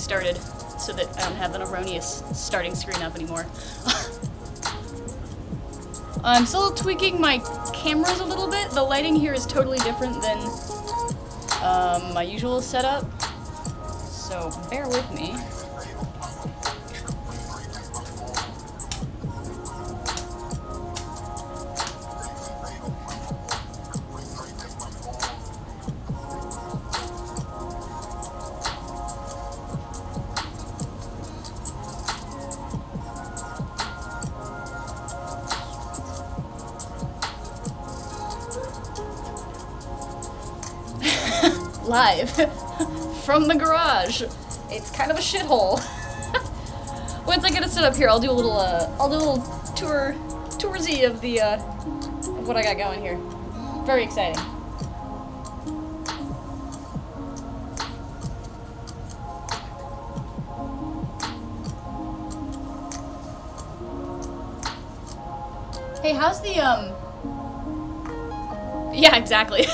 started so that I don't have an erroneous starting screen up anymore. I'm still tweaking my cameras a little bit. The lighting here is totally different than my usual setup, so bear with me. Live from the garage. It's kind of a shithole. Once I get it set up here, I'll do a little toursy of the of what I got going here. Very exciting. Hey, how's the yeah, exactly.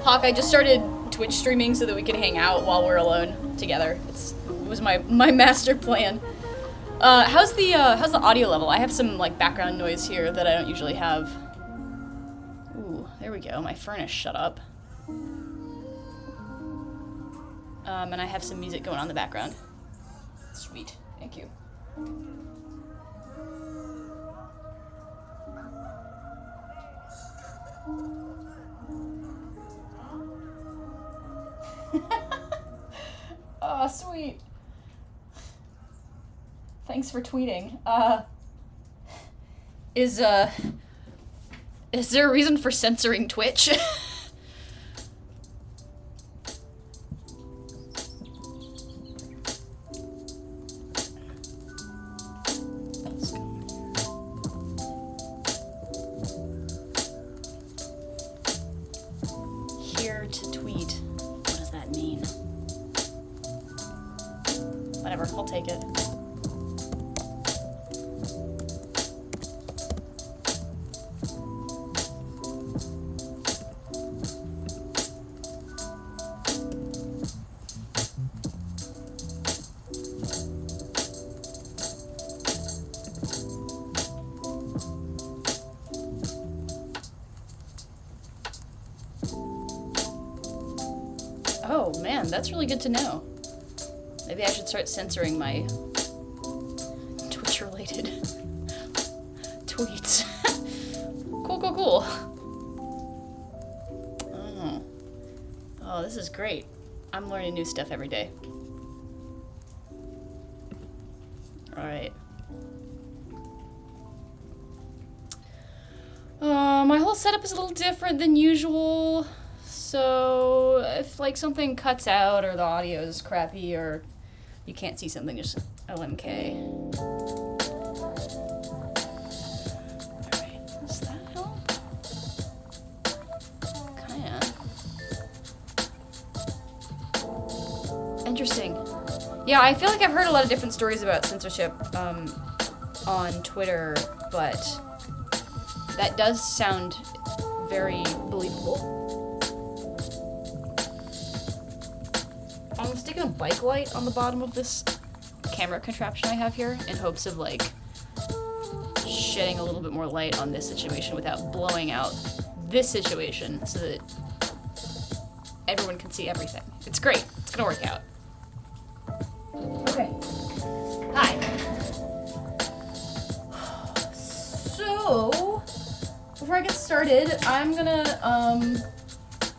Hawk, I just started Twitch streaming so that we can hang out while we're alone together. It was my master plan. How's the audio level? I have some like background noise here that I don't usually have. Ooh, there we go. My furnace shut up. And I have some music going on in the background. Sweet. Thank you. Oh, sweet. Thanks for tweeting. Is there a reason for censoring Twitch? Here to tweet. What does that mean? Whatever, I'll take it. Oh man, that's really good to know. Maybe I should start censoring my Twitch-related tweets. Cool. Oh, this is great. I'm learning new stuff every day. Alright. My whole setup is a little different than usual. So if like something cuts out or the audio is crappy or you can't see something, just LMK. Alright, does that help? Kinda. Interesting. Yeah, I feel like I've heard a lot of different stories about censorship on Twitter, but that does sound very believable. I'm sticking a bike light on the bottom of this camera contraption I have here in hopes of like shedding a little bit more light on this situation without blowing out this situation so that everyone can see everything. It's great. It's gonna work out. Okay. Hi. So, before I get started, I'm gonna,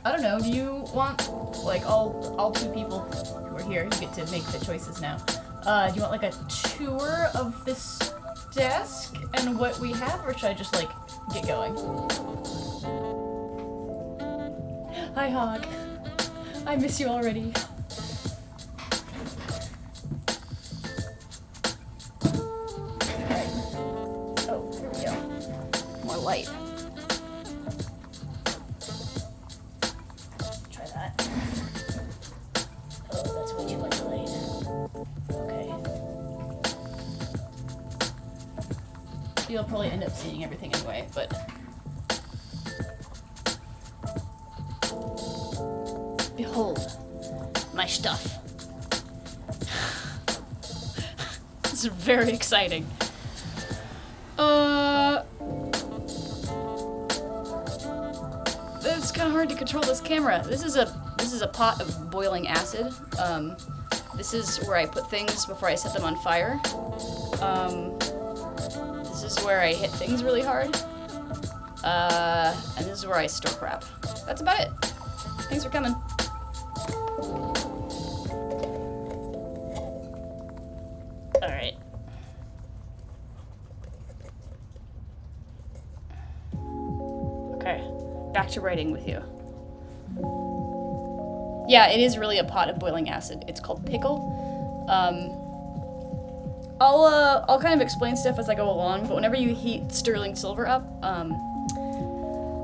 I don't know, do you want, like, all two people who are here, you get to make the choices now. Do you want, like, a tour of this desk and what we have, or should I just, like, get going? Hi, Hawk. I miss you already. Alright. Oh, here we go. More light. Try that. Oh, that's way too much light. Okay. You'll probably end up seeing everything anyway, but... Behold, my stuff. This is very exciting. It's kind of hard to control this camera. This is a pot of boiling acid. This is where I put things before I set them on fire. This is where I hit things really hard. And this is where I store crap. That's about it. Thanks for coming. Alright. Okay. Back to writing with you. Yeah, it is really a pot of boiling acid. It's called pickle. I'll kind of explain stuff as I go along, but whenever you heat sterling silver up,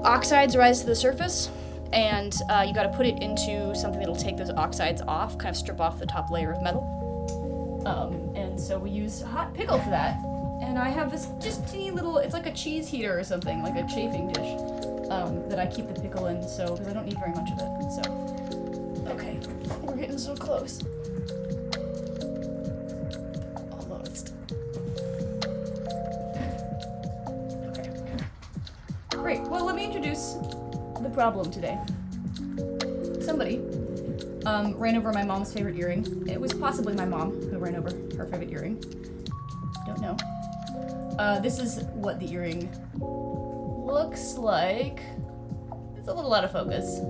oxides rise to the surface, and you gotta put it into something that'll take those oxides off, kind of strip off the top layer of metal. And so we use hot pickle for that. And I have this just teeny little, it's like a cheese heater or something, like a chafing dish, that I keep the pickle in, so, because I don't need very much of it, so. Okay, we're getting so close. Almost. Okay. Great, well, let me introduce the problem today. Somebody ran over my mom's favorite earring. It was possibly my mom who ran over her favorite earring. Don't know. This is what the earring looks like. It's a little out of focus.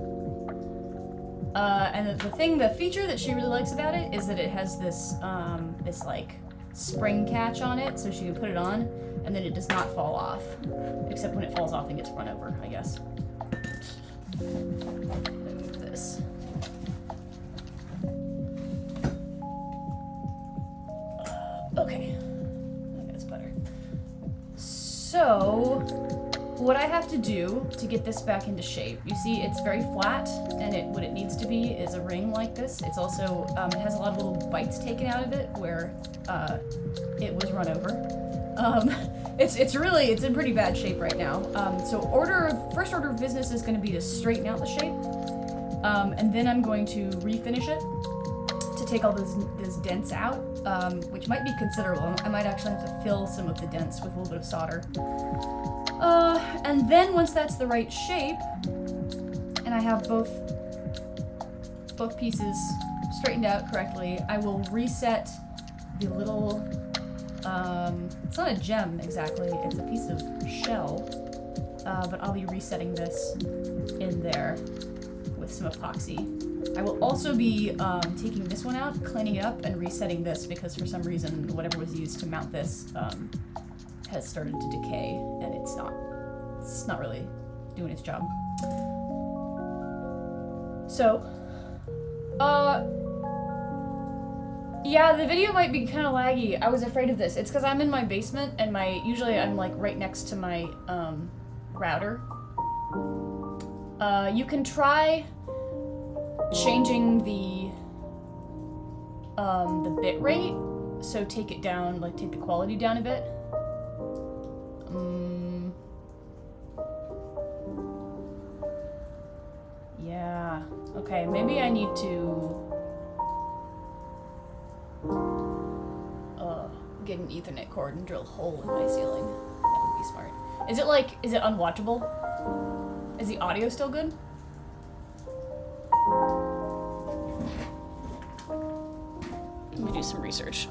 And the feature that she really likes about it is that it has this, this like spring catch on it, so she can put it on, and then it does not fall off. Except when it falls off and gets run over, I guess. Move this. Okay. Okay, that's better. So, what I have to do to get this back into shape, you see it's very flat, and what it needs to be is a ring like this. It's also, it has a lot of little bites taken out of it where it was run over. It's in pretty bad shape right now. So first order of business is going to be to straighten out the shape, and then I'm going to refinish it to take all those dents out, which might be considerable. I might actually have to fill some of the dents with a little bit of solder. And then once that's the right shape, and I have both pieces straightened out correctly, I will reset the little, it's not a gem exactly, it's a piece of shell, but I'll be resetting this in there with some epoxy. I will also be taking this one out, cleaning it up, and resetting this because for some reason whatever was used to mount this has started to decay, and it's not really doing its job. So, yeah, the video might be kind of laggy. I was afraid of this. It's because I'm in my basement, and usually I'm like right next to my router. You can try changing the bit rate, so take it down, like take the quality down a bit. Yeah, okay, maybe I need to get an Ethernet cord and drill a hole in my ceiling. That would be smart. Is it unwatchable? Is the audio still good? Let me do some research.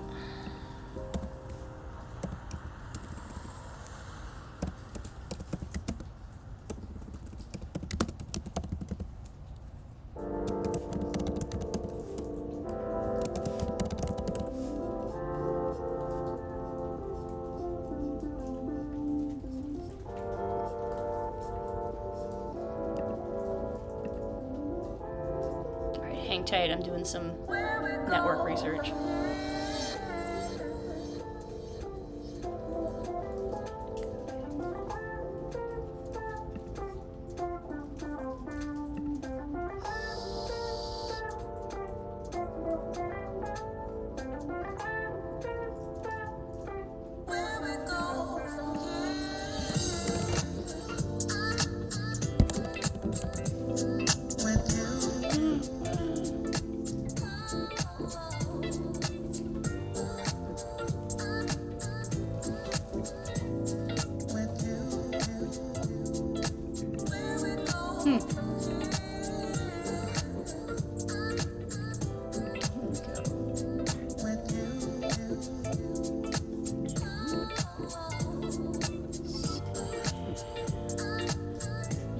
Hang tight, I'm doing some network research.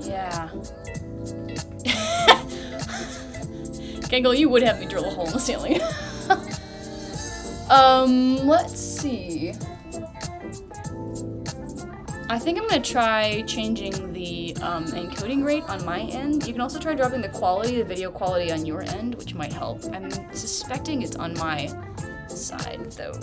Yeah. Gangle, you would have me drill a hole in the ceiling. Let's see. I think I'm gonna try changing the encoding rate on my end. You can also try dropping the quality, the video quality on your end, which might help. I'm suspecting it's on my side, though.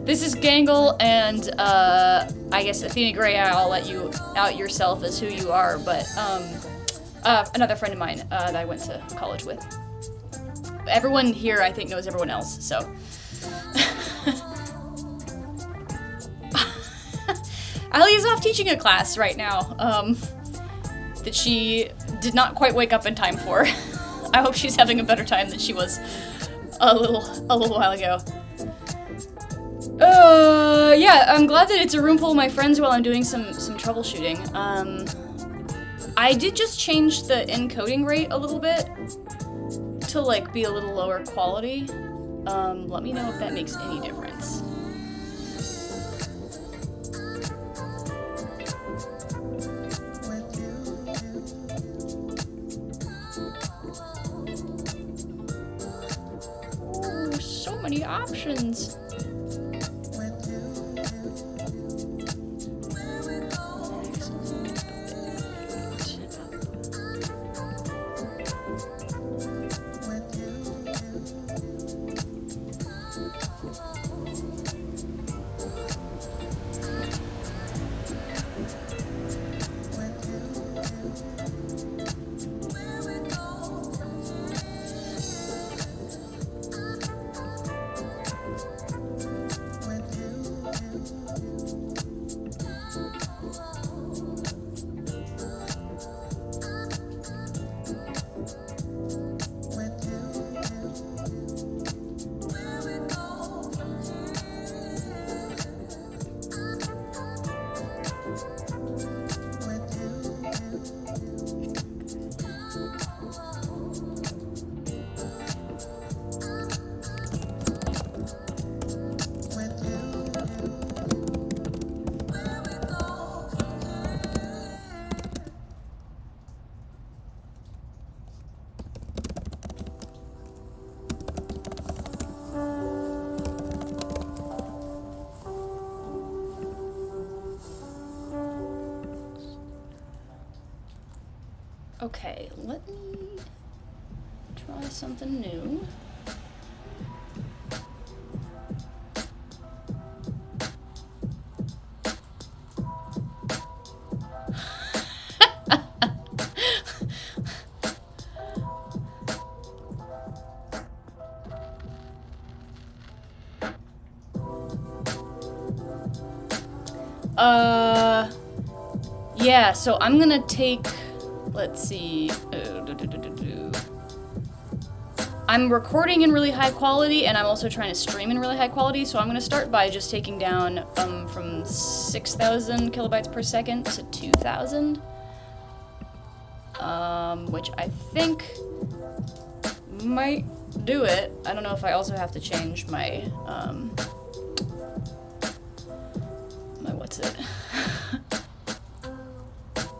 This is Gangle, and I guess Athena Gray, I'll let you out yourself as who you are, but another friend of mine that I went to college with. Everyone here, I think, knows everyone else, so. Ali's off teaching a class right now that she did not quite wake up in time for. I hope she's having a better time than she was a little while ago. Yeah, I'm glad that it's a room full of my friends while I'm doing some troubleshooting. I did just change the encoding rate a little bit to, like, be a little lower quality. Let me know if that makes any difference. Ooh, so many options. Okay, let me try something new. Yeah, so I'm gonna take, let's see, I'm recording in really high quality, and I'm also trying to stream in really high quality, so I'm gonna start by just taking down from 6,000 kilobytes per second to 2,000, which I think might do it. I don't know if I also have to change my, what's it?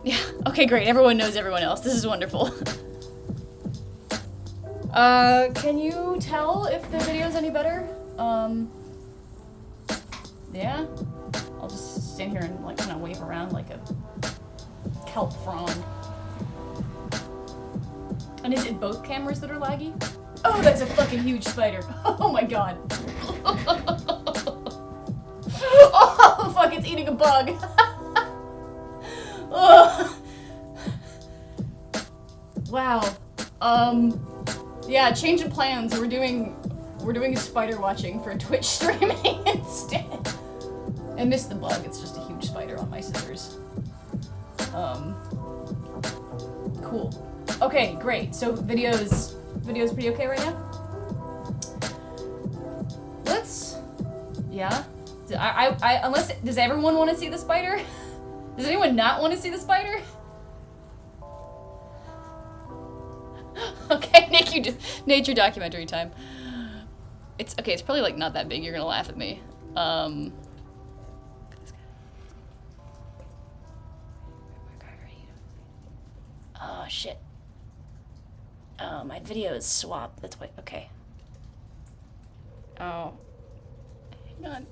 Yeah, okay, great. Everyone knows everyone else. This is wonderful. Can you tell if the video's any better? Yeah? I'll just stand here and, like, kind of wave around like a kelp frond. And is it both cameras that are laggy? Oh, that's a fucking huge spider. Oh my god. Oh, fuck, it's eating a bug. Oh. Wow. Yeah, change of plans. We're doing spider watching for Twitch streaming instead. I missed the bug. It's just a huge spider on my scissors. Cool. Okay, great. So video's pretty okay right now? Yeah? Unless, does everyone want to see the spider? Does anyone not want to see the spider? Okay, nature documentary time. It's probably like not that big, you're gonna laugh at me. Oh shit. Oh, my video is swapped. That's why. Okay. Oh. Hang on.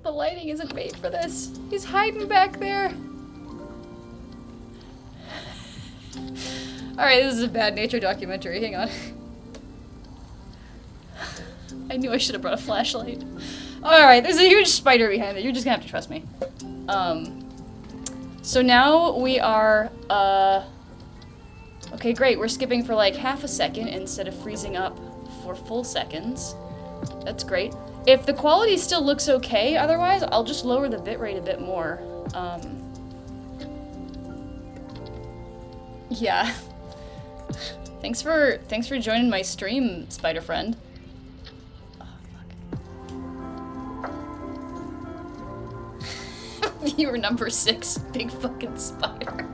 The lighting isn't made for this. He's hiding back there. Alright, this is a bad nature documentary. Hang on. I knew I should have brought a flashlight. Alright, there's a huge spider behind it. You're just gonna have to trust me. So now we are, okay, great. We're skipping for like half a second instead of freezing up for full seconds. That's great. If the quality still looks okay, otherwise, I'll just lower the bitrate a bit more. Yeah. Thanks for joining my stream, spider friend. Oh, fuck. Viewer number 6, big fucking spider.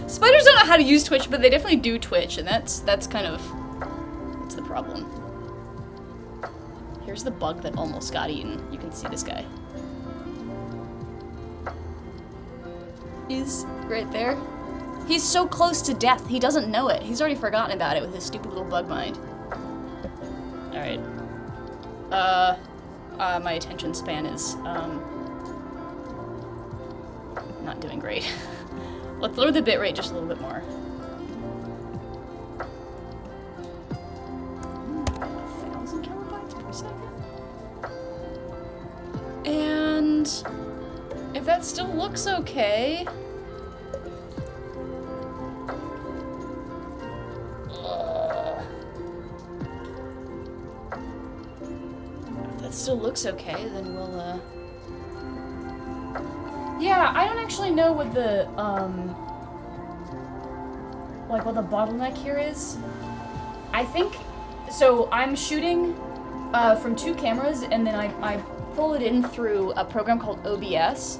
Spiders don't know how to use Twitch, but they definitely do Twitch, and that's kind of, that's the problem. Here's the bug that almost got eaten. You can see this guy. He's right there. He's so close to death, he doesn't know it. He's already forgotten about it with his stupid little bug mind. Alright. My attention span is, not doing great. Let's lower the bitrate just a little bit more. 1,000 kilobytes per second? And if that still looks okay... if that still looks okay, then we'll, yeah, I don't actually know what the, like what the bottleneck here is. I think, so I'm shooting from 2 cameras, and then I pull it in through a program called OBS,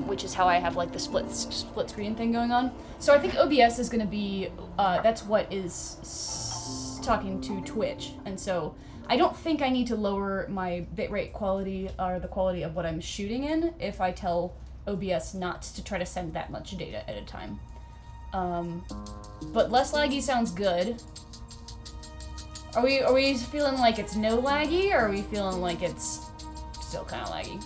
which is how I have like the split screen thing going on. So I think OBS is gonna be, that's what is talking to Twitch, and so I don't think I need to lower my bitrate quality or the quality of what I'm shooting in if I tell OBS not to try to send that much data at a time. But less laggy sounds good. Are we feeling like it's no laggy, or are we feeling like it's still kind of laggy?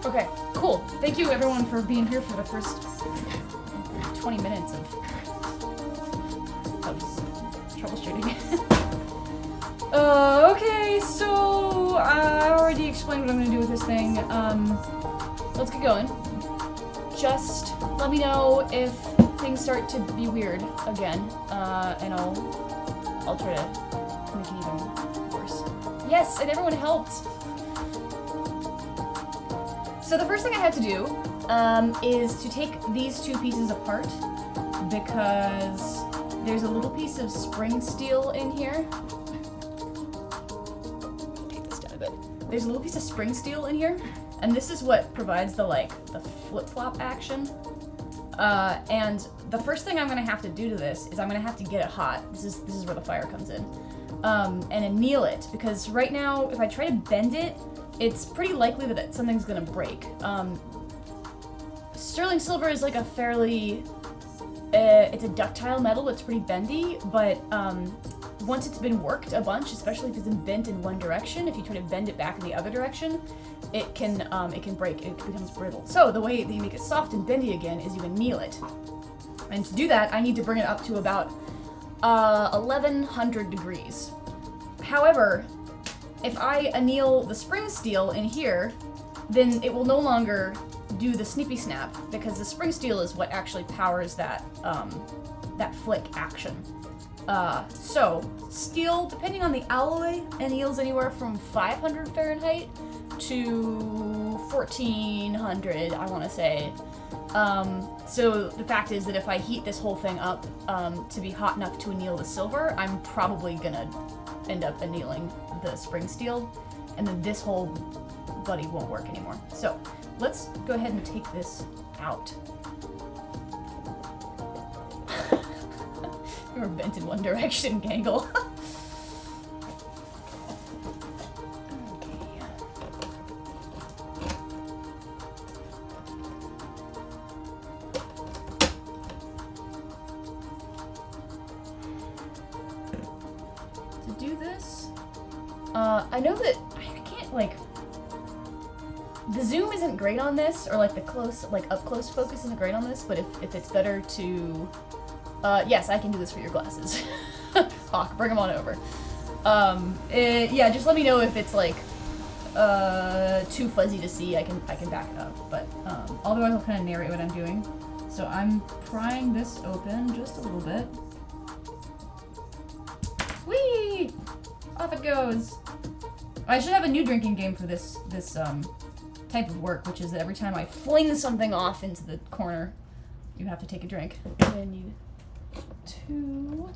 Okay, cool. Thank you everyone for being here for the first 20 minutes of troubleshooting. Okay, so I already explained what I'm gonna do with this thing. Let's get going. Just let me know if things start to be weird again, and I'll try to make it even worse. Yes, and everyone helped. So the first thing I have to do is to take these 2 pieces apart, because there's a little piece of spring steel in here. Take this down a bit. There's a little piece of spring steel in here, and this is what provides the flip-flop action. And the first thing I'm gonna have to do to this is I'm gonna have to get it hot. This is where the fire comes in. and anneal it, because right now, if I try to bend it, it's pretty likely that something's gonna break. Sterling silver is like a fairly, it's a ductile metal, it's pretty bendy, but once it's been worked a bunch, especially if it's been bent in one direction, if you try to bend it back in the other direction, it can break, it becomes brittle. So the way that you make it soft and bendy again is you anneal it. And to do that, I need to bring it up to about 1100 degrees. However, if I anneal the spring steel in here, then it will no longer do the snippy snap, because the spring steel is what actually powers that that flick action. So steel, depending on the alloy, anneals anywhere from 500 Fahrenheit to 1400, I want to say. So the fact is that if I heat this whole thing up to be hot enough to anneal the silver, I'm probably gonna end up annealing the spring steel, and then this whole buddy won't work anymore. So let's go ahead and take this out. You were bent in one direction, Gangle. I know that I can't, like, the zoom isn't great on this, or like the close, like up close focus isn't great on this, but if it's better to, yes, I can do this for your glasses. Hawk, bring them on over. Yeah, just let me know if it's like, too fuzzy to see, I can back it up, but, otherwise I'll kind of narrate what I'm doing. So I'm prying this open just a little bit. Whee! Off it goes. I should have a new drinking game for this type of work, which is that every time I fling something off into the corner, you have to take a drink. And I need 2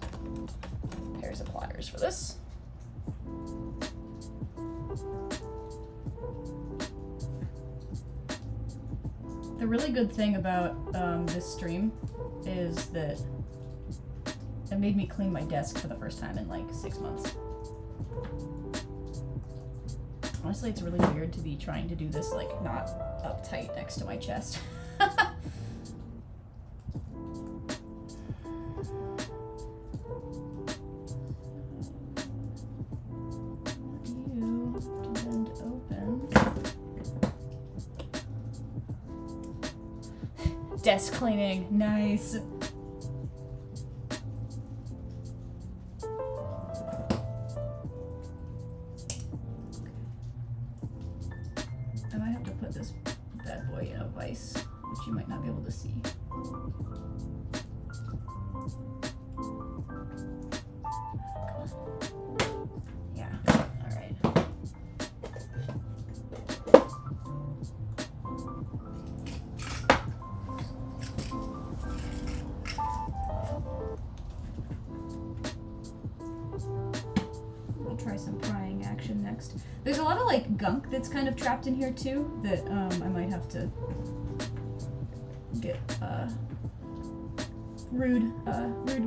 pairs of pliers for this. The really good thing about this stream is that it made me clean my desk for the first time in like 6 months. Honestly, it's really weird to be trying to do this, like, not uptight next to my chest. You to bend open. Desk cleaning, nice. Which you might not be able to see. Yeah, alright. We'll try some prying action next. There's a lot of like gunk that's kind of trapped in here too that I might have to get rude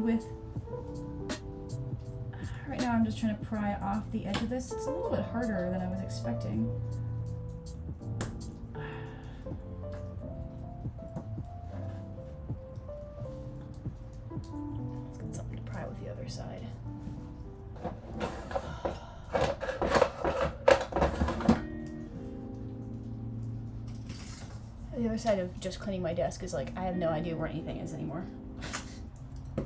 with. Right now I'm just trying to pry off the edge of this. It's a little bit harder than I was expecting. Let's get something to pry with the other side. The other side of just cleaning my desk is like, I have no idea where anything is anymore. There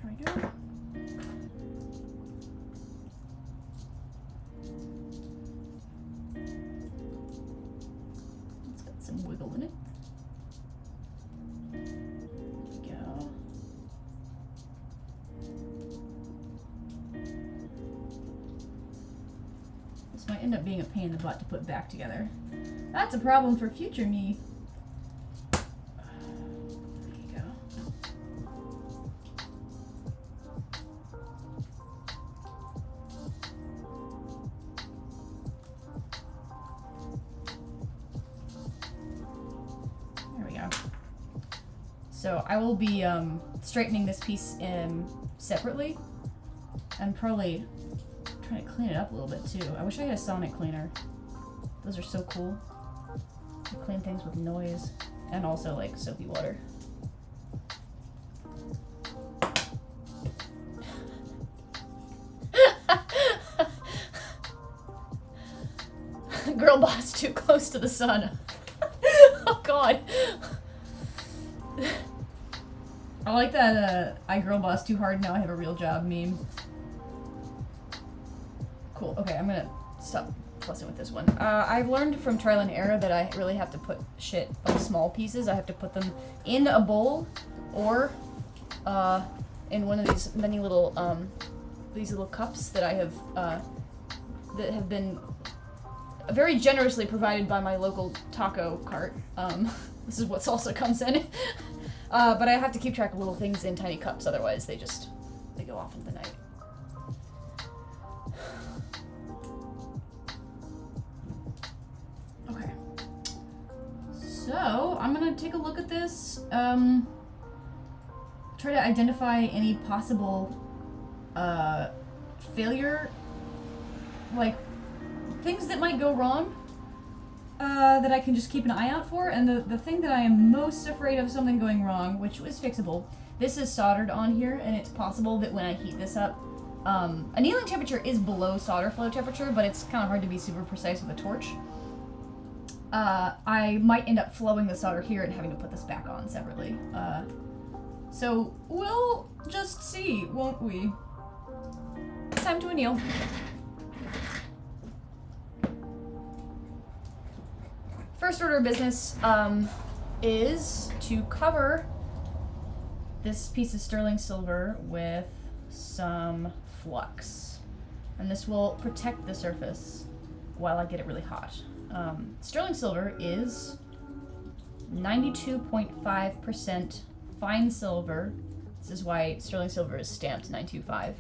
we go. It's got some wiggle in it. There we go. This might end up being a pain in the butt to put back together. That's a problem for future me. There you go. There we go. So I will be straightening this piece separately and probably trying to clean it up a little bit too. I wish I had a sonic cleaner. Those are so cool. You clean things with noise and also like soapy water. Girl boss too close to the sun. Oh god. I like that I girl boss too hard, now I have a real job meme. Cool, okay, I'm gonna stop fussing with this one. I've learned from trial and error that I really have to put shit on small pieces. I have to put them in a bowl or in one of these many little cups that I have that have been very generously provided by my local taco cart. This is what salsa comes in. But I have to keep track of little things in tiny cups, otherwise they go off into the night. Okay. So, I'm gonna take a look at this, try to identify any possible, failure, like, things that might go wrong, that I can just keep an eye out for, and the thing that I am most afraid of something going wrong, which was fixable, this is soldered on here, and it's possible that when I heat this up, annealing temperature is below solder flow temperature, but it's kind of hard to be super precise with a torch. I might end up flowing the solder here and having to put this back on separately. So we'll just see, won't we? Time to anneal. First order of business is to cover this piece of sterling silver with some flux. And this will protect the surface while I get it really hot. Sterling silver is 92.5% fine silver. This is why sterling silver is stamped 925.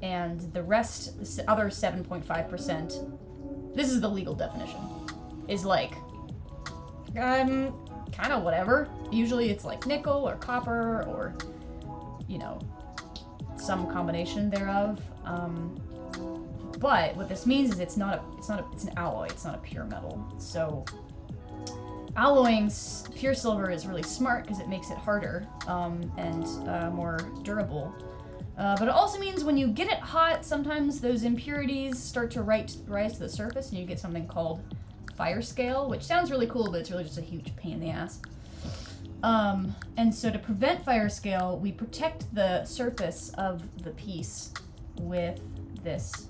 And the rest, the other 7.5%, this is the legal definition, is like, kind of whatever. Usually it's like nickel or copper or, you know, some combination thereof. But what this means is it's an alloy, it's not a pure metal. So alloying pure silver is really smart because it makes it harder and more durable. But it also means when you get it hot, sometimes those impurities start to rise to the surface and you get something called fire scale, which sounds really cool, but it's really just a huge pain in the ass. And so to prevent fire scale, we protect the surface of the piece with this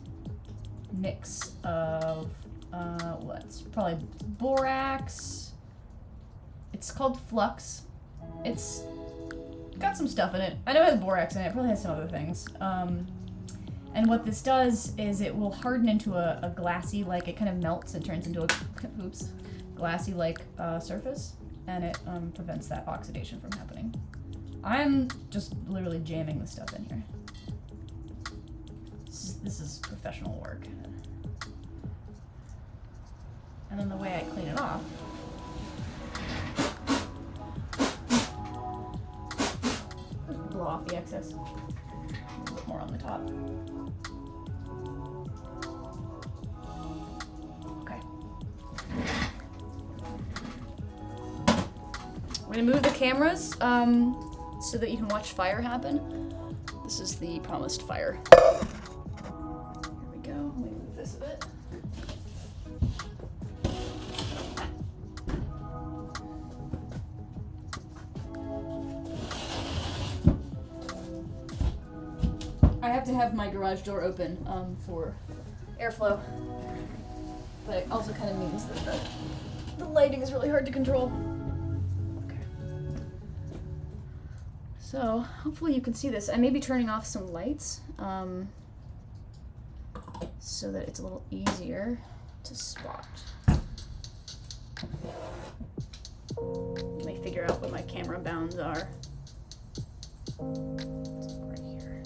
mix of, what's probably borax. It's called flux. It's got some stuff in it. I know it has borax in it. It probably has some other things. And what this does is it will harden into a glassy, like it kind of melts and turns into a, oops, glassy-like surface, and it prevents that oxidation from happening. I'm just literally jamming the stuff in here. This is professional work. And then the way I clean it off, blow off the excess. Put more on the top. Okay. We're gonna move the cameras so that you can watch fire happen. This is the promised fire. Here we go. Let me move this a bit. I have to have my garage door open for airflow, but it also kind of means that the lighting is really hard to control. Okay. So hopefully you can see this. I may be turning off some lights so that it's a little easier to spot. Let me figure out what my camera bounds are. Right here.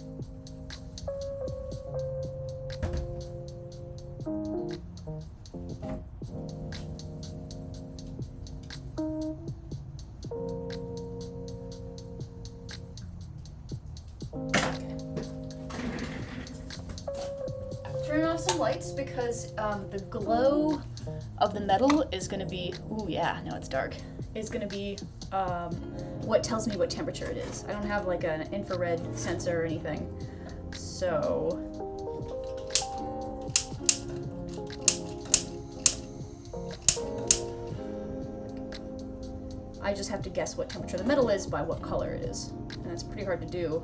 lights because the glow of the metal is going to be, ooh yeah, now it's dark, is going to be what tells me what temperature it is. I don't have like an infrared sensor or anything, so... I just have to guess what temperature the metal is by what color it is. And that's pretty hard to do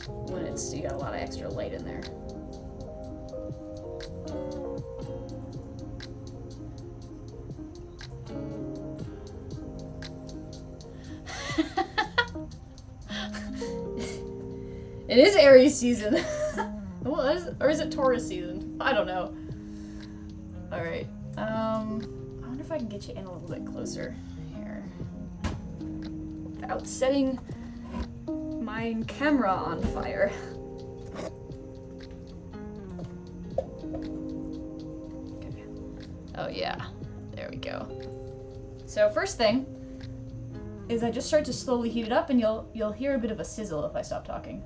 when you got a lot of extra light in there. It is Aries season. Well, or is it Taurus season? I don't know. Alright. I wonder if I can get you in a little bit closer here. Without setting my camera on fire. Okay. Oh yeah. There we go. So first thing is I just start to slowly heat it up and you'll hear a bit of a sizzle if I stop talking.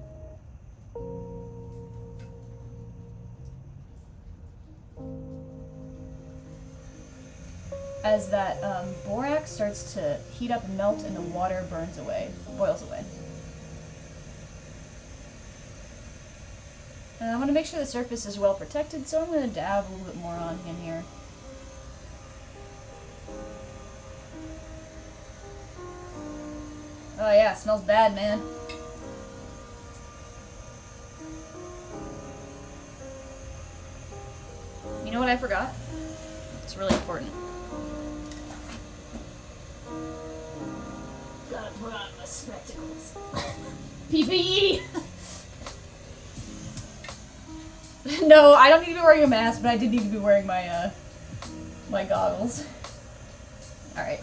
As that borax starts to heat up and melt and the water boils away. And I want to make sure the surface is well protected, so I'm going to dab a little bit more on in here. Oh yeah, it smells bad, man. You know what I forgot? It's really important. Gotta put on my spectacles. PPE! No, I don't need to be wearing a mask, but I did need to be wearing my, my goggles. Alright.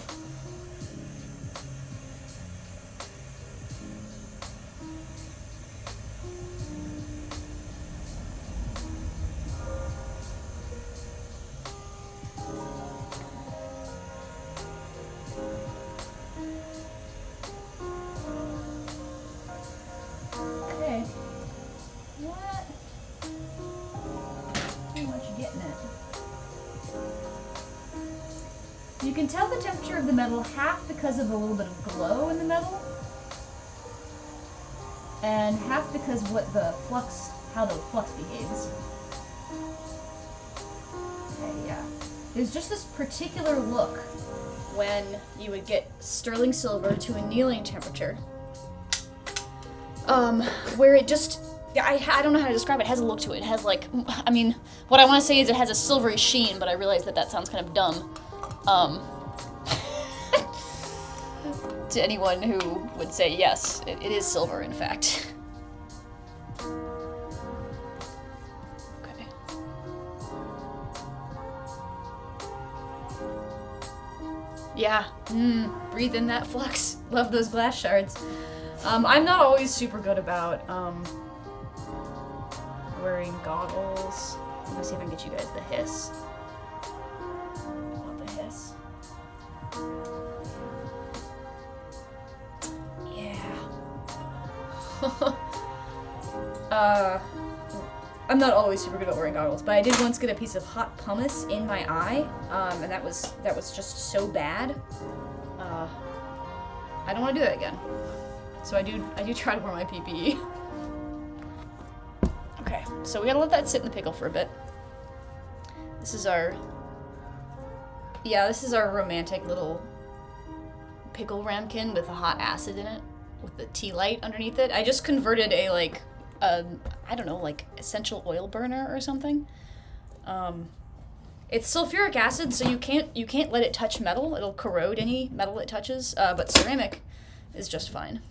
You can tell the temperature of the metal half because of a little bit of glow in the metal, and half because how the flux behaves. Okay, yeah. There's just this particular look when you would get sterling silver to annealing temperature, where it just, I don't know how to describe it. It has a look to it. It has like, I mean, what I want to say is it has a silvery sheen, but I realize that sounds kind of dumb. To anyone who would say yes, it is silver, in fact. Okay. Yeah, breathe in that flux. Love those glass shards. I'm not always super good about, wearing goggles. Let me see if I can get you guys the hiss. I'm not always super good at wearing goggles, but I did once get a piece of hot pumice in my eye, and that was just so bad. I don't want to do that again. So I do try to wear my PPE. Okay, so we gotta let that sit in the pickle for a bit. This is our romantic little pickle ramekin with a hot acid in it, with the tea light underneath it. I just converted I don't know, like essential oil burner or something. It's sulfuric acid, so you can't let it touch metal. It'll corrode any metal it touches, but ceramic is just fine.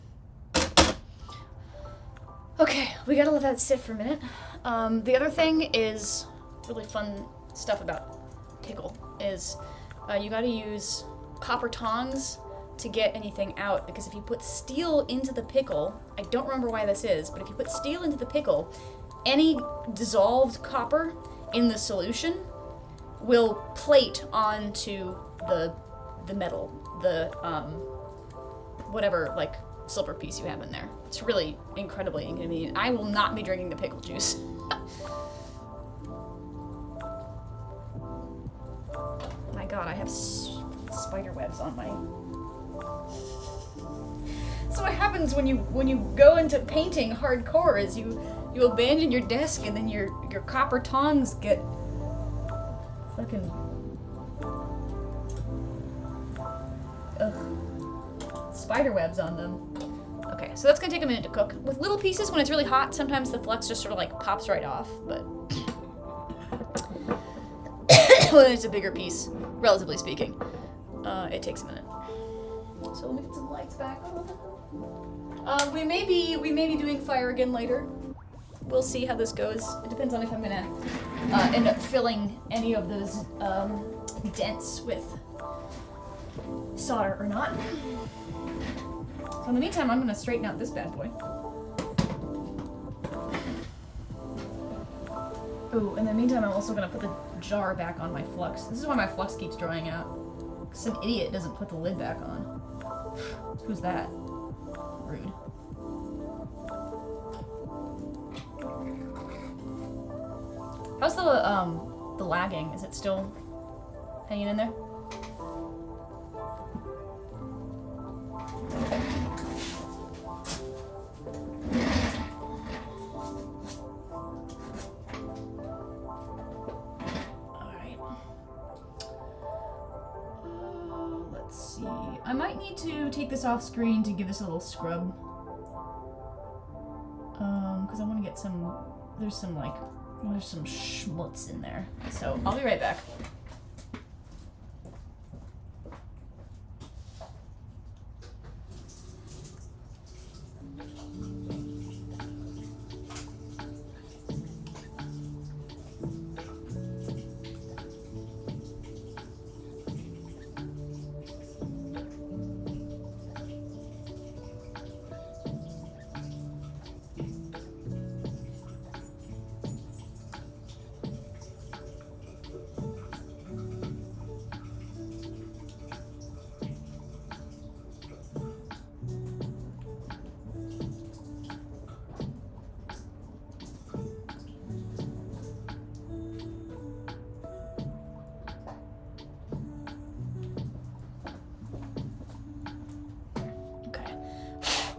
Okay, we gotta let that sit for a minute. The other thing is really fun stuff about pickle is you gotta use copper tongs to get anything out, because if you put steel into the pickle, I don't remember why this is, but if you put steel into the pickle, any dissolved copper in the solution will plate onto the metal, whatever, like, silver piece you have in there. It's really incredibly inconvenient. I will not be drinking the pickle juice. god, I have spider webs on my... So what happens when you go into painting hardcore is you abandon your desk and then your copper tongs get fucking... Ugh. Spider webs on them. Okay, so that's gonna take a minute to cook. With little pieces, when it's really hot, sometimes the flux just sort of like pops right off, but when it's a bigger piece, relatively speaking, it takes a minute. So let me get some lights back. We may be doing fire again later. We'll see how this goes. It depends on if I'm gonna end up filling any of those dents with solder or not. So in the meantime, I'm gonna straighten out this bad boy. Ooh, in the meantime, I'm also gonna put the jar back on my flux. This is why my flux keeps drying out. Some idiot doesn't put the lid back on. Who's that? Rude. How's the lagging? Is it still hanging in there? I might need to take this off screen to give this a little scrub. Because I want to get some, there's some schmutz in there. So I'll be right back.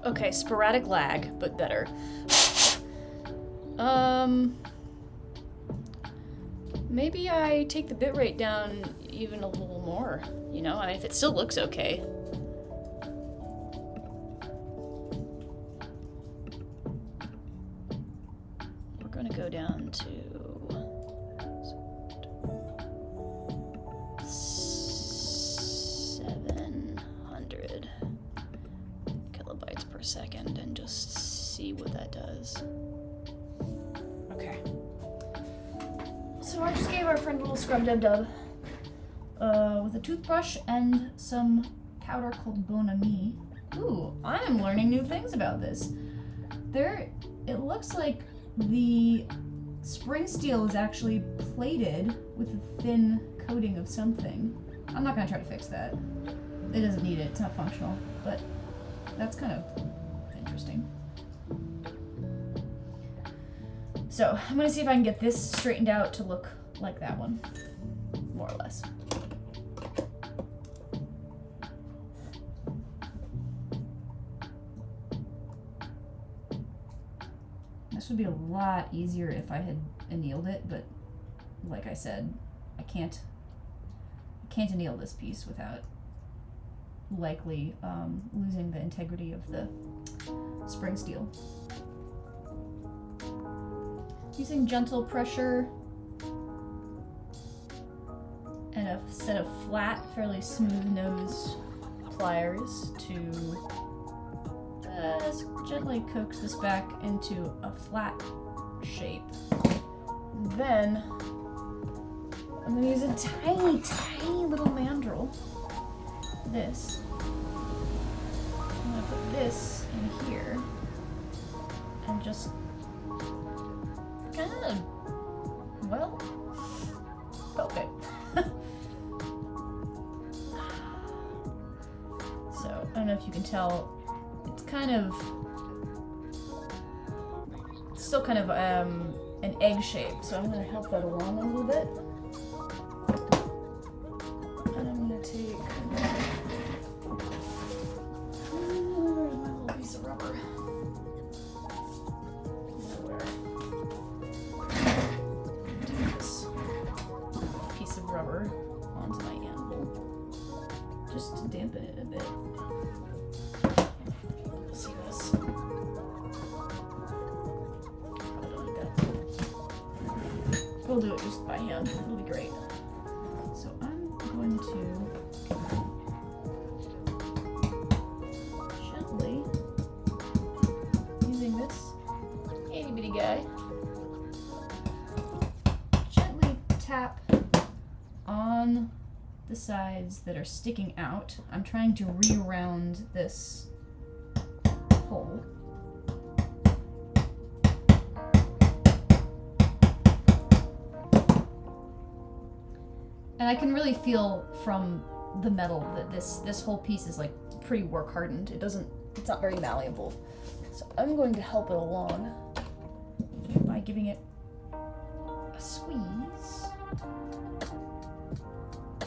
Okay, sporadic lag, but better. Maybe I take the bitrate down even a little more, you know? I mean, if it still looks okay. We're gonna go down to 700 kilobytes per second and just see what that does. Okay. So I just gave our friend a little scrub dub with a toothbrush and some powder called Bon Ami. Ooh, I'm learning new things about this. It looks like the spring steel is actually plated with a thin coating of something. I'm not gonna try to fix that. It doesn't need it, it's not functional, but that's kind of interesting. So I'm gonna see if I can get this straightened out to look like that one, more or less. This would be a lot easier if I had annealed it, but like I said, I can't anneal this piece without likely losing the integrity of the spring steel. Using gentle pressure and a set of flat, fairly smooth-nosed pliers to gently coax this back into a flat shape. Then I'm going to use a tiny, tiny little mandrel. This. I'm going to put this in here and just kind of, well, poke it. So, I don't know if you can tell, it's kind of, it's still kind of an egg shape, so I'm going to help that along a little bit. just to dampen it a bit. Let's see this. Probably don't need that. We'll do it just by hand. It'll be great. So I'm going to gently, using this itty bitty guy, gently tap on the sides that are sticking out. I'm trying to re-round this hole. And I can really feel from the metal that this whole piece is like pretty work hardened. It's not very malleable. So I'm going to help it along by giving it a squeeze.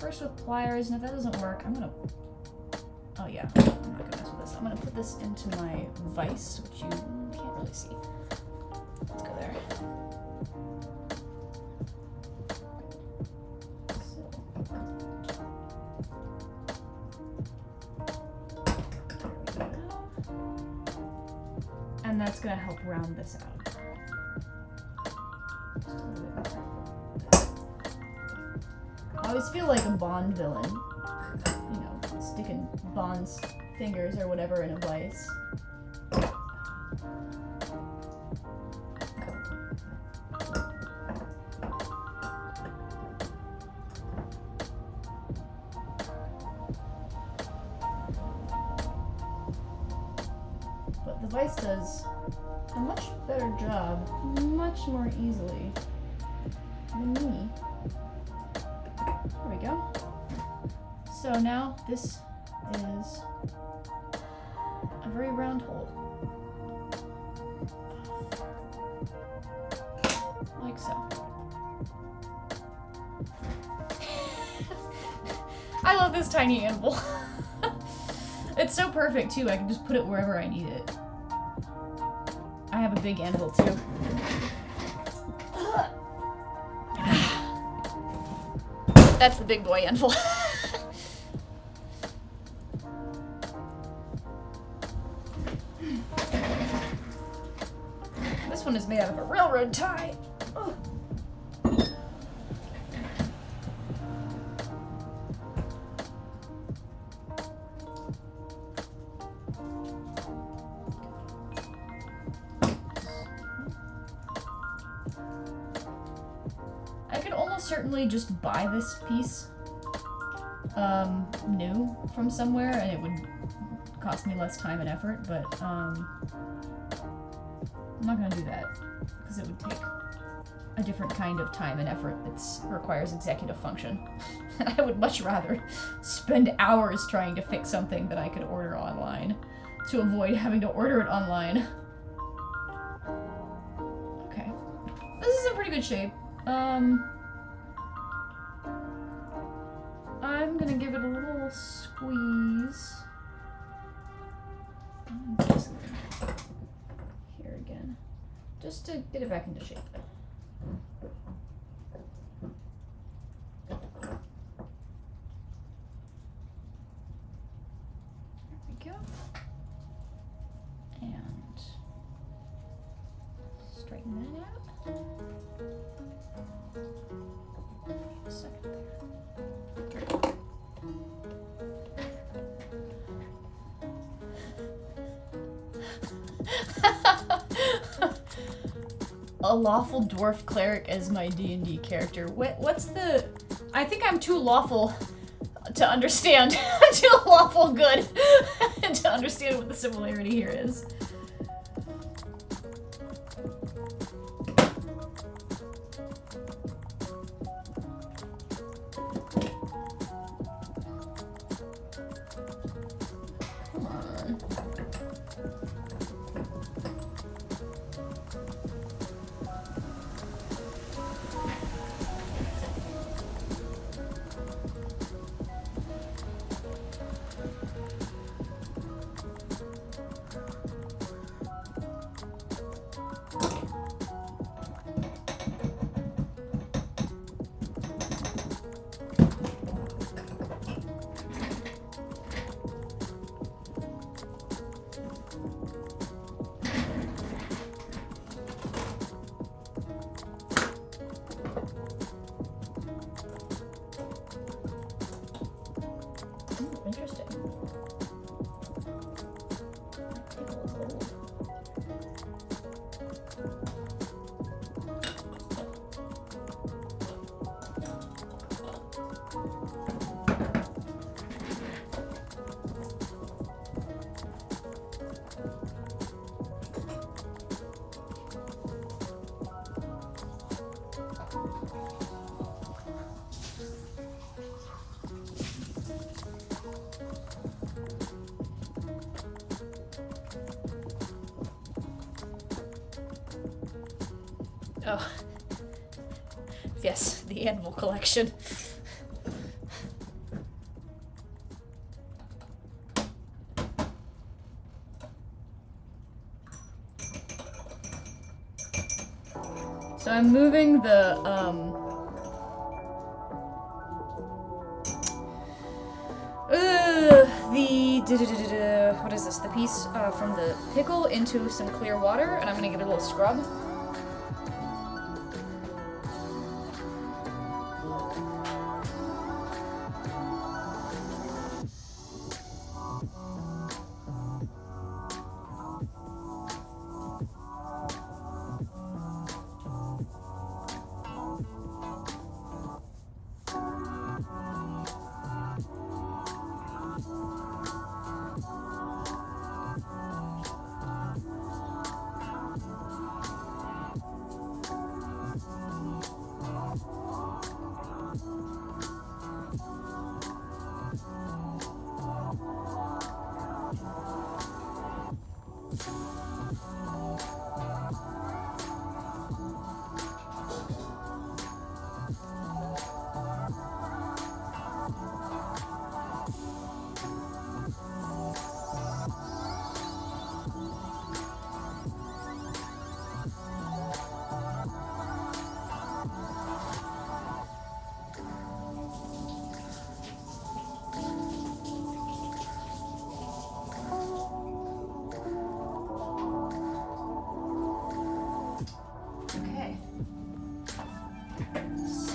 First with pliers, and if that doesn't work, I'm gonna, oh yeah, I'm not gonna mess with this. I'm gonna put this into my vise, which you can't really see. Let's go there. And that's gonna help round this out. Just a little bit more. I always feel like a Bond villain, you know, sticking Bond's fingers or whatever in a vise. But the vise does a much better job, much more easily than me. There we go. So now this is a very round hole. Like so. I love this tiny anvil. It's so perfect too, I can just put it wherever I need it. I have a big anvil too. That's the big boy anvil. This one is made out of a railroad tie. Ugh. I could almost certainly just buy this piece new from somewhere and it would cost me less time and effort, but I'm not gonna do that because it would take a different kind of time and effort that requires executive function. I would much rather spend hours trying to fix something that I could order online to avoid having to order it online. Okay. This is in pretty good shape. I'm gonna give it a little squeeze. Here again. Just to get it back into shape. There we go. And straighten that out. A second there. A lawful dwarf cleric as my D&D character. What's the... I think I'm too lawful to understand. I'm too lawful good to understand what the similarity here is. Come on. Interesting. Pickle of gold. Oh. Yes, the animal collection. So I'm moving the, what is this? The piece from the pickle into some clear water, and I'm gonna give it a little scrub.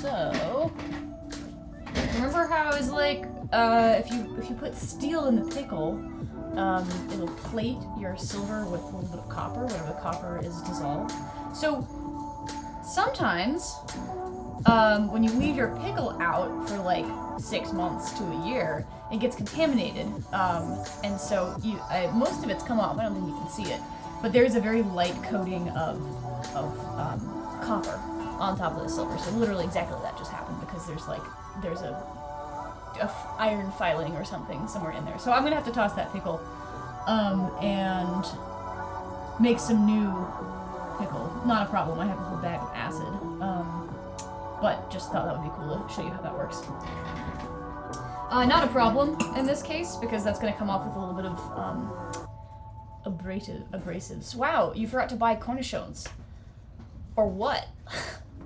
So, remember how I was like, if you put steel in the pickle, it'll plate your silver with a little bit of copper, whatever the copper is dissolved. So, sometimes, when you leave your pickle out for like 6 months to a year, it gets contaminated, and so most of it's come off. I don't think you can see it, but there's a very light coating of copper on top of the silver. So literally exactly that just happened because there's a iron filing or something somewhere in there. So I'm gonna have to toss that pickle and make some new pickle. Not a problem. I have a whole bag of acid, but just thought that would be cool to show you how that works. Not a problem in this case because that's gonna come off with a little bit of abrasives. Wow, you forgot to buy cornichons. Or what?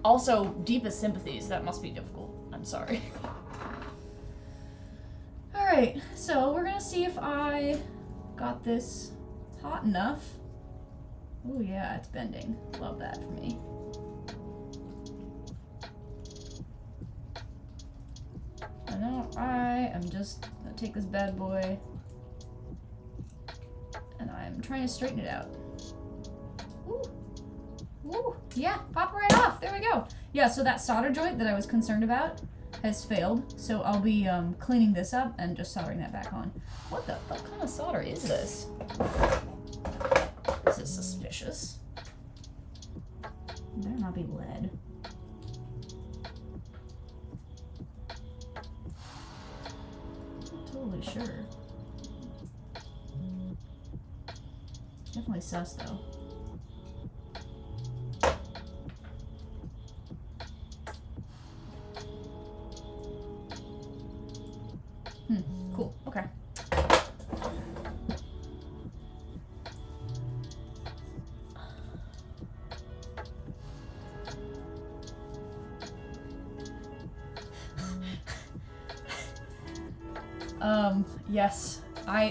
Also, deepest sympathies. That must be difficult. I'm sorry. Alright, so we're gonna see if I got this hot enough. Oh yeah, it's bending. Love that for me. And now I am just gonna take this bad boy and I'm trying to straighten it out. Ooh. Ooh, yeah, pop right off. There we go. Yeah, so that solder joint that I was concerned about has failed. So I'll be cleaning this up and just soldering that back on. What the fuck kind of solder is this? This is suspicious. It better not be lead. Not totally sure. Definitely sus though. Cool, okay. Yes.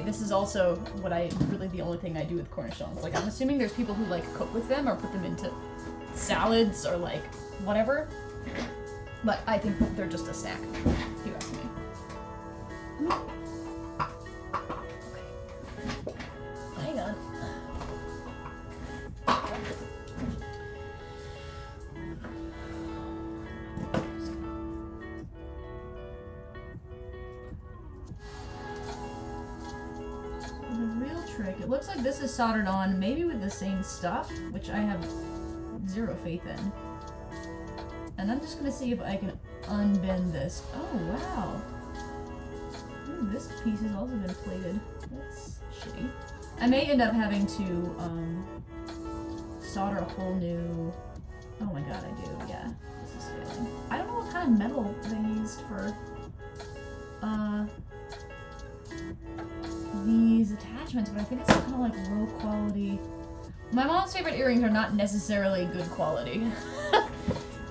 This is also really the only thing I do with cornichons. Like, I'm assuming there's people who, like, cook with them or put them into salads or, like, whatever. But I think they're just a snack, if you ask me. trick. It looks like this is soldered on, maybe with the same stuff, which I have zero faith in. And I'm just gonna see if I can unbend this. Oh, wow. Ooh, this piece has also been plated. That's shitty. I may end up having to, solder a whole new... Oh my god, I do, yeah. This is failing. I don't know what kind of metal they used for, these attachments, but I think it's kind of like low quality. My mom's favorite earrings are not necessarily good quality.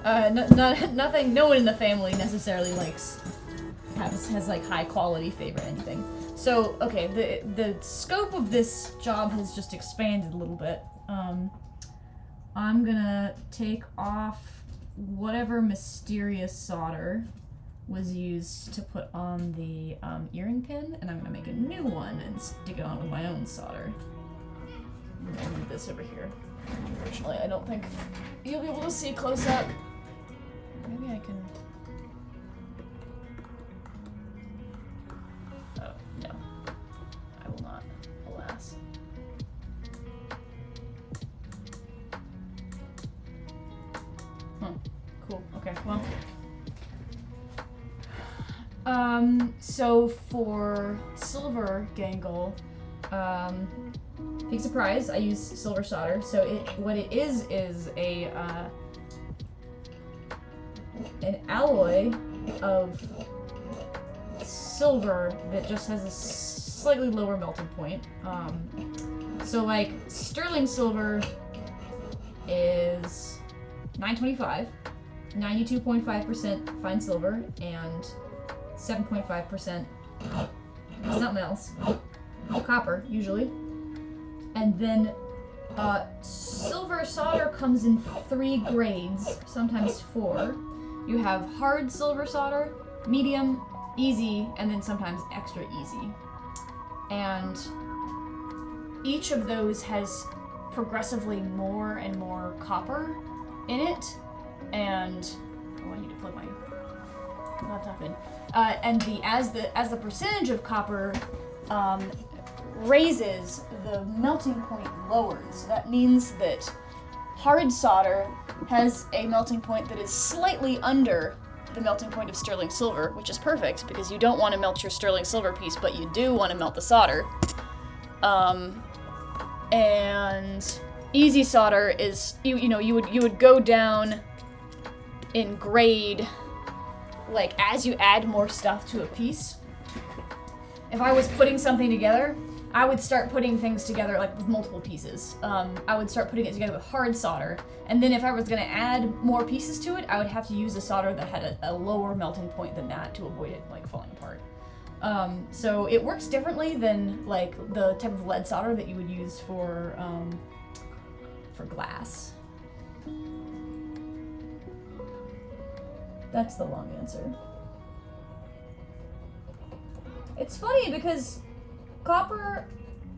Nothing, no one in the family necessarily has like high quality favorite anything. So, okay, the scope of this job has just expanded a little bit. I'm gonna take off whatever mysterious solder was used to put on the earring pin, and I'm gonna make a new one and stick it on with my own solder. I'm gonna move this over here. Unfortunately, I don't think you'll be able to see close up. Maybe I can... Oh, no. I will not, alas. Cool, okay, well. So for silver gangle, big surprise, I use silver solder. So what it is a, an alloy of silver that just has a slightly lower melting point. So like sterling silver is 925, 92.5% fine silver, and 7.5% something else. Copper, usually. And then silver solder comes in 3 grades, sometimes 4. You have hard silver solder, medium, easy, and then sometimes extra easy. And each of those has progressively more and more copper in it. And oh, I need to plug my laptop in. And as the percentage of copper raises, the melting point lowers. So that means that hard solder has a melting point that is slightly under the melting point of sterling silver, which is perfect because you don't want to melt your sterling silver piece, but you do want to melt the solder. And easy solder is you would go down in grade like as you add more stuff to a piece. If I was putting something together, I would start putting things together like with multiple pieces. I would start putting it together with hard solder, and then if I was going to add more pieces to it, I would have to use a solder that had a lower melting point than that to avoid it like falling apart. So it works differently than like the type of lead solder that you would use for glass. That's the long answer. It's funny because copper,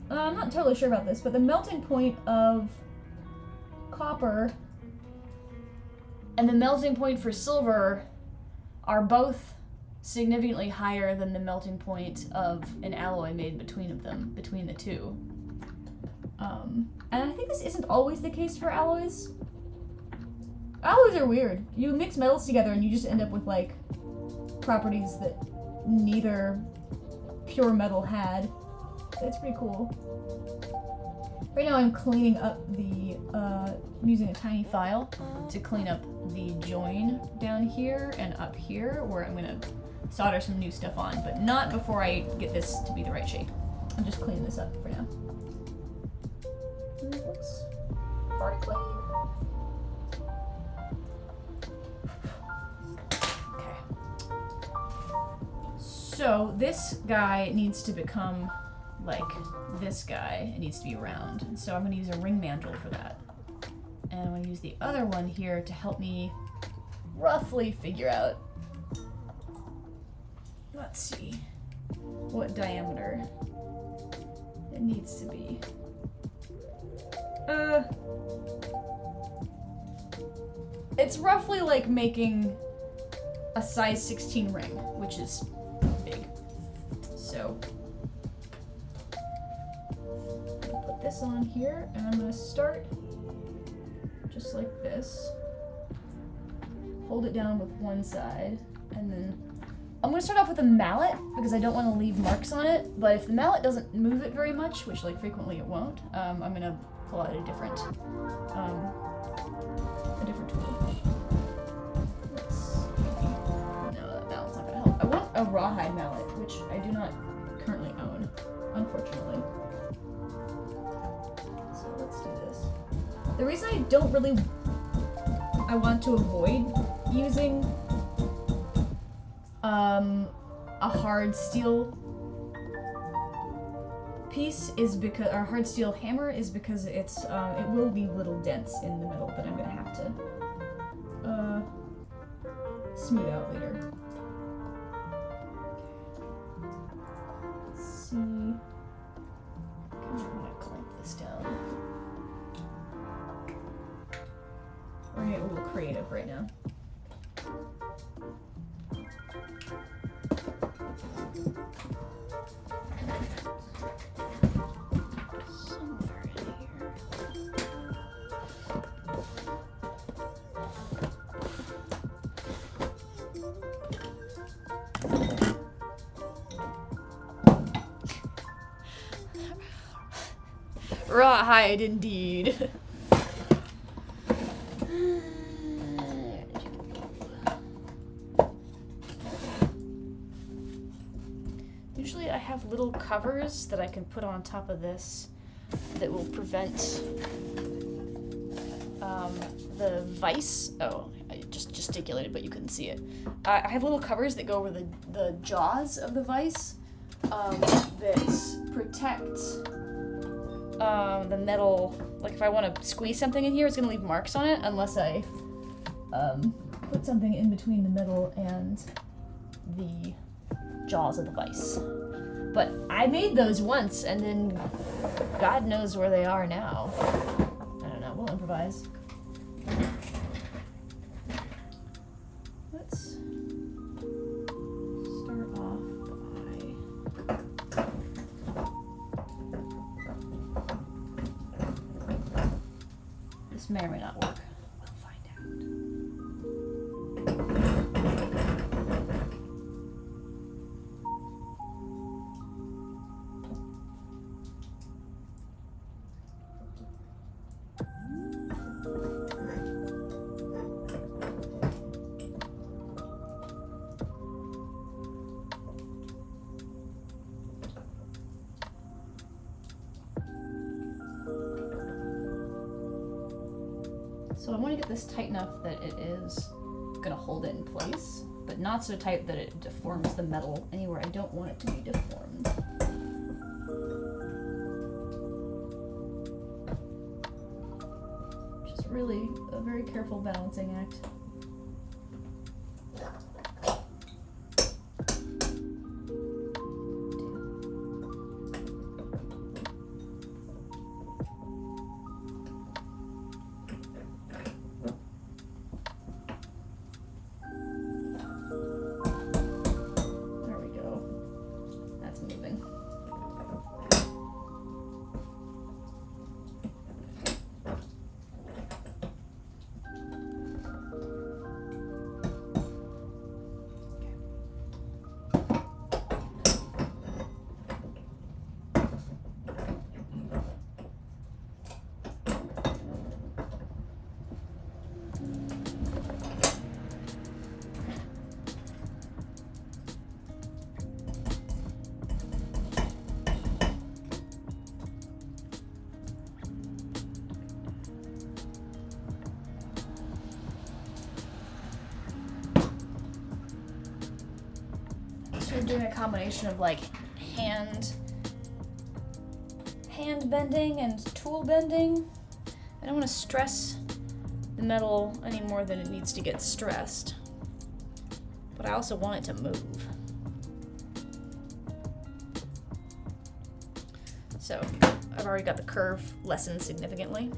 I'm not totally sure about this, but the melting point of copper and the melting point for silver are both significantly higher than the melting point of an alloy made between the two. And I think this isn't always the case for alloys. Alloys are weird. You mix metals together and you just end up with like properties that neither pure metal had. It's pretty cool. Right now I'm cleaning up the, I'm using a tiny file to clean up the join down here and up here where I'm gonna solder some new stuff on, but not before I get this to be the right shape. I'm just cleaning this up for now. Oops. Already clean. So this guy needs to become like this guy. It needs to be round. And so I'm going to use a ring mandrel for that. And I'm going to use the other one here to help me roughly figure out, let's see, what diameter it needs to be. It's roughly like making a size 16 ring, which is big. So this on here, and I'm gonna start just like this. Hold it down with one side, and then I'm gonna start off with a mallet because I don't want to leave marks on it. But if the mallet doesn't move it very much, which like frequently it won't, I'm gonna pull out a different tool. No, that mallet's not gonna help. I want a rawhide mallet, which I do not currently own, unfortunately. So let's do this. The reason I want to avoid using a hard steel piece is because, or hard steel hammer is because it's it will leave little dents in the metal that I'm gonna have to smooth out later. Let's see. I'm gonna clamp this down. We're getting a little creative right now. Somewhere in here. Rawhide indeed. Usually I have little covers that I can put on top of this that will prevent the vise. Oh, I just gesticulated, but you couldn't see it. I have little covers that go over the jaws of the vise that protect the metal. Like if I want to squeeze something in here, it's going to leave marks on it unless I put something in between the metal and the jaws of the vise. But I made those once, and then God knows where they are now. I don't know, we'll improvise. Let's start off by... This may or may not work. We'll find out. So I want to get this tight enough that it is going to hold it in place, but not so tight that it deforms the metal anywhere I don't want it to be deformed. Which is really a very careful balancing act. We're doing a combination of like hand bending and tool bending. I don't want to stress the metal any more than it needs to get stressed, but I also want it to move. So I've already got the curve lessened significantly.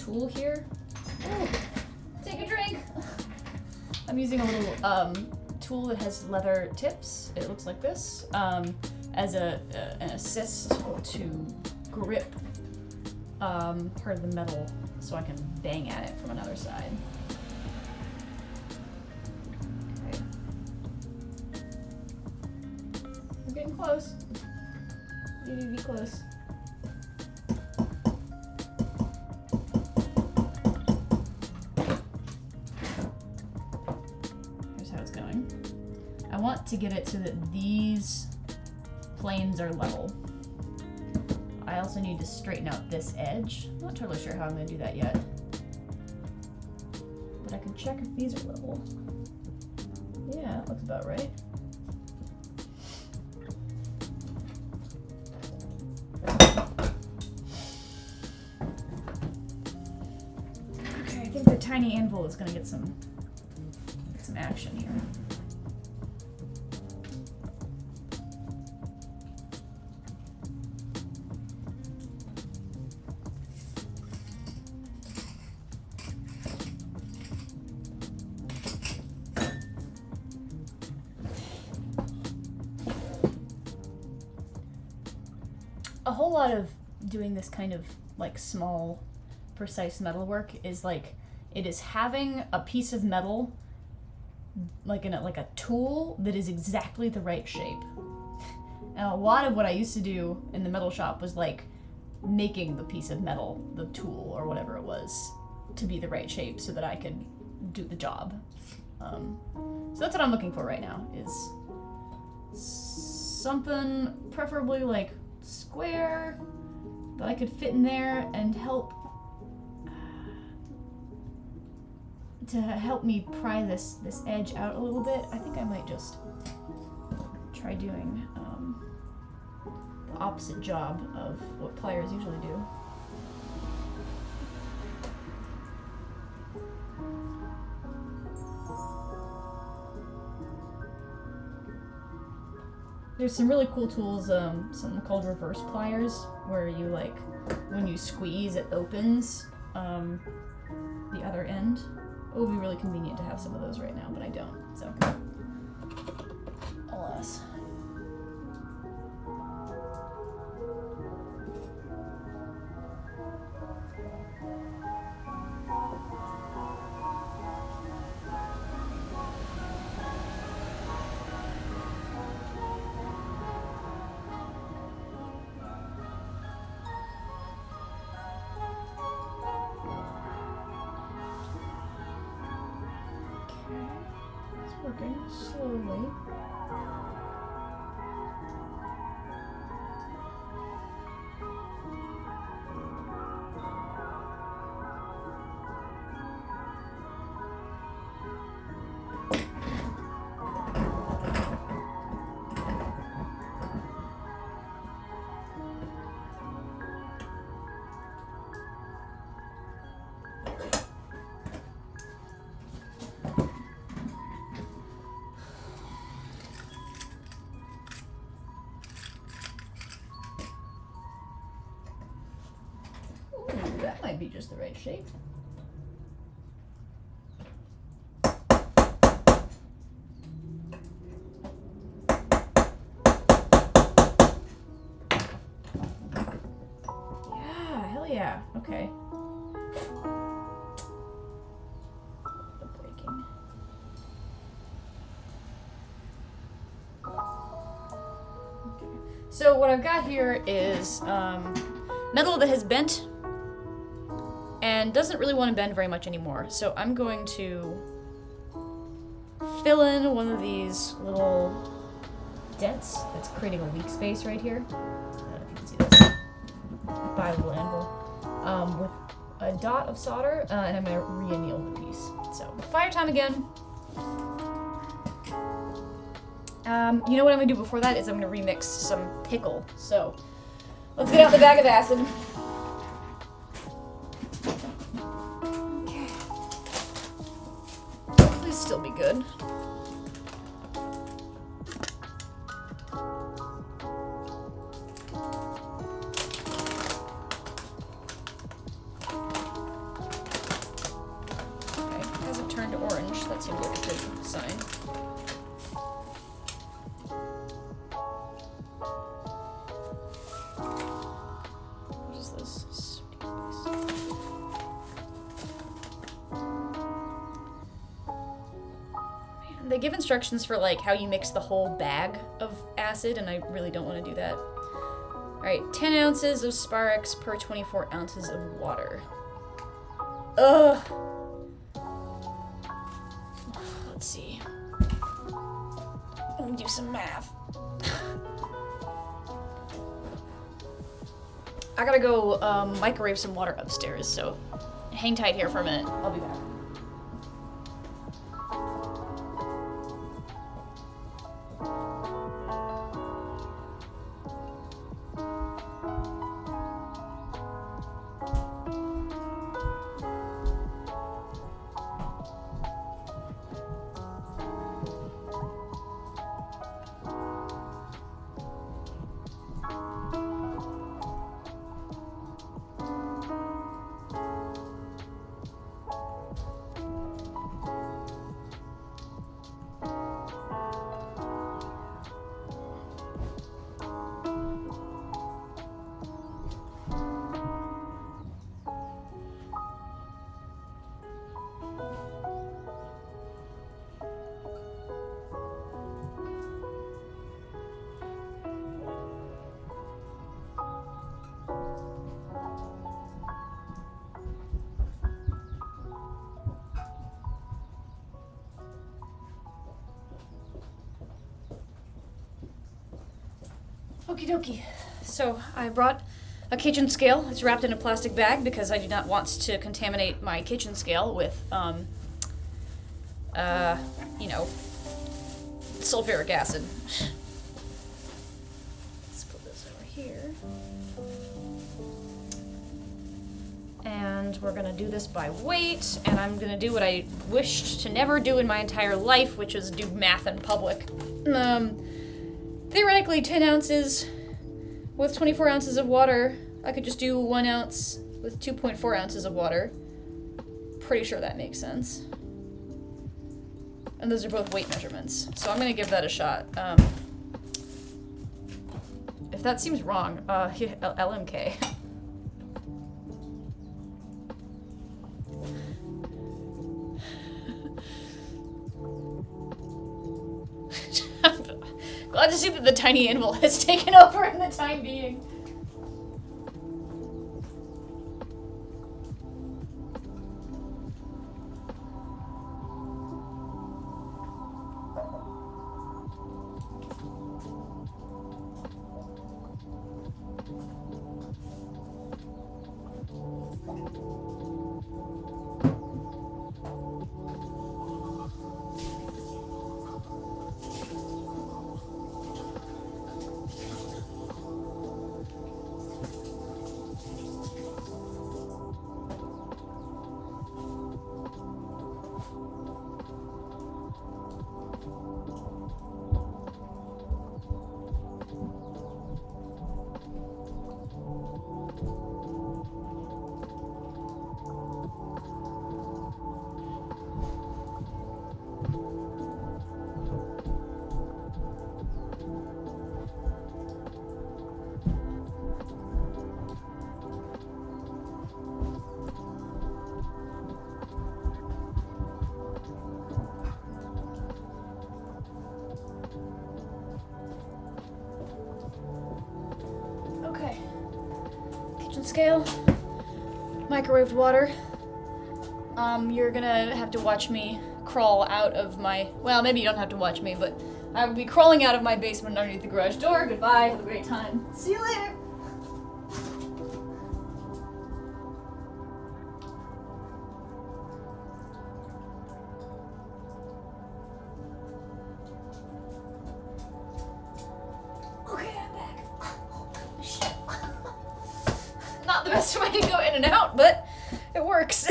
tool here. Ooh, take a drink. I'm using a little tool that has leather tips. It looks like this, as an assist to grip part of the metal, so I can bang at it from another side. Okay. We're getting close. We need to be close. I want to get it so that these planes are level. I also need to straighten out this edge. I'm not totally sure how I'm going to do that yet. But I can check if these are level. Yeah, that looks about right. Okay, I think the tiny anvil is going to get some action here. A whole lot of doing this kind of like small, precise metal work is like, it is having a piece of metal like a tool that is exactly the right shape. And a lot of what I used to do in the metal shop was like making the piece of metal, the tool or whatever it was, to be the right shape so that I could do the job. So that's what I'm looking for right now, is something preferably like square that I could fit in there and help me pry this edge out a little bit. I think I might just try doing the opposite job of what pliers usually do. There's some really cool tools, something called reverse pliers, where you like, when you squeeze, it opens the other end. It would be really convenient to have some of those right now, but I don't, so alas. Working slowly. That might be just the right shape. Yeah, hell yeah. Okay. Breaking. Okay. So what I've got here is metal that has bent and doesn't really want to bend very much anymore. So I'm going to fill in one of these little dents that's creating a weak space right here. I don't know if you can see this. By a little anvil. With a dot of solder, and I'm going to re-anneal the piece. So, fire time again. You know what I'm going to do before that is I'm going to remix some pickle. So, let's get out the bag of acid. Please still be good. sign. What is this? Man, they give instructions for like how you mix the whole bag of acid, and I really don't want to do that. Alright, 10 ounces of Sparix per 24 ounces of water. Ugh! Let's see. Let me do some math. I gotta go microwave some water upstairs, so hang tight here for a minute. I'll be back. Okie dokie. So I brought a kitchen scale. It's wrapped in a plastic bag because I do not want to contaminate my kitchen scale with, you know, sulfuric acid. Let's put this over here. And we're gonna do this by weight, and I'm gonna do what I wished to never do in my entire life, which is do math in public. Theoretically, 10 ounces with 24 ounces of water. I could just do 1 ounce with 2.4 ounces of water. Pretty sure that makes sense. And those are both weight measurements. So I'm gonna give that a shot. If that seems wrong, LMK. Glad to see that the tiny anvil has taken over in the time being. Okay. Kitchen scale. Microwaved water. You're gonna have to watch me crawl out of my... Well, maybe you don't have to watch me, but I will be crawling out of my basement underneath the garage door. Goodbye. Have a great time. See you later. Okay, I'm back. Shit. Not the best way to go in and out, but it works.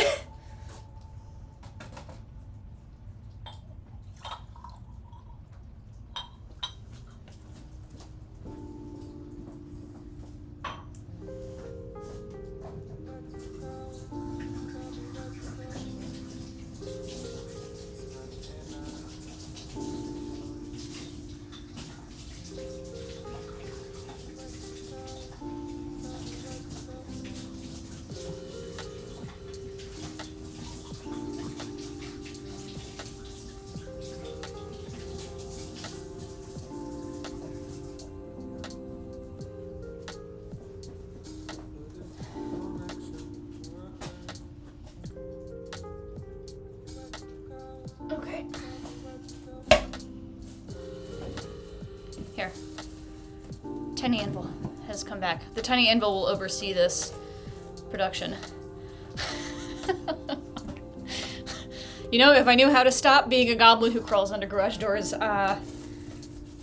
Tiny Anvil has come back. The Tiny Anvil will oversee this production. You know, if I knew how to stop being a goblin who crawls under garage doors, yeah,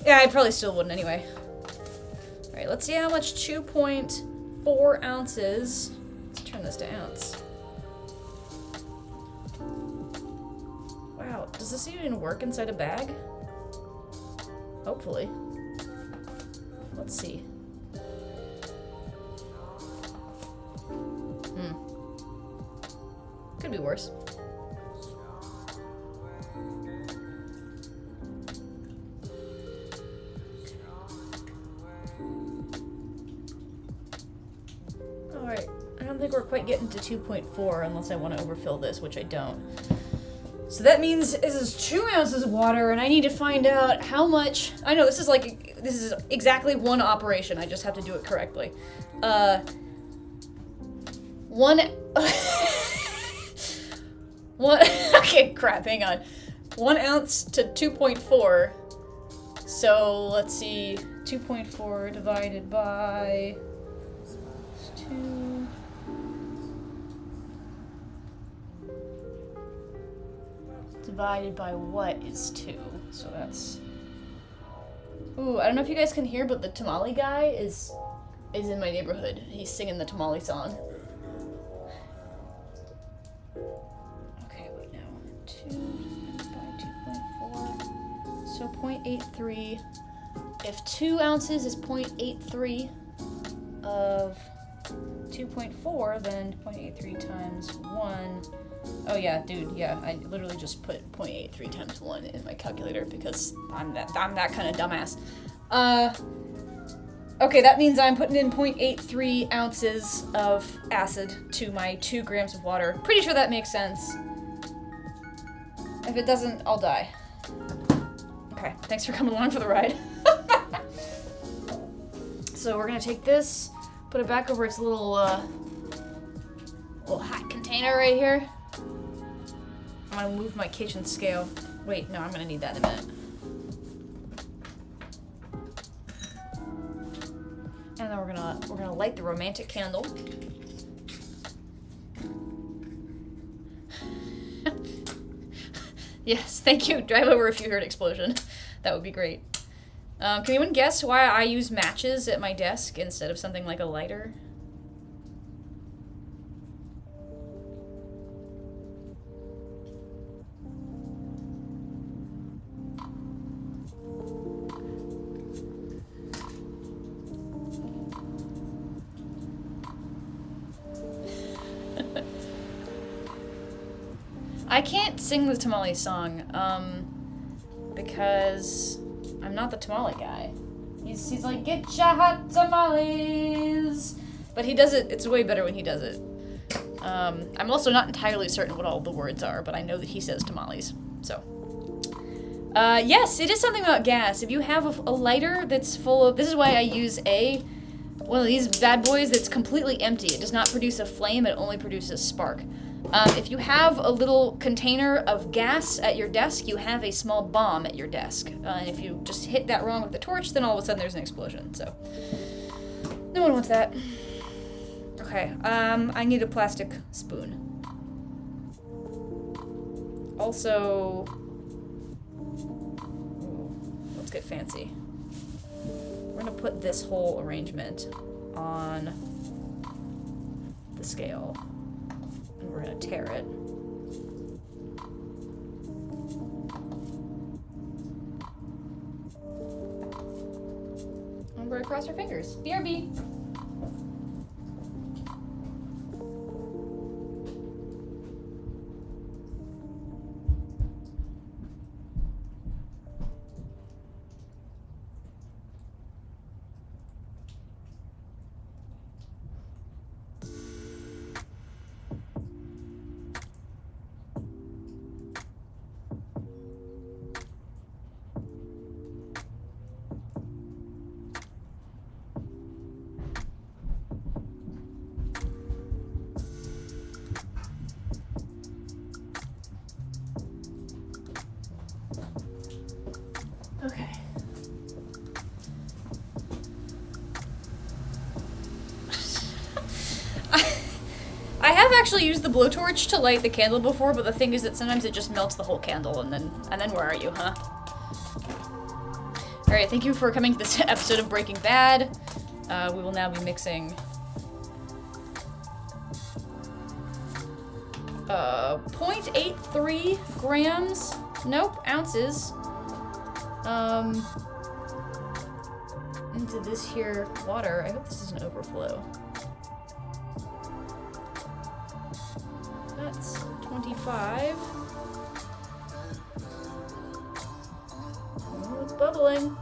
I probably still wouldn't anyway. Alright, let's see how much 2.4 ounces. Let's turn this to ounce. Wow, does this even work inside a bag? Hopefully. Let's see. Could be worse. Alright, I don't think we're quite getting to 2.4 unless I want to overfill this, which I don't. So that means this is 2 ounces of water, and I need to find out how much. I know this is exactly one operation. I just have to do it correctly. Okay, crap. Hang on. 1 ounce to 2.4. So let's see. 2.4 divided by 2. Divided by what is 2? So that's... Ooh, I don't know if you guys can hear, but the tamale guy is in my neighborhood. He's singing the tamale song. Okay, wait now. 2 by 2.4. So 0.83. If 2 ounces is 0.83 of 2.4, then 0.83 times 1... Oh yeah, dude, yeah, I literally just put 0.83 times 1 in my calculator because I'm that kind of dumbass. Okay, that means I'm putting in 0.83 ounces of acid to my 2 grams of water. Pretty sure that makes sense. If it doesn't, I'll die. Okay, thanks for coming along for the ride. So we're gonna take this, put it back over its little hot container right here. I'm gonna move my kitchen scale. Wait, no, I'm gonna need that in a minute. And then we're gonna light the romantic candle. Yes, thank you. Drive over if you heard explosion. That would be great. Can anyone guess why I use matches at my desk instead of something like a lighter? I can't sing the tamale song, because I'm not the tamale guy. He's like, get your hot tamales! But he does it, it's way better when he does it. I'm also not entirely certain what all the words are, but I know that he says tamales, so. Yes, it is something about gas. If you have a lighter that's full of, this is why I use one of these bad boys that's completely empty. It does not produce a flame, it only produces spark. If you have a little container of gas at your desk, you have a small bomb at your desk. And if you just hit that wrong with the torch, then all of a sudden there's an explosion, so. No one wants that. Okay, I need a plastic spoon. Also, let's get fancy. We're gonna put this whole arrangement on the scale. And we're gonna tear it. And we're gonna cross our fingers. BRB! actually used the blowtorch to light the candle before, but the thing is that sometimes it just melts the whole candle, and then where are you, huh? Alright, thank you for coming to this episode of Breaking Bad. We will now be mixing 0.83 grams, nope, ounces, into this here water. I hope this doesn't overflow. That's 25. Oh, it's bubbling.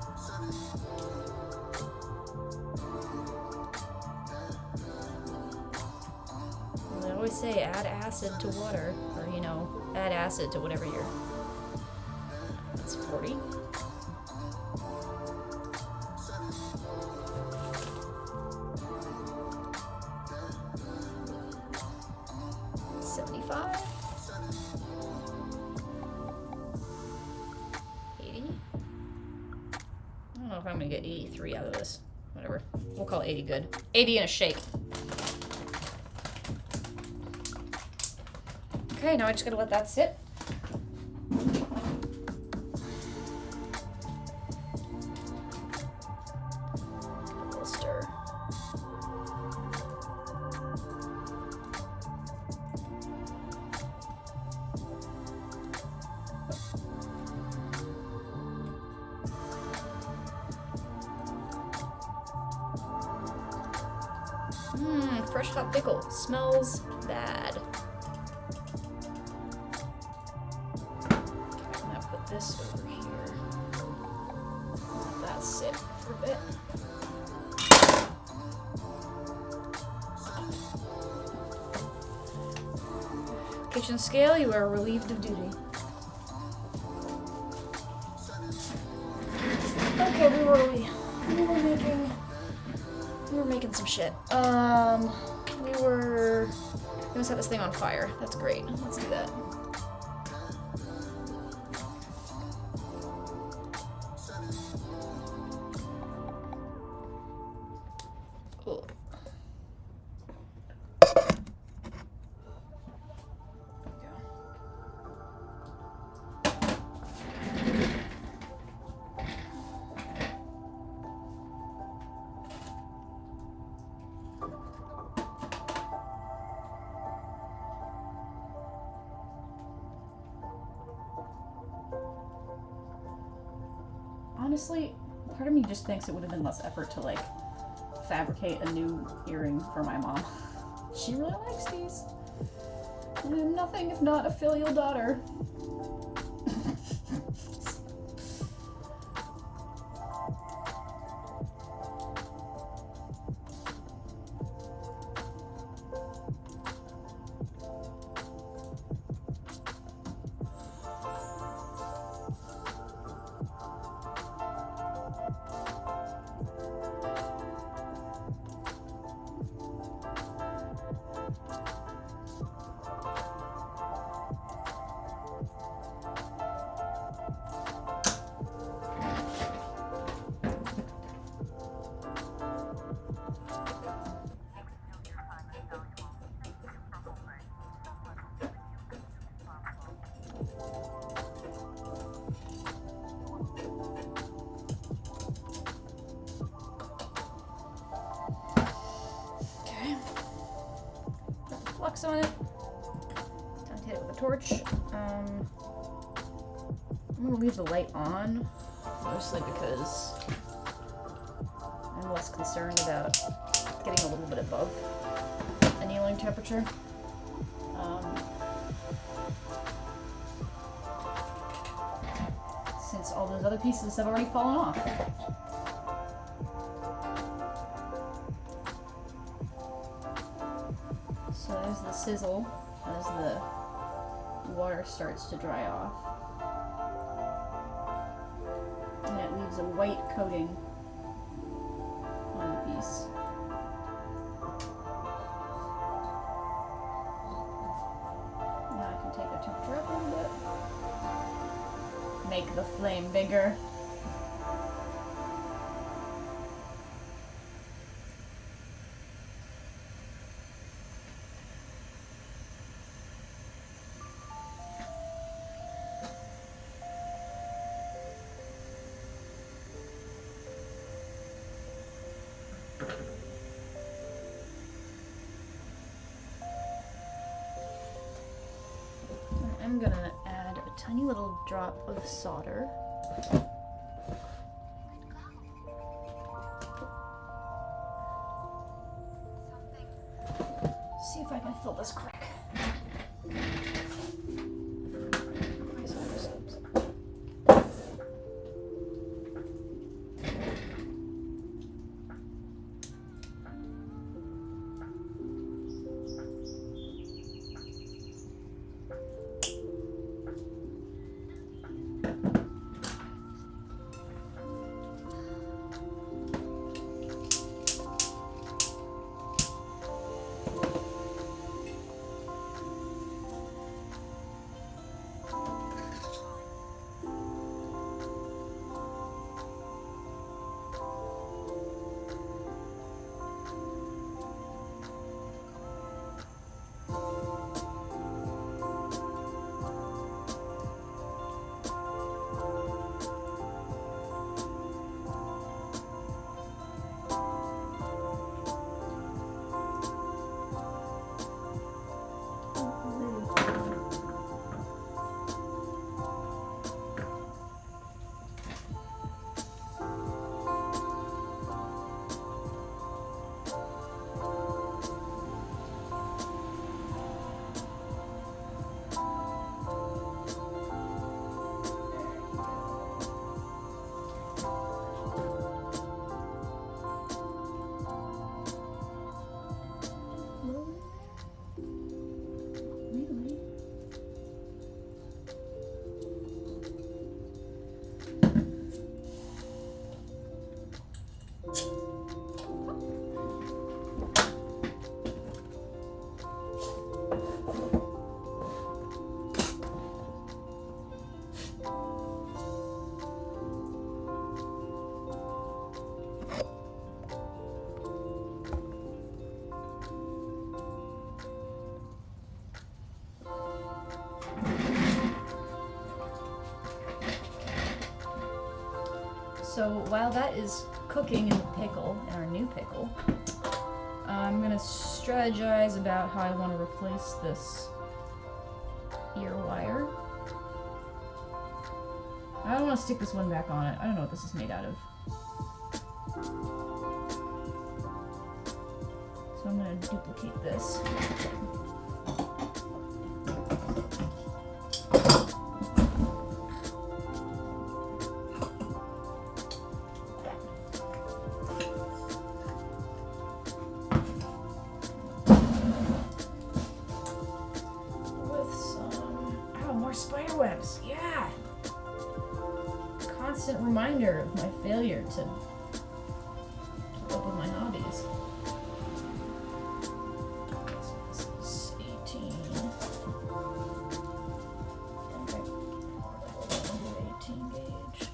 I always say add acid to water, or, you know, add acid to whatever you're... That's 40. I'm gonna get 83 out of this. Whatever. We'll call 80 good. 80 and a shake. Okay, now I just gotta let that sit. We'll stir. Fresh hot pickle. Smells bad. Okay, I'm gonna put this over here. Let that sit for a bit. Kitchen scale, you are relieved of duty. Okay, we were making some shit. We gonna set this thing on fire. That's great. Let's do that. Cool. Honestly, part of me just thinks it would have been less effort to, like, fabricate a new earring for my mom. She really likes these. I'm nothing if not a filial daughter. On it. Time to hit it with a torch. I'm gonna leave the light on, mostly because I'm less concerned about getting a little bit above annealing temperature. Since all those other pieces have already fallen off. So there's the sizzle as the water starts to dry off. And it leaves a white coating on the piece. Now I can take the temperature up a little bit. Make the flame bigger. I'm gonna add a tiny little drop of solder. See if I can fill this quick. So while that is cooking in the pickle, in our new pickle, I'm gonna strategize about how I want to replace this ear wire. I don't want to stick this one back on it. I don't know what this is made out of. So I'm gonna duplicate this. Spiderwebs, yeah! Constant reminder of my failure to keep up with my hobbies. This is 18. Okay. 18 gauge.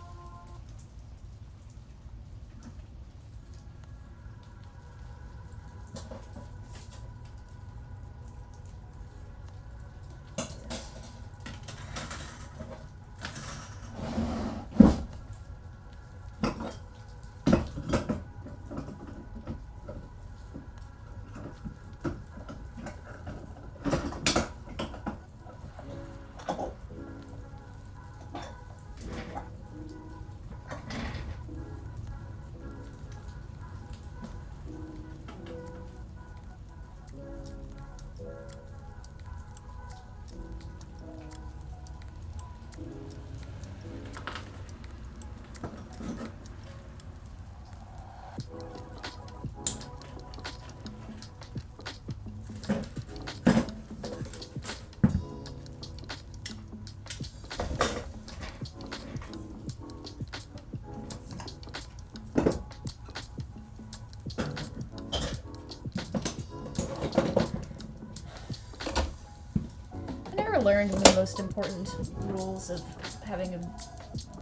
Learned one of the most important rules of having a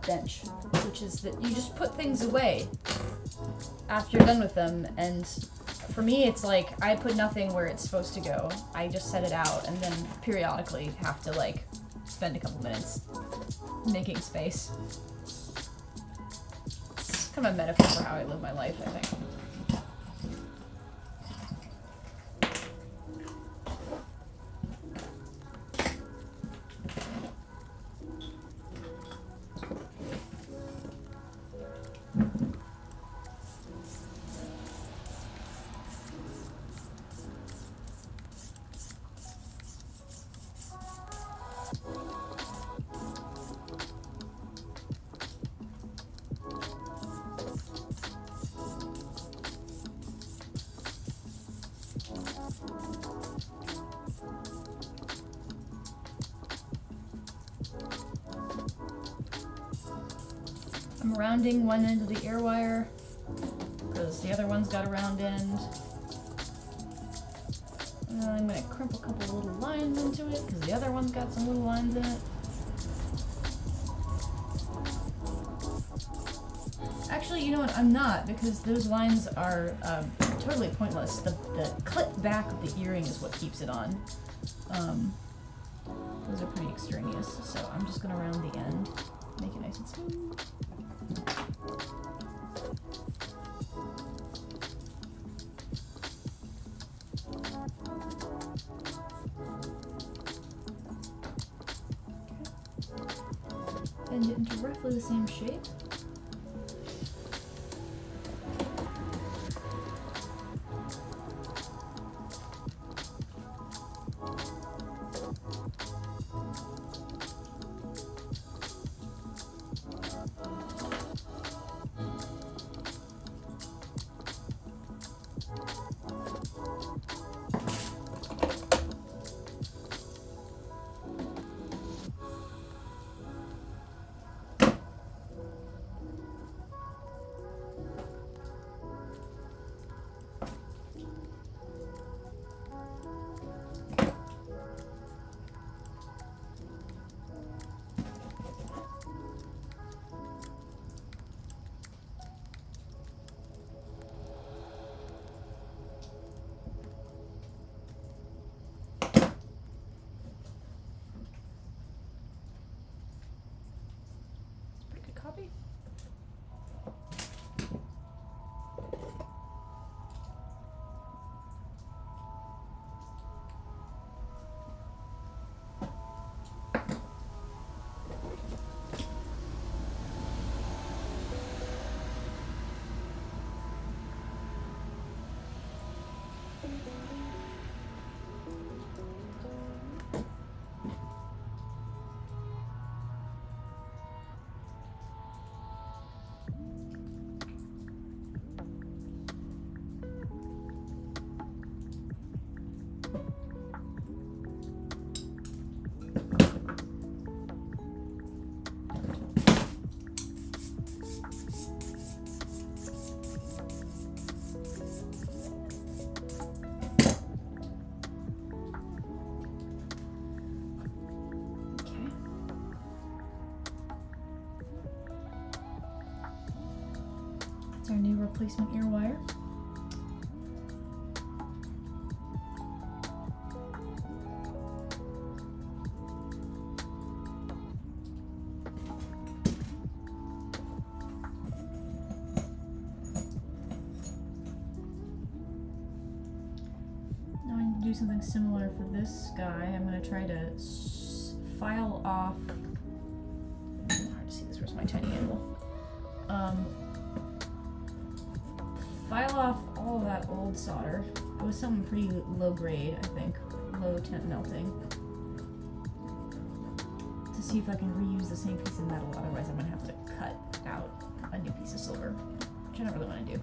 bench, which is that you just put things away after you're done with them. And for me, it's like I put nothing where it's supposed to go. I just set it out and then periodically have to like spend a couple minutes making space. It's kind of a metaphor for how I live my life, I think. I'm rounding one end of the ear wire because the other one's got a round end. And then I'm going to crimp a couple little lines into it because the other one's got some little lines in it. Actually, you know what? I'm not, because those lines are totally pointless. The clip back of the earring is what keeps it on. Those are pretty extraneous, so I'm just going to round the end, make it nice and smooth. Bend it into roughly the same shape. Copy. Our new replacement ear wire. Now I need to do something similar for this guy. I'm going to try to file off. It's hard to see this. Where's my tiny anvil? File off all of that old solder. It was something pretty low grade, I think. Low temp melting. To see if I can reuse the same piece of metal, otherwise I'm going to have to cut out a new piece of silver, which I don't really want to do.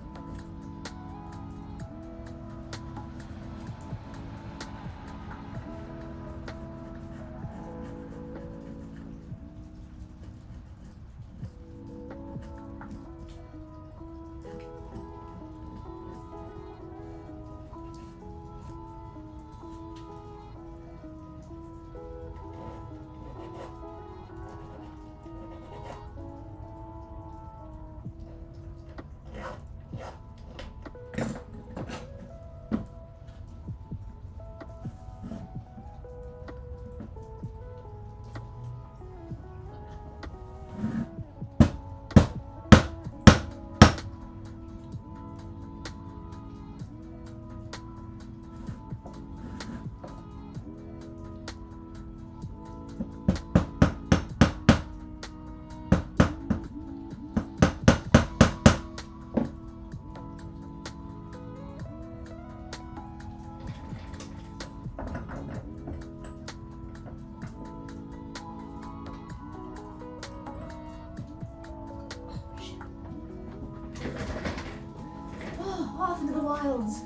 Off into the wilds.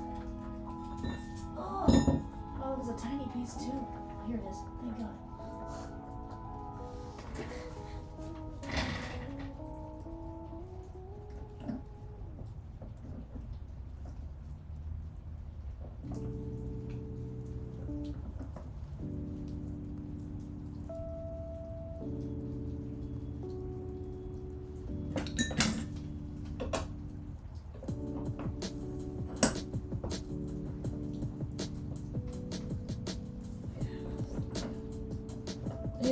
Oh, there's a tiny piece too. Here it is. Thank God.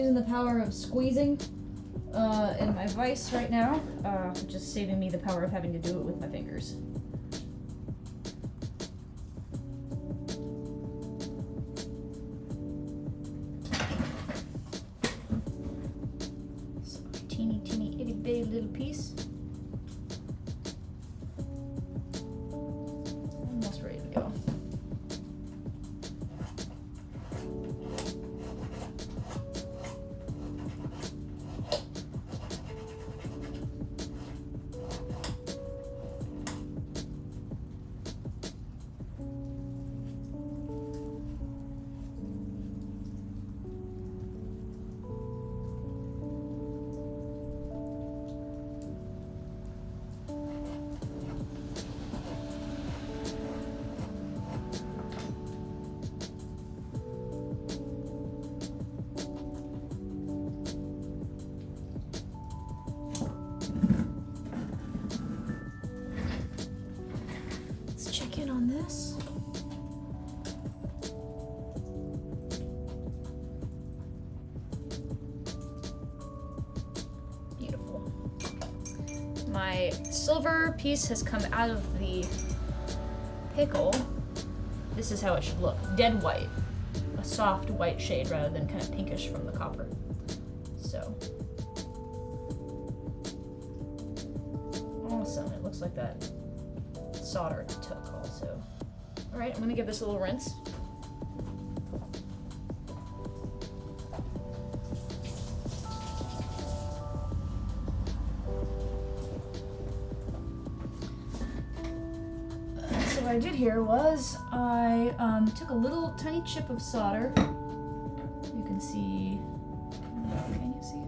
using the power of squeezing in my vise right now, which is saving me the power of having to do it with my fingers. So, teeny, teeny, itty bitty little piece. Almost ready to go. On this. Beautiful. My silver piece has come out of the pickle. This is how it should look. Dead white. A soft white shade rather than kind of pinkish from the copper. So. Awesome. It looks like that solder took also. Alright, I'm gonna give this a little rinse. So what I did here was I took a little tiny chip of solder. You can see, can you see it?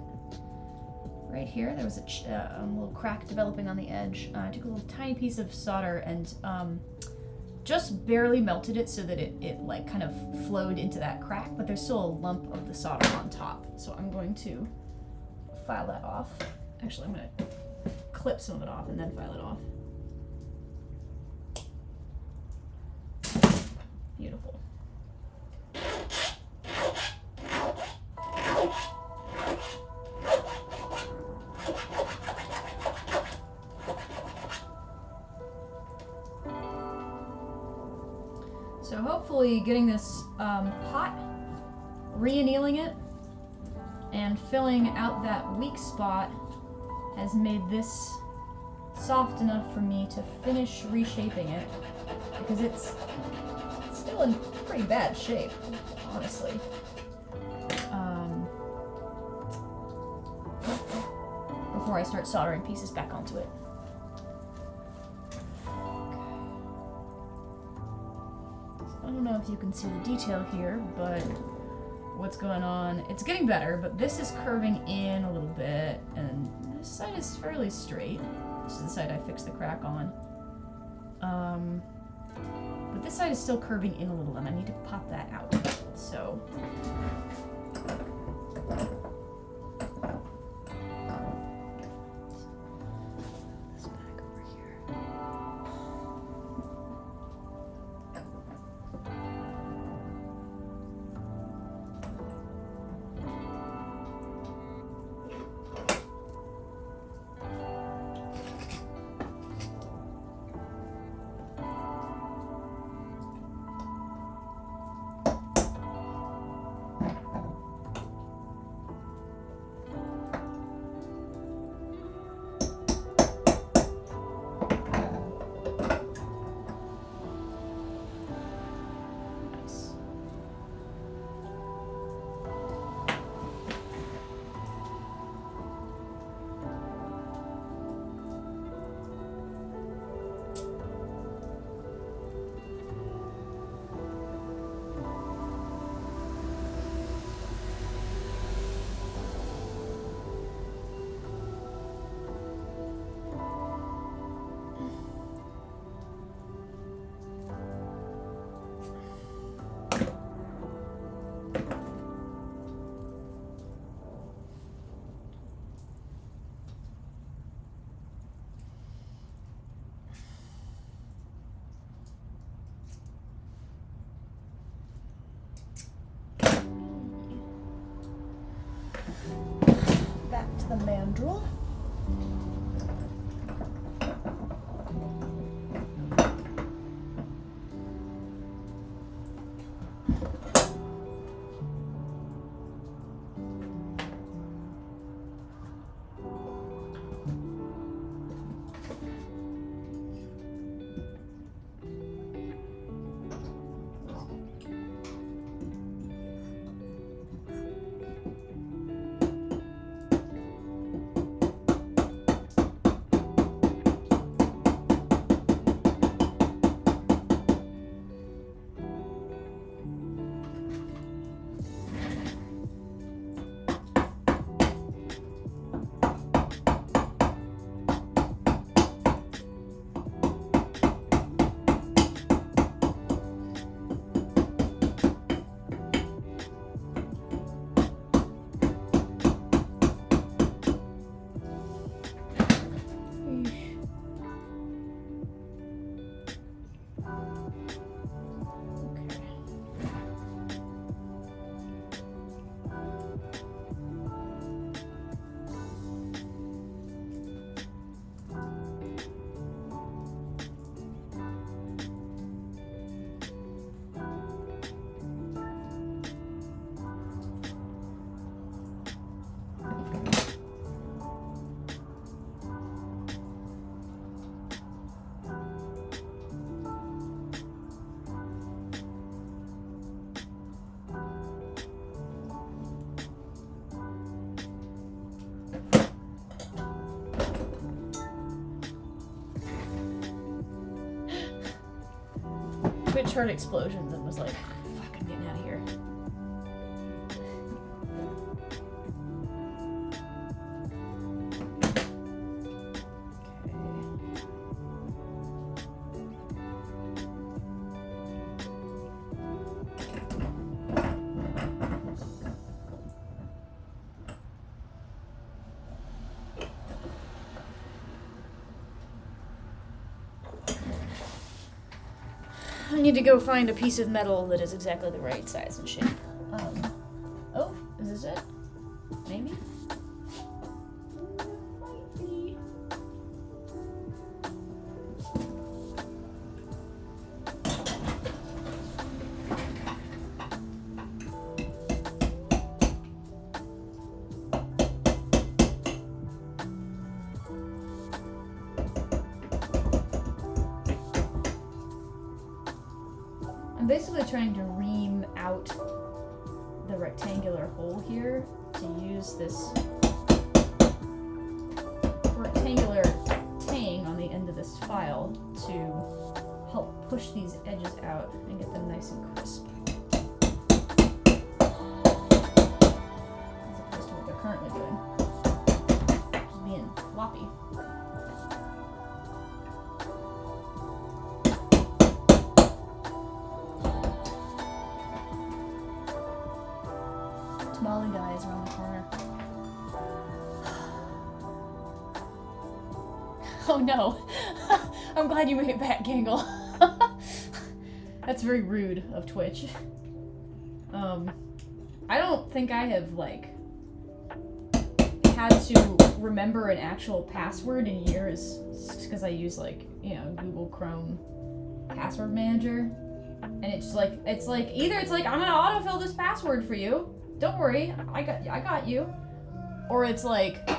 Right here, there was a little crack developing on the edge. I took a little tiny piece of solder and just barely melted it so that it like kind of flowed into that crack, but there's still a lump of the solder on top. So I'm going to file that off. Actually, I'm going to clip some of it off and then file it off. Beautiful. So hopefully getting this hot, re-annealing it, and filling out that weak spot has made this soft enough for me to finish reshaping it, because it's still in pretty bad shape, honestly. Before I start soldering pieces back onto it. I don't know if you can see the detail here, but what's going on? It's getting better, but this is curving in a little bit, and this side is fairly straight. This is the side I fixed the crack on. But this side is still curving in a little, and I need to pop that out. So. This back over here. the mandrel. Twitch heard explosions and was like, fuck, I'm getting out of here. I need to go find a piece of metal that is exactly the right size and shape. Oh, is this it? Maybe? Might be. I'm basically trying to ream out the rectangular hole here to use this rectangular tang on the end of this file to help push these edges out and get them nice and crisp. As opposed to what they're currently doing, just being floppy. Tamale guy is around the corner. Oh no. I'm glad you made it back, Gangle. That's very rude of Twitch. I don't think I have, like, had to remember an actual password in years, because I use, like, you know, Google Chrome password manager. And it's like either it's like, I'm gonna autofill this password for you. Don't worry, I got you. Or it's like, can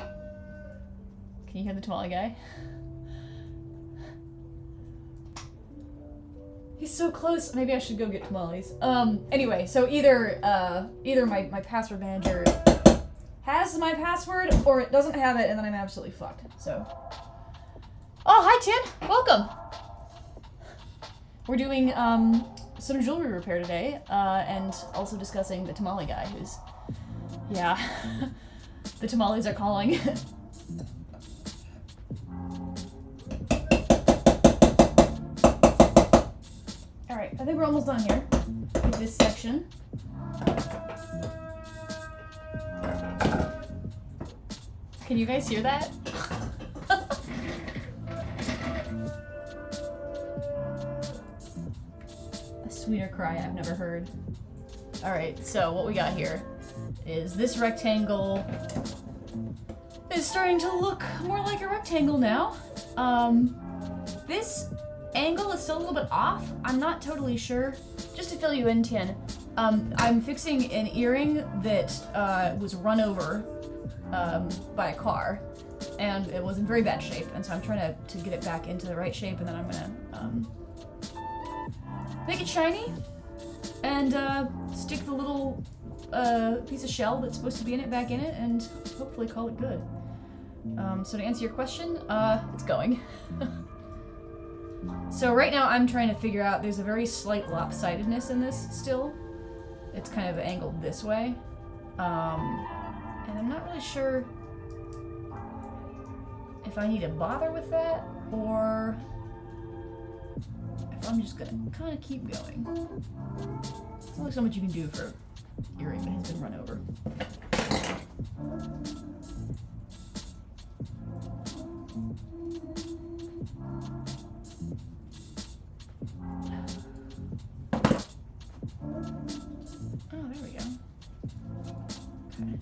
you hear the tamale guy? He's so close. Maybe I should go get tamales. Anyway, so either my password manager has my password or it doesn't have it, and then I'm absolutely fucked. So, oh, hi Tin, welcome. We're doing some jewelry repair today, and also discussing the tamale guy who's, yeah, the tamales are calling. Alright, I think we're almost done here with this section. Can you guys hear that? A sweeter cry I've never heard. Alright, so what we got here is this rectangle is starting to look more like a rectangle now. This angle is still a little bit off. I'm not totally sure. Just to fill you in, Tian, I'm fixing an earring that was run over by a car, and it was in very bad shape, and so I'm trying to get it back into the right shape, and then I'm gonna make it shiny, and stick the little piece of shell that's supposed to be in it back in it, and hopefully call it good. So to answer your question, it's going. So right now I'm trying to figure out, there's a very slight lopsidedness in this still. It's kind of angled this way. And I'm not really sure if I need to bother with that, or if I'm just gonna kind of keep going. There's only so much you can do for an earring that has been run over. Oh, there we go. Okay.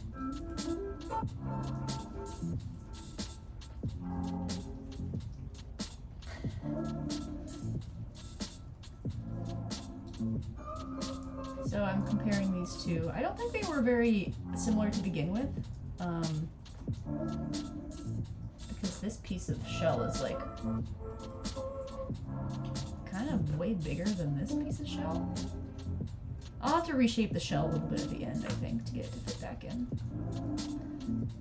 So I'm comparing these two. I don't think they were very similar to begin with, because this piece of shell is like kind of way bigger than this piece of shell. I'll have to reshape the shell a little bit at the end, I think, to get it to fit back in.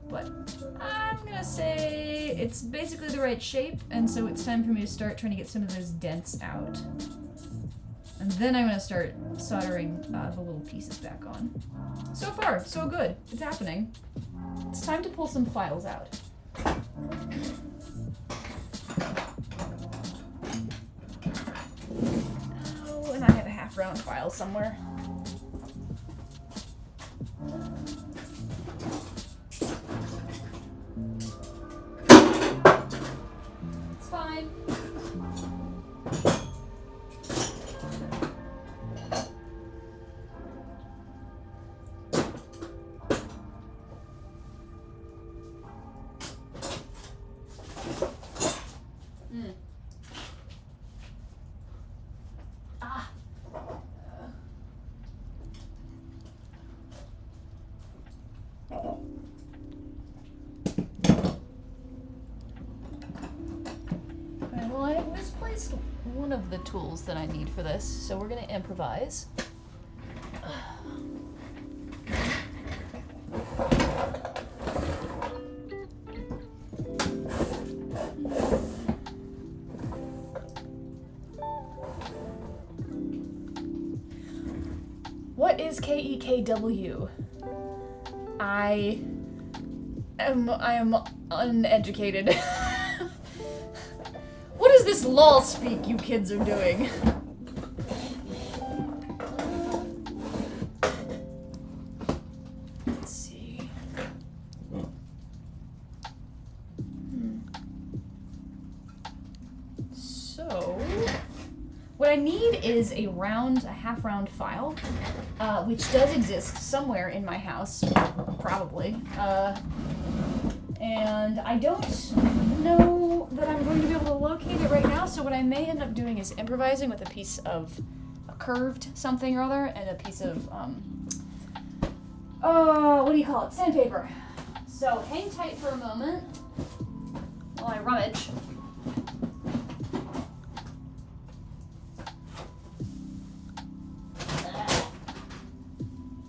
But I'm gonna say it's basically the right shape, and so it's time for me to start trying to get some of those dents out. And then I'm gonna start soldering the little pieces back on. So far, so good. It's happening. It's time to pull some files out. Oh, and I have a half-round file somewhere. It's fine. Well, I have misplaced one of the tools that I need for this, so we're gonna improvise. What is KEKW? I am uneducated. What is this lol speak you kids are doing? Let's see. So, what I need is a half-round file, which does exist somewhere in my house, probably. And I don't know that I'm going to be able to locate it right now, so what I may end up doing is improvising with a piece of a curved something or other and a piece of, what do you call it? Sandpaper. So hang tight for a moment while I rummage.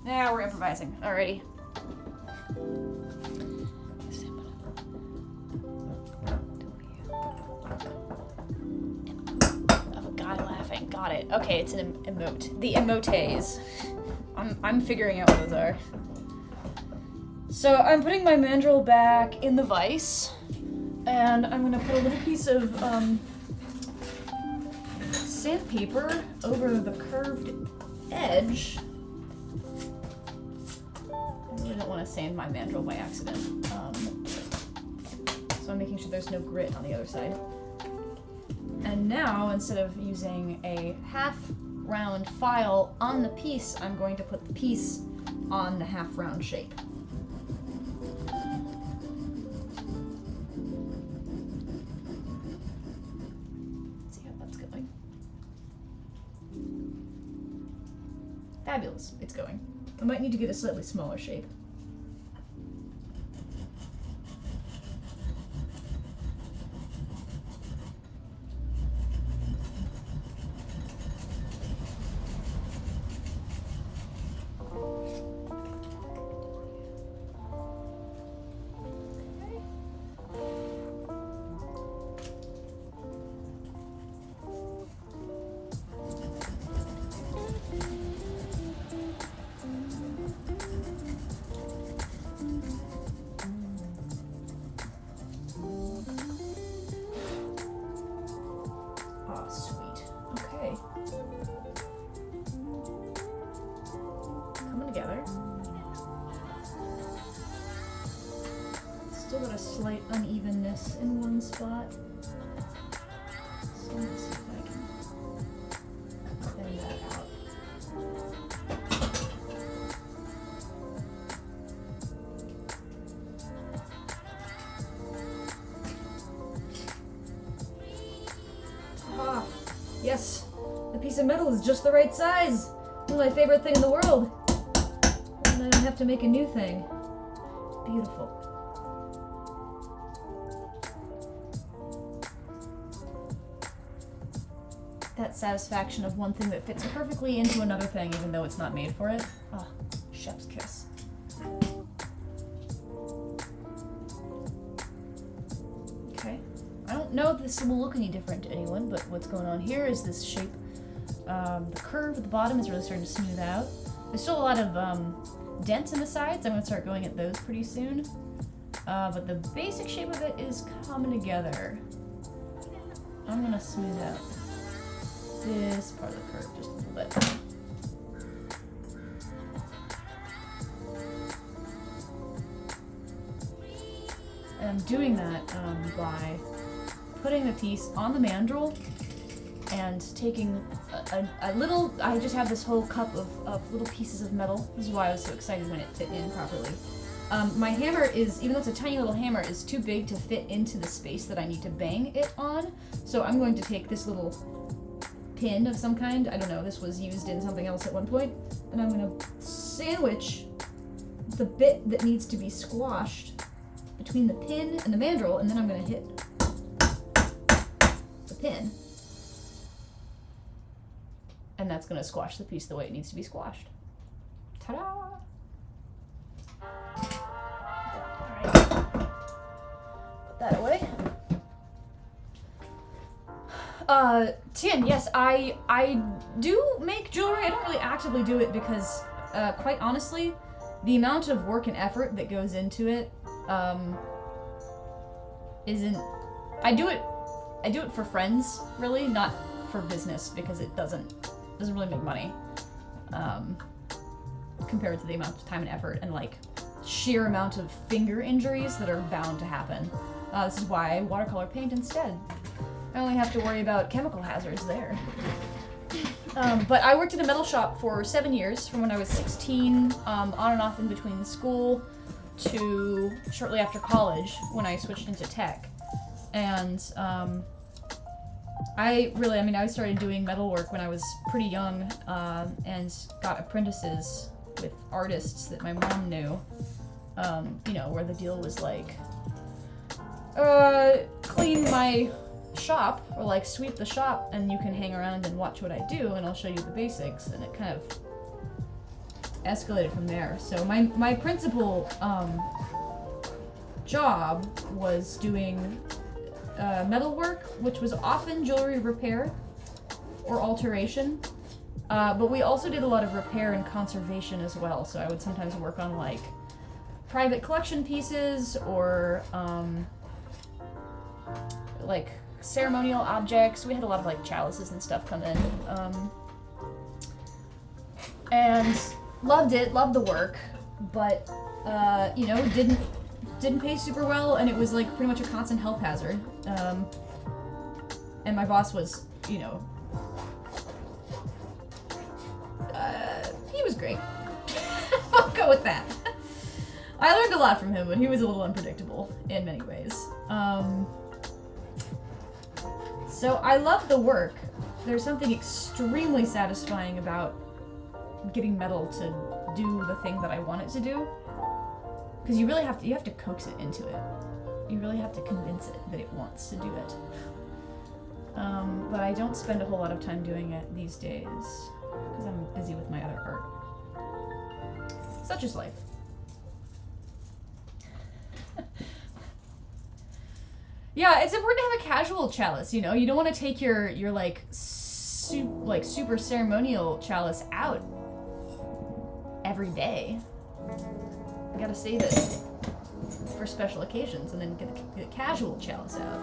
Now we're improvising. Alrighty. Of a guy laughing. Got it. Okay, it's an emote. The emotes. I'm figuring out what those are. So I'm putting my mandrel back in the vise, and I'm gonna put a little piece of sandpaper over the curved edge. I really don't want to sand my mandrel by accident. So I'm making sure there's no grit on the other side. And now, instead of using a half-round file on the piece, I'm going to put the piece on the half-round shape. Fabulous. It's going. I might need to get a slightly smaller shape. Still got a slight unevenness in one spot. So let's see if I can thin that out. Ah, yes, the piece of metal is just the right size. It's my favorite thing in the world. And I don't have to make a new thing. Beautiful. That satisfaction of one thing that fits perfectly into another thing, even though it's not made for it. Oh, chef's kiss. Okay. I don't know if this will look any different to anyone, but what's going on here is this shape. The curve at the bottom is really starting to smooth out. There's still a lot of dents in the sides. I'm going to start going at those pretty soon. But the basic shape of it is coming together. I'm going to smooth out this part of the curve just a little bit. And I'm doing that by putting the piece on the mandrel and taking a little, I just have this whole cup of little pieces of metal. This is why I was so excited when it fit in properly. My hammer is, even though it's a tiny little hammer, is too big to fit into the space that I need to bang it on. So I'm going to take this little pin of some kind. I don't know, this was used in something else at one point. And I'm going to sandwich the bit that needs to be squashed between the pin and the mandrel, and then I'm going to hit the pin. And that's going to squash the piece the way it needs to be squashed. Ta-da! Alright. Put that away. Tien, yes, I do make jewelry. I don't really actively do it because, quite honestly, the amount of work and effort that goes into it, isn't... I do it for friends, really, not for business, because it doesn't really make money, compared to the amount of time and effort and, like, sheer amount of finger injuries that are bound to happen. This is why I watercolor paint instead. I only have to worry about chemical hazards there. But I worked in a metal shop for 7 years, from when I was 16, on and off in between school to shortly after college, when I switched into tech. And I started doing metalwork when I was pretty young, and got apprentices with artists that my mom knew, where the deal was like, clean my shop, or like sweep the shop, and you can hang around and watch what I do, and I'll show you the basics, and it kind of escalated from there. So my principal job was doing metal work, which was often jewelry repair or alteration, but we also did a lot of repair and conservation as well. So I would sometimes work on like private collection pieces, or like ceremonial objects. We had a lot of like chalices and stuff come in, and loved the work, but didn't pay super well, and it was like pretty much a constant health hazard. And my boss was, he was great. I'll go with that. I learned a lot from him, but he was a little unpredictable in many ways. So I love the work. There's something extremely satisfying about getting metal to do the thing that I want it to do. Because you really have to coax it into it. You really have to convince it that it wants to do it. But I don't spend a whole lot of time doing it these days because I'm busy with my other art. Such is life. Yeah, it's important to have a casual chalice, you know? You don't want to take your like super ceremonial chalice out every day. You gotta save it for special occasions and then get a casual chalice out.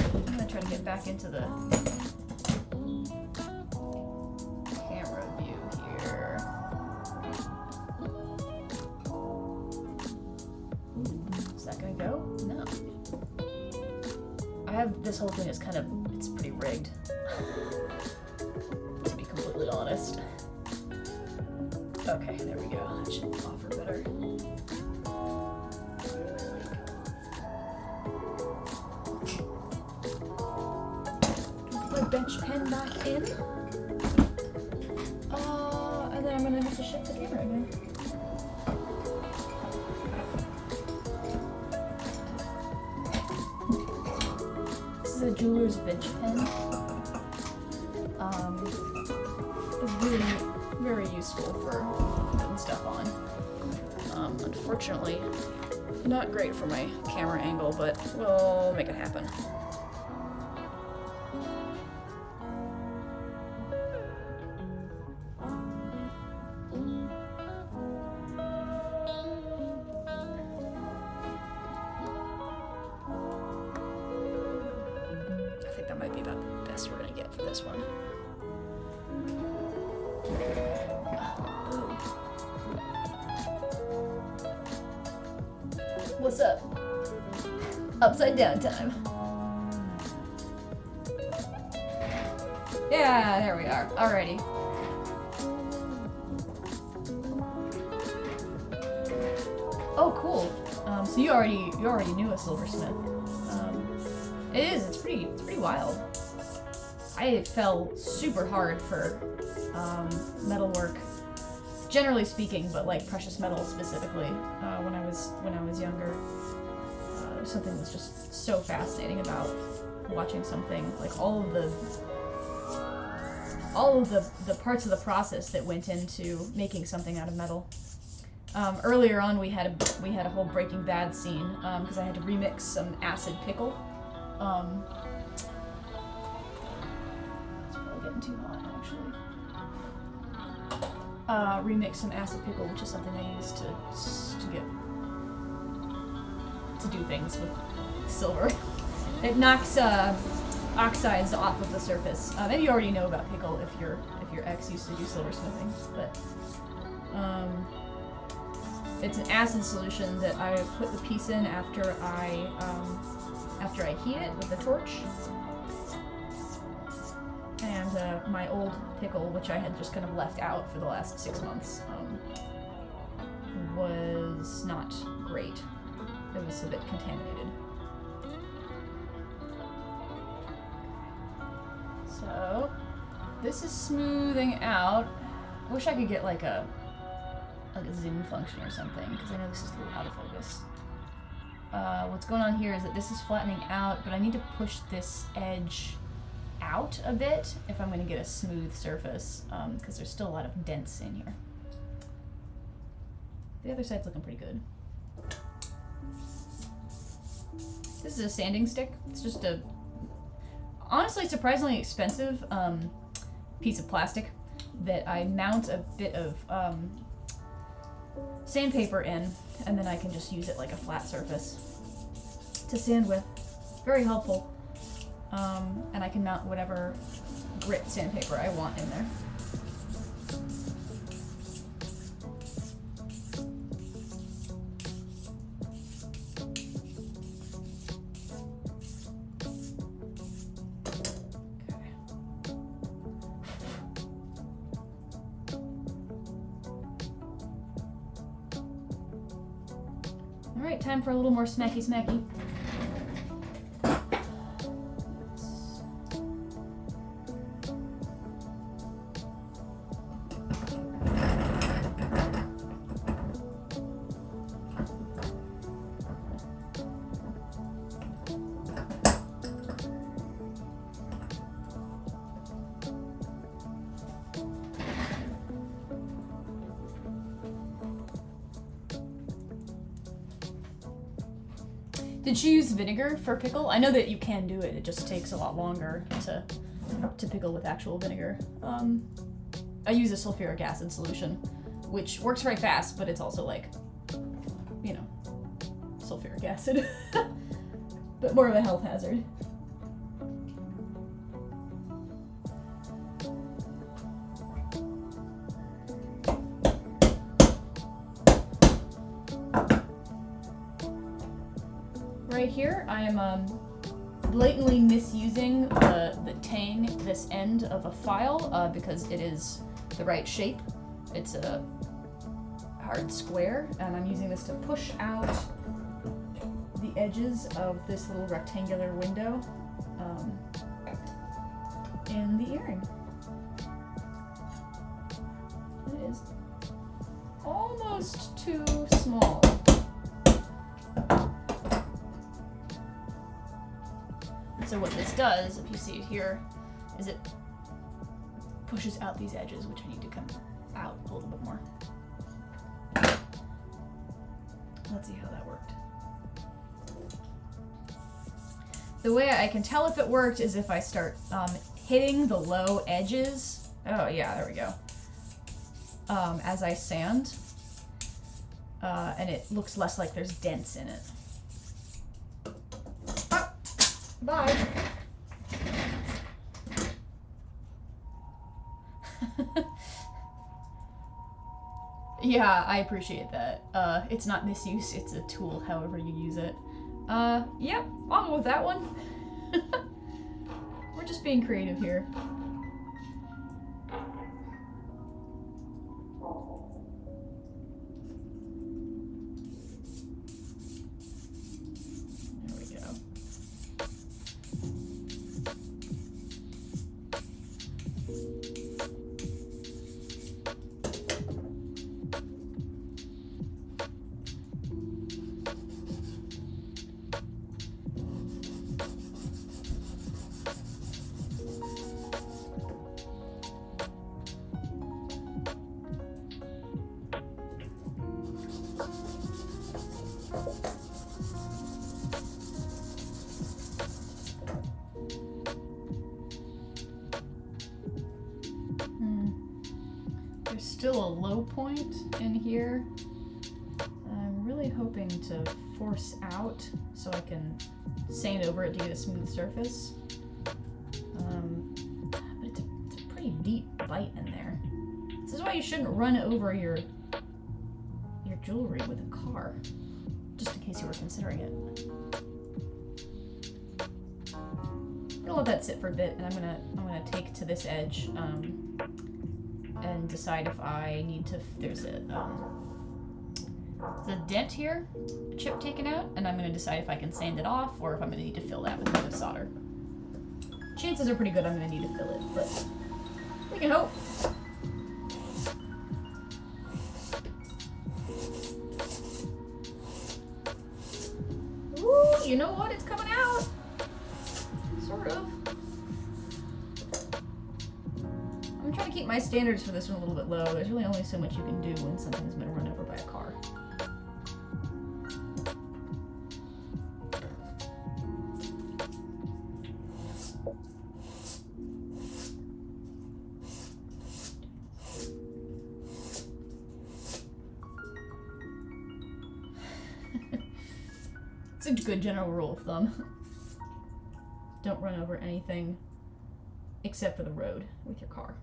I'm gonna try to get back into the camera view here. Is that gonna go? No. I have this whole thing is it's pretty rigged. To be completely honest. Okay, there we go. That should offer better. Put my bench pen back in. And then I'm gonna have to shift the camera again. A jeweler's bench pen. Is really very useful for putting stuff on. Unfortunately, not great for my camera angle, but we'll make it happen. That might be about the best we're gonna get for this one. What's up? Upside down time. Yeah, there we are. Alrighty. Oh, cool. So you already knew a silversmith. It's pretty wild. I fell super hard for metalwork, generally speaking, but like precious metals specifically. When I was younger, something was just so fascinating about watching something like all of the parts of the process that went into making something out of metal. Earlier on, we had a whole Breaking Bad scene because I had to remix some acid pickle. It's probably getting too hot, actually. Remix some acid pickle, which is something I use to do things with silver. It knocks oxides off of the surface. Maybe you already know about pickle if your ex used to do silversmithing, but it's an acid solution that I put the piece in after I heat it with a torch. And my old pickle, which I had just kind of left out for the last 6 months, was not great. It was a bit contaminated. So, this is smoothing out. I wish I could get like a zoom function or something, because I know this is a little out of focus. What's going on here is that this is flattening out, but I need to push this edge out a bit if I'm going to get a smooth surface, because there's still a lot of dents in here. The other side's looking pretty good. This is a sanding stick. It's just a, honestly, surprisingly expensive piece of plastic that I mount a bit of sandpaper in, and then I can just use it like a flat surface to sand with. Very helpful. And I can mount whatever grit sandpaper I want in there. Alright, time for a little more smacky smacky. Did she use vinegar for pickle? I know that you can do it. It just takes a lot longer to pickle with actual vinegar. I use a sulfuric acid solution, which works very fast, but it's also like, you know, sulfuric acid. But more of a health hazard. Right here, I am blatantly misusing the tang, this end of a file, because it is the right shape. It's a hard square, and I'm using this to push out the edges of this little rectangular window in the earring. It is almost too small. So what this does, if you see it here, is it pushes out these edges, which I need to come out a little bit more. Let's see how that worked. The way I can tell if it worked is if I start hitting the low edges. Oh yeah, there we go. As I sand, and it looks less like there's dents in it. Bye. Yeah, I appreciate that. It's not misuse, it's a tool, however you use it. Yep, I'll go with that one. We're just being creative here. There we go. There's still a low point in here. I'm really hoping to force out so I can sand over it to get a smooth surface. But it's a pretty deep bite in there. This is why you shouldn't run over your jewelry with a car, just in case you were considering it. I'm gonna let that sit for a bit, and I'm gonna take to this edge and decide if I need to. There's a dent here, a chip taken out, and I'm gonna decide if I can sand it off or if I'm gonna need to fill that with a bit of solder. Chances are pretty good I'm gonna need to fill it, but we can hope. Ooh, you know what? It's coming out. Sort of. I'm trying to keep my standards for this one a little bit low. There's really only so much you can do when something's been run over by a car. It's a good general rule of thumb. Don't run over anything except for the road with your car.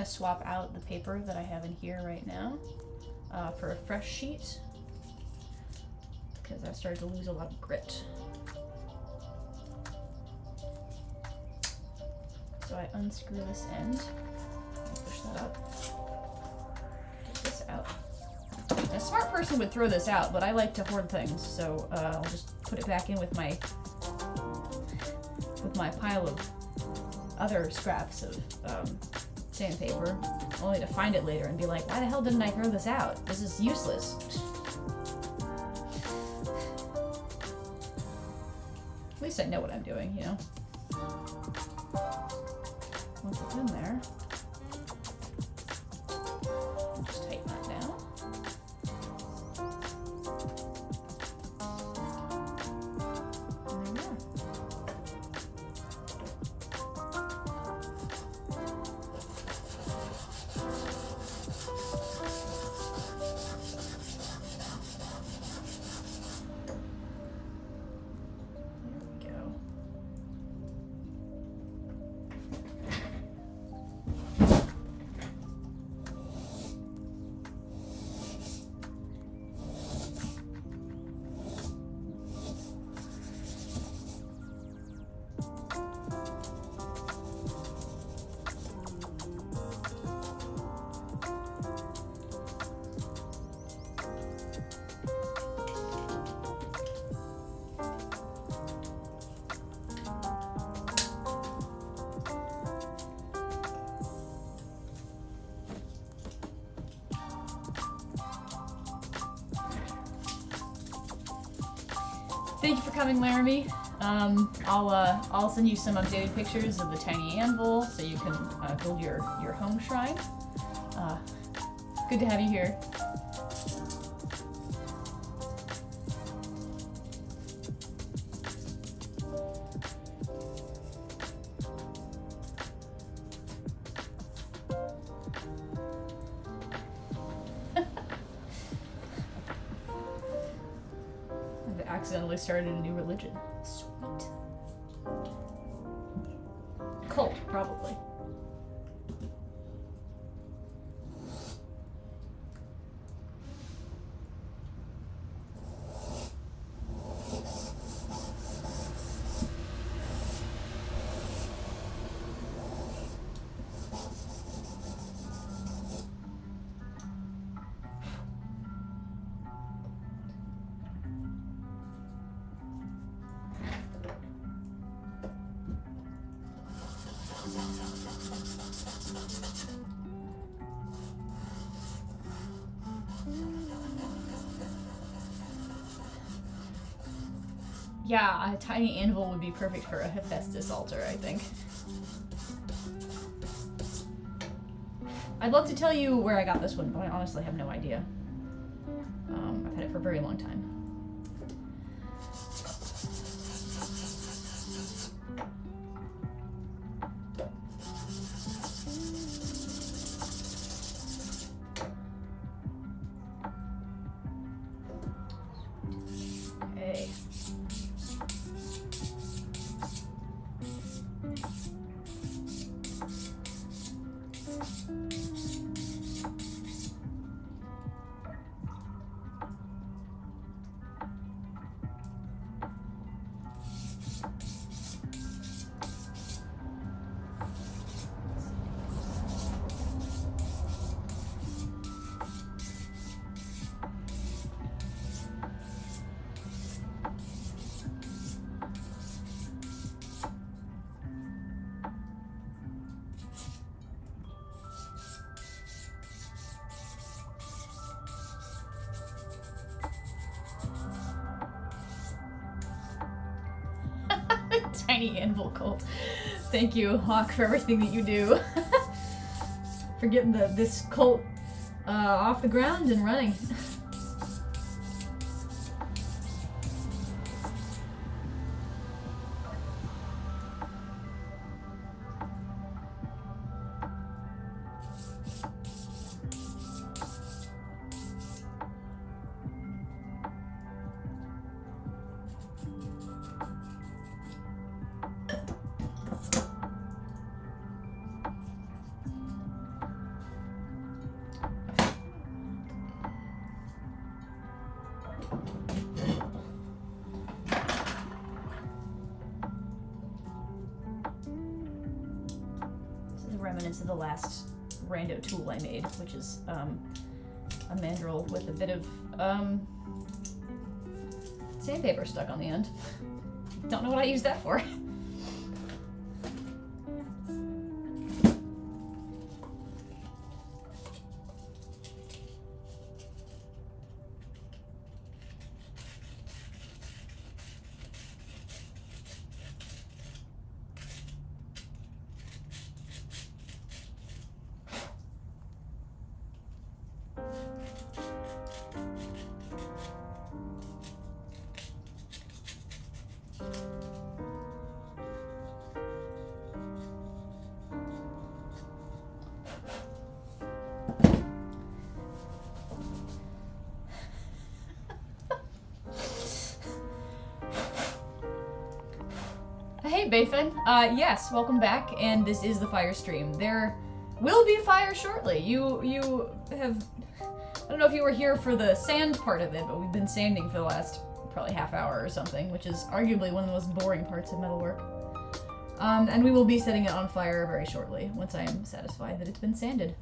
swap out the paper that I have in here right now for a fresh sheet because I've started to lose a lot of grit. So I unscrew this end, push that up, get this out. A smart person would throw this out, but I like to hoard things, so I'll just put it back in with my pile of other scraps of sandpaper, only to find it later and be like, why the hell didn't I throw this out? This is useless. At least I know what I'm doing, you know? Once it's in there, just tighten that down. And there we are. Thank you for coming, Laramie. I'll send you some updated pictures of the tiny anvil so you can build your home shrine. Good to have you here. Accidentally started a new religion. Sweet. Cult, probably. Yeah, a tiny anvil would be perfect for a Hephaestus altar, I think. I'd love to tell you where I got this one, but I honestly have no idea. I've had it for a very long time. Okay. Tiny anvil cult. Thank you, Hawk, for everything that you do. For getting this cult off the ground and running. into the last rando tool I made, which is a mandrel with a bit of sandpaper stuck on the end. Don't know what I used that for. Hey, Bathan. Yes, welcome back, and this is the fire stream. There will be fire shortly. You have... I don't know if you were here for the sand part of it, but we've been sanding for the last probably half hour or something, which is arguably one of the most boring parts of metalwork. And we will be setting it on fire very shortly, once I am satisfied that it's been sanded.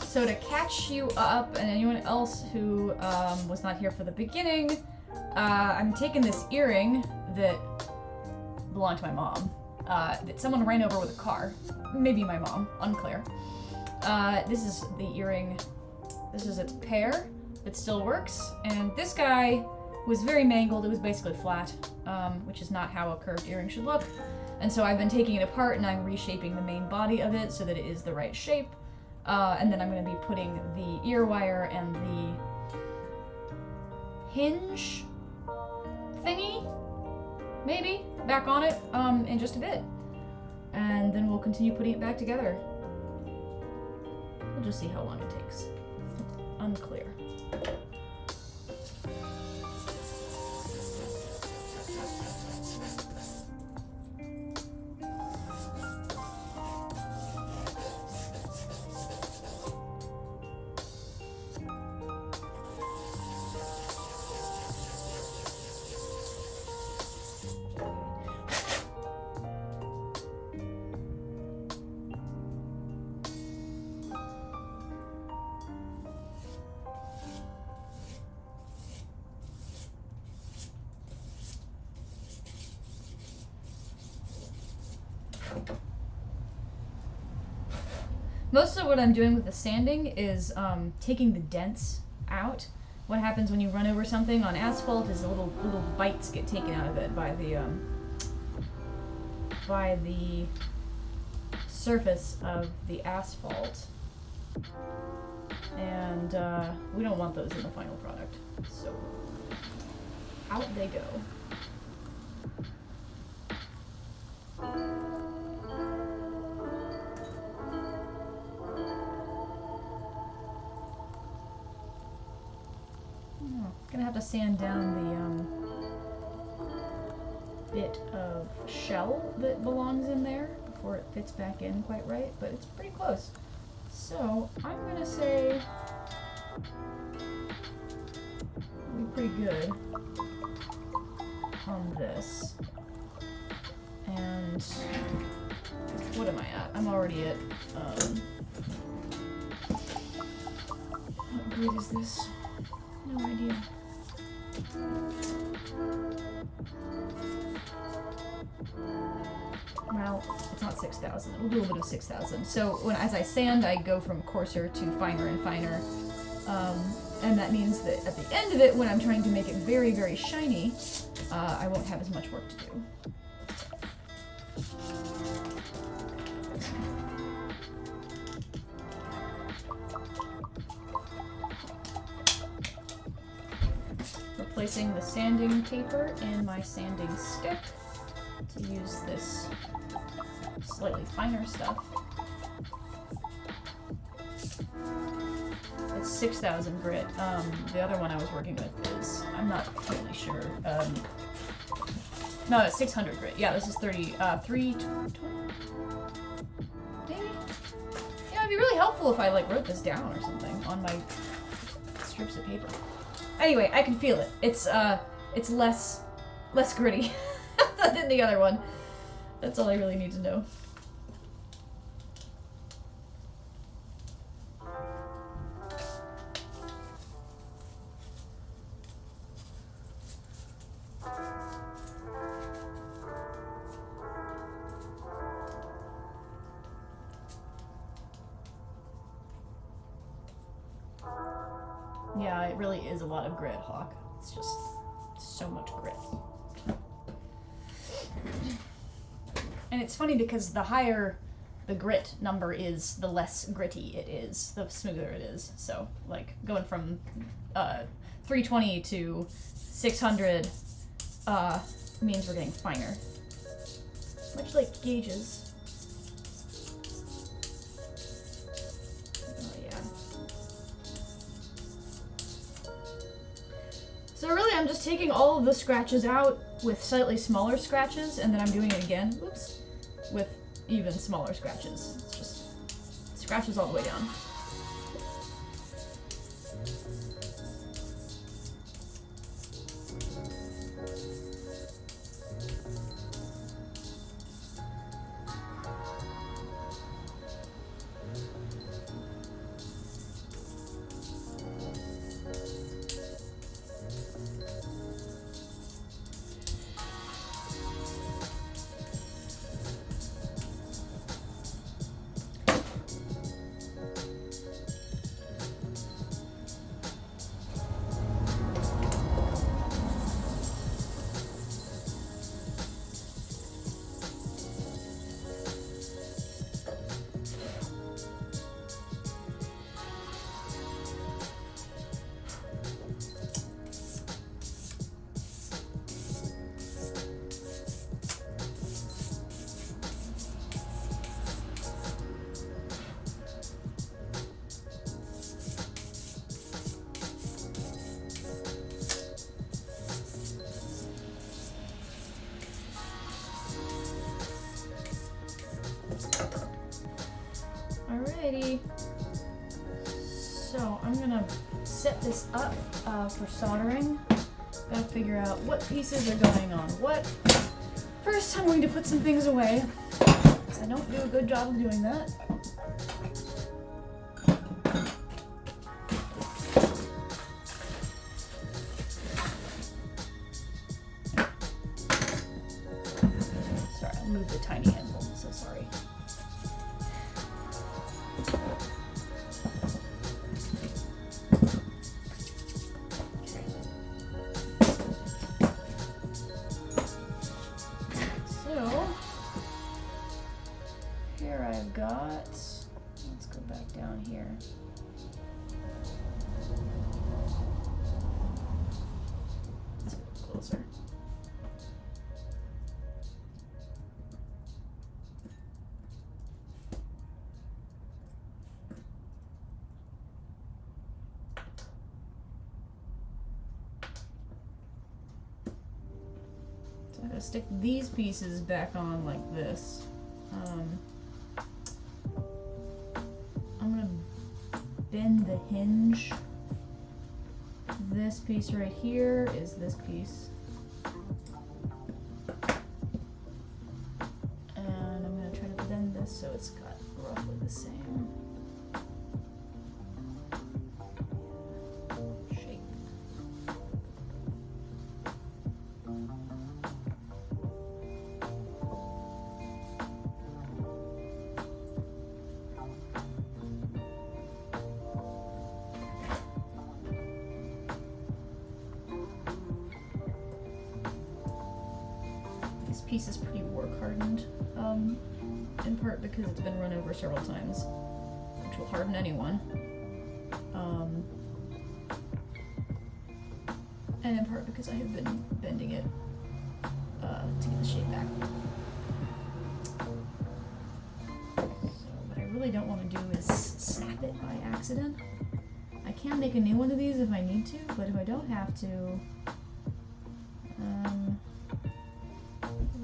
So to catch you up, and anyone else who was not here for the beginning, I'm taking this earring that belonged to my mom, that someone ran over with a car. Maybe my mom, unclear. This is the earring, this is its pair that still works, and this guy was very mangled. It was basically flat, which is not how a curved earring should look. And so I've been taking it apart and I'm reshaping the main body of it so that it is the right shape. And then I'm going to be putting the ear wire and the hinge thingy, maybe, back on it in just a bit. And then we'll continue putting it back together. We'll just see how long it takes. Unclear. Most of what I'm doing with the sanding is taking the dents out. What happens when you run over something on asphalt is little bites get taken out of it by the surface of the asphalt, and we don't want those in the final product. So out they go. Gonna have to sand down the bit of shell that belongs in there before it fits back in quite right, but it's pretty close. So I'm gonna say it'll be pretty good on this. And what am I at? I'm already at what grade is this? No idea. Well, it's not 6,000. We'll do a little bit of 6,000. So as I sand, I go from coarser to finer and finer. And that means that at the end of it, when I'm trying to make it very, very shiny, I won't have as much work to do. Placing the sanding paper in my sanding stick to use this slightly finer stuff. It's 6,000 grit. The other one I was working with is, I'm not totally sure. No, it's 600 grit. Yeah, this is 320? Maybe? Yeah, it'd be really helpful if I like wrote this down or something on my strips of paper. Anyway, I can feel it. It's it's less gritty than the other one. That's all I really need to know. Yeah, it really is a lot of grit, Hawk. It's just so much grit. And it's funny because the higher the grit number is, the less gritty it is, the smoother it is. So, like, going from 320 to 600 means we're getting finer. Much like gauges. So really, I'm just taking all of the scratches out with slightly smaller scratches, and then I'm doing it again, oops, with even smaller scratches. It's just scratches all the way down. Alrighty. So I'm gonna set this up for soldering. Gotta figure out what pieces are going on what. First, I'm going to put some things away, because I don't do a good job of doing that. Sorry, I'll move the tiny handle. I'm so sorry. Let's go back down here. Let's get closer. So I'm gonna stick these pieces back on like this. I'm gonna bend the hinge. This piece right here is this piece. And I'm gonna try to bend this so it's got roughly the same shape. This piece is pretty work hardened, in part because it's been run over several times, which will harden anyone, and in part because I have been bending it to get the shape back. So what I really don't want to do is snap it by accident. I can make a new one of these if I need to, but if I don't have to,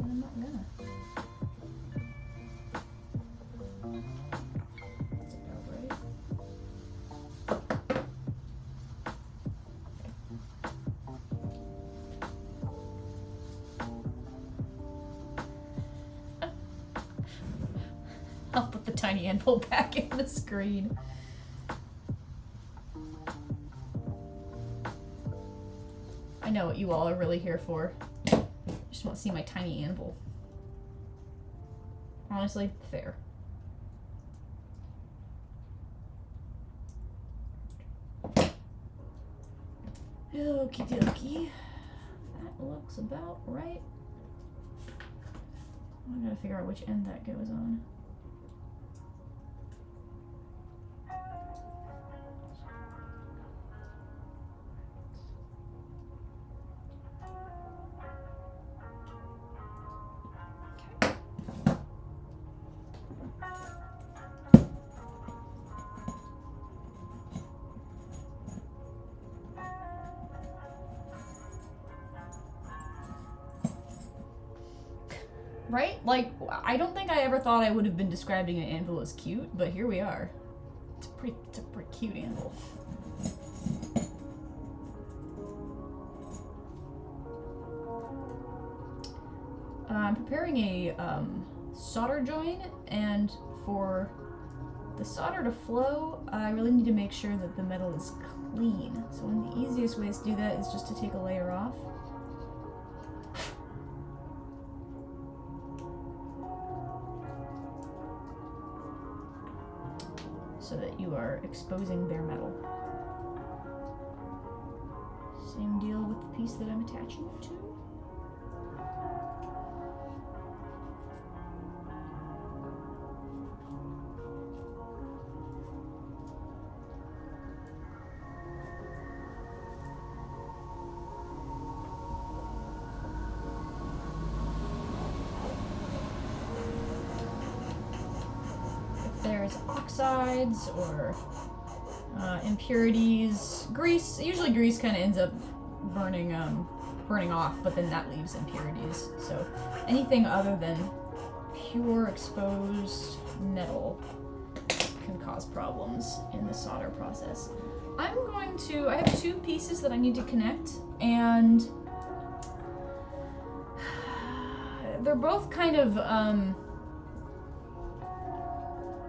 I'm not gonna. That's about right. tiny anvil back in the screen. I know what you all are really here for. Just want to see my tiny anvil. Honestly, fair. Okie dokie. That looks about right. I gotta figure out which end that goes on. Right? Like, I don't think I ever thought I would have been describing an anvil as cute, but here we are. It's a pretty cute anvil. I'm preparing a solder joint, and for the solder to flow, I really need to make sure that the metal is clean. So one of the easiest ways to do that is just to take a layer off. So that you are exposing bare metal. Same deal with the piece that I'm attaching it to. There's oxides or impurities. Grease, usually grease kind of ends up burning off, but then that leaves impurities. So anything other than pure exposed metal can cause problems in the solder process. I have two pieces that I need to connect, and they're both kind of,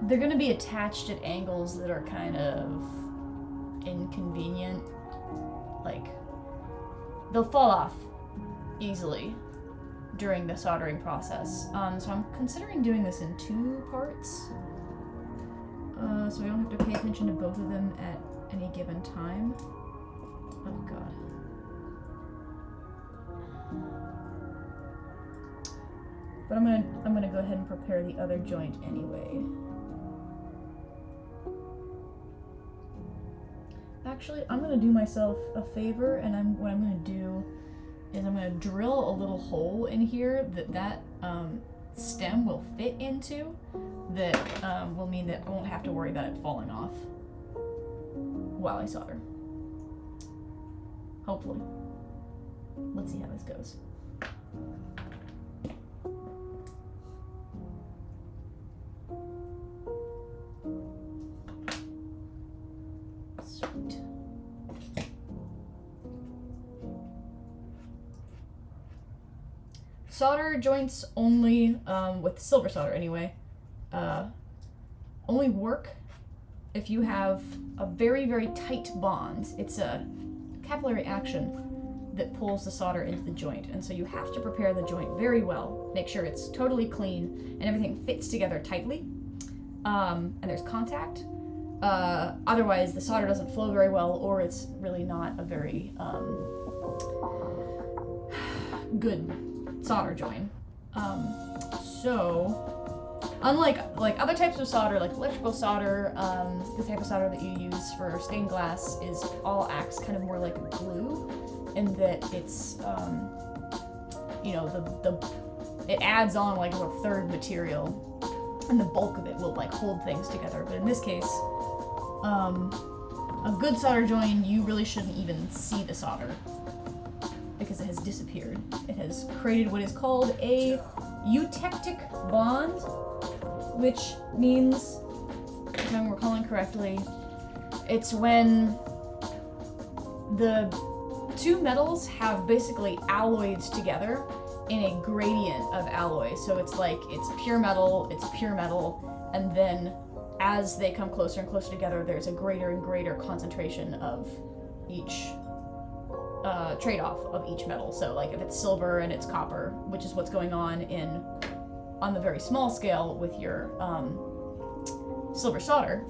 they're going to be attached at angles that are kind of inconvenient. Like, they'll fall off easily during the soldering process. So I'm considering doing this in 2 parts. So we don't have to pay attention to both of them at any given time. Oh god. But I'm gonna go ahead and prepare the other joint anyway. Actually, I'm gonna do myself a favor, and what I'm gonna do is I'm gonna drill a little hole in here that stem will fit into. That will mean that I won't have to worry about it falling off while I solder. Hopefully. Let's see how this goes. Sweet. Solder joints only, with silver solder anyway, only work if you have a very, very tight bond. It's a capillary action that pulls the solder into the joint, and so you have to prepare the joint very well, make sure it's totally clean and everything fits together tightly, and there's contact. Otherwise the solder doesn't flow very well, or it's really not a very good solder joint. So unlike other types of solder, like electrical solder, the type of solder that you use for stained glass is all acts kind of more like a glue, in that it's you know, it adds on like a third material, and the bulk of it will like hold things together. But in this case, a good solder joint, you really shouldn't even see the solder, because it has disappeared. It has created what is called a eutectic bond, which means, if I'm recalling correctly, it's when the two metals have basically alloyed together in a gradient of alloy. So it's like, it's pure metal, and then as they come closer and closer together, there's a greater and greater concentration of each trade-off of each metal. So like if it's silver and it's copper, which is what's going on the very small scale with your silver solder,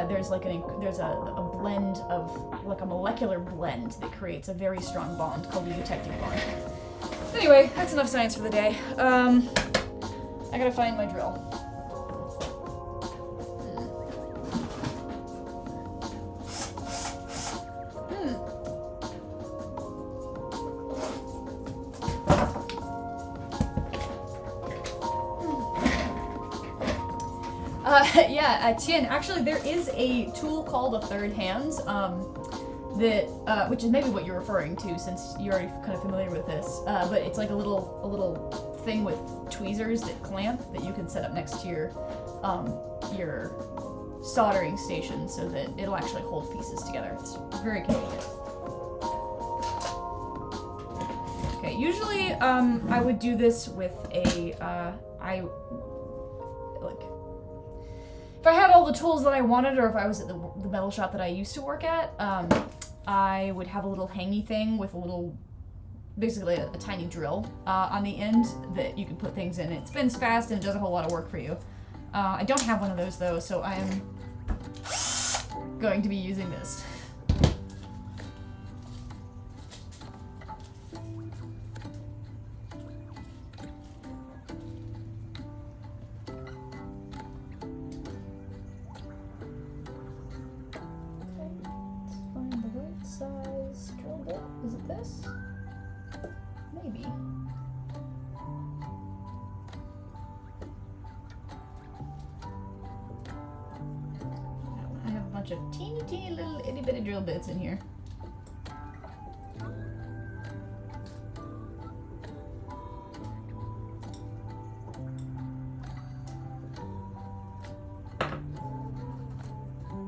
there's a blend of, like a molecular blend that creates a very strong bond called the eutectic bond. Anyway, that's enough science for the day. I gotta find my drill. Tien, actually there is a tool called a third hands, which is maybe what you're referring to since you're already kind of familiar with this, but it's like a little thing with tweezers that clamp that you can set up next to your soldering station so that it'll actually hold pieces together. It's very convenient. Okay, usually I would do this with if I had all the tools that I wanted, or if I was at the metal shop that I used to work at, I would have a little hangy thing with basically a tiny drill on the end that you can put things in. It spins fast and it does a whole lot of work for you. I don't have one of those though, so I am going to be using this. Is it this? Maybe. I have a bunch of teeny little itty bitty drill bits in here.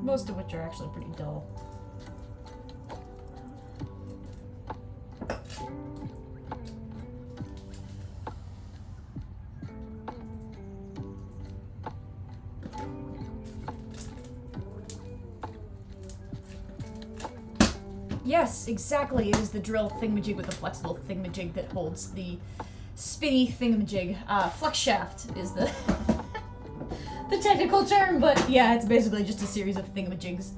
Most of which are actually pretty dull. Yes, exactly. It is the drill thingamajig with the flexible thingamajig that holds the spinny thingamajig. Flux shaft is the the technical term, but yeah, it's basically just a series of thingamajigs.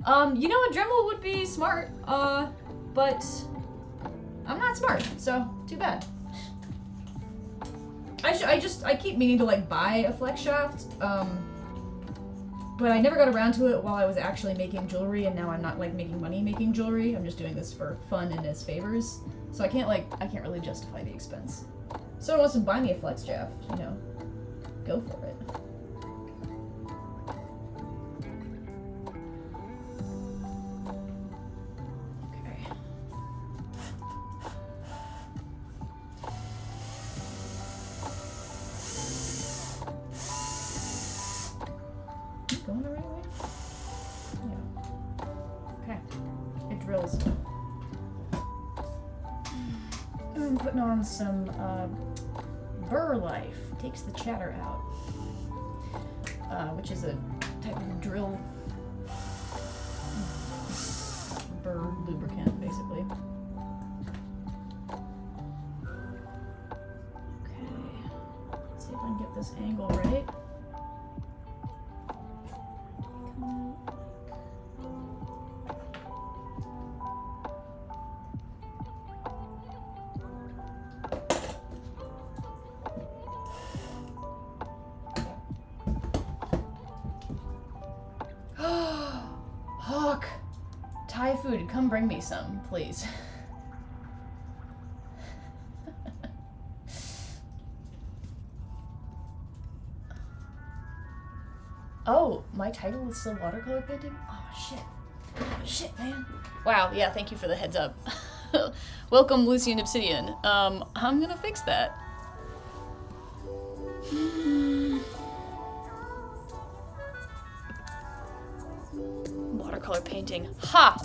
You know, a Dremel would be smart, but I'm not smart, so too bad. I keep meaning to like buy a flex shaft, but I never got around to it while I was actually making jewelry, and now I'm not like making money making jewelry. I'm just doing this for fun and as favors. So I can't really justify the expense. Someone wants to buy me a flex shaft, you know, go for it. Okay. Going the right way? Yeah. Okay. It drills. I'm putting on some Burr Life. Takes the chatter out. Which is a type of drill burr lubricant, basically. Okay. Let's see if I can get this angle right. Hawk! Thai food, come bring me some, please. Oh, my title is still watercolor painting? Oh, shit. Shit, man. Wow, yeah, thank you for the heads up. Welcome, Lucy and Obsidian. I'm gonna fix that. Watercolor painting. Ha!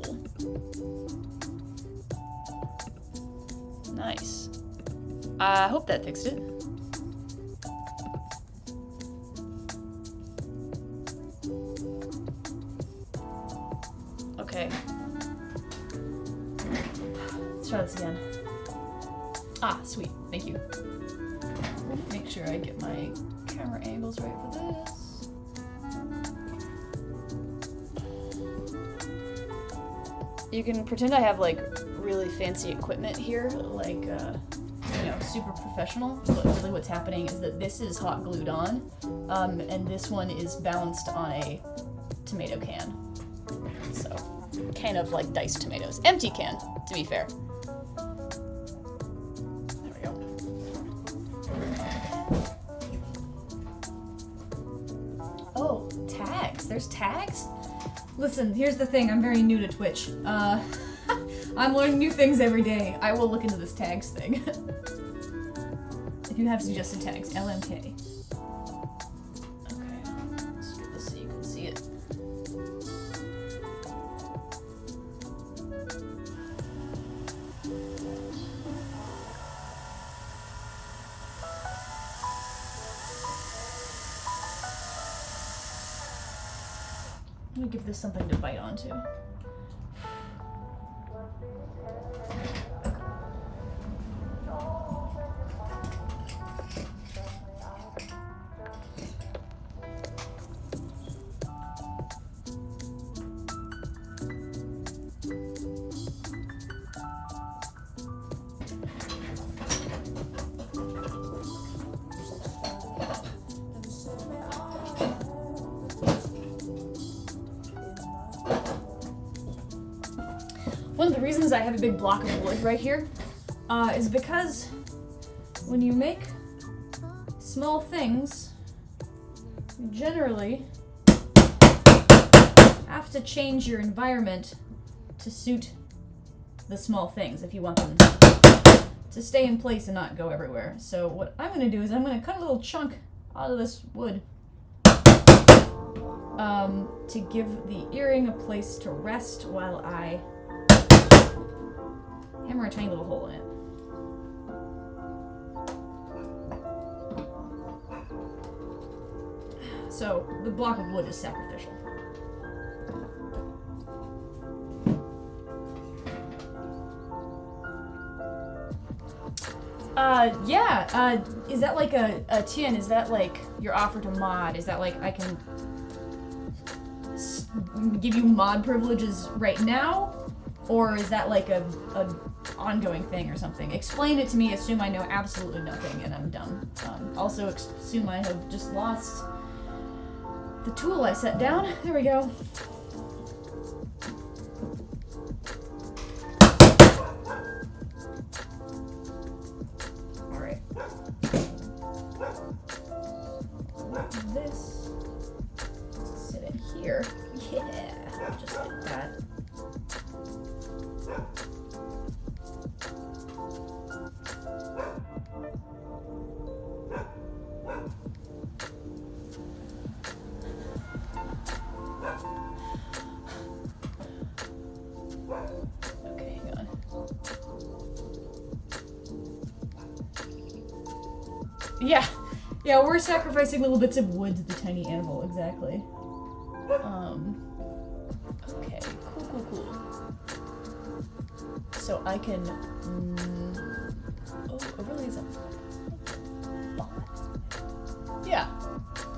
Cool. Nice. I hope that fixed it. Okay. Let's try this again. Ah, sweet. Thank you. Make sure I get my camera angles right for this. You can pretend I have like really fancy equipment here, like you know, super professional, but really what's happening is that this is hot glued on, and this one is balanced on a tomato can. So, kind of like diced tomatoes. Empty can, to be fair. There we go. Oh, tags. There's tags? Listen, here's the thing. I'm very new to Twitch. I'm learning new things every day. I will look into this tags thing. If you have suggested tags, LMK. Okay, let's get this so you can see it. I'm gonna give this something to bite onto. One of the reasons I have a big block of wood right here is because when you make small things, you generally have to change your environment to suit the small things if you want them to stay in place and not go everywhere. So what I'm going to do is I'm going to cut a little chunk out of this wood to give the earring a place to rest while I hammer a tiny little hole in it. So the block of wood is sacrificial. Yeah, is that like a tin? Is that like your offer to mod? Is that like I can give you mod privileges right now? Or is that like a ongoing thing or something? Explain it to me, assume I know absolutely nothing and I'm dumb. Also assume I have just lost the tool I set down. There we go. Alright. This. Sit it here. Yeah, just like that. Okay, hang on. Yeah, we're sacrificing little bits of wood to the tiny animal, exactly. Okay, cool. So I can, overlays up. Yeah,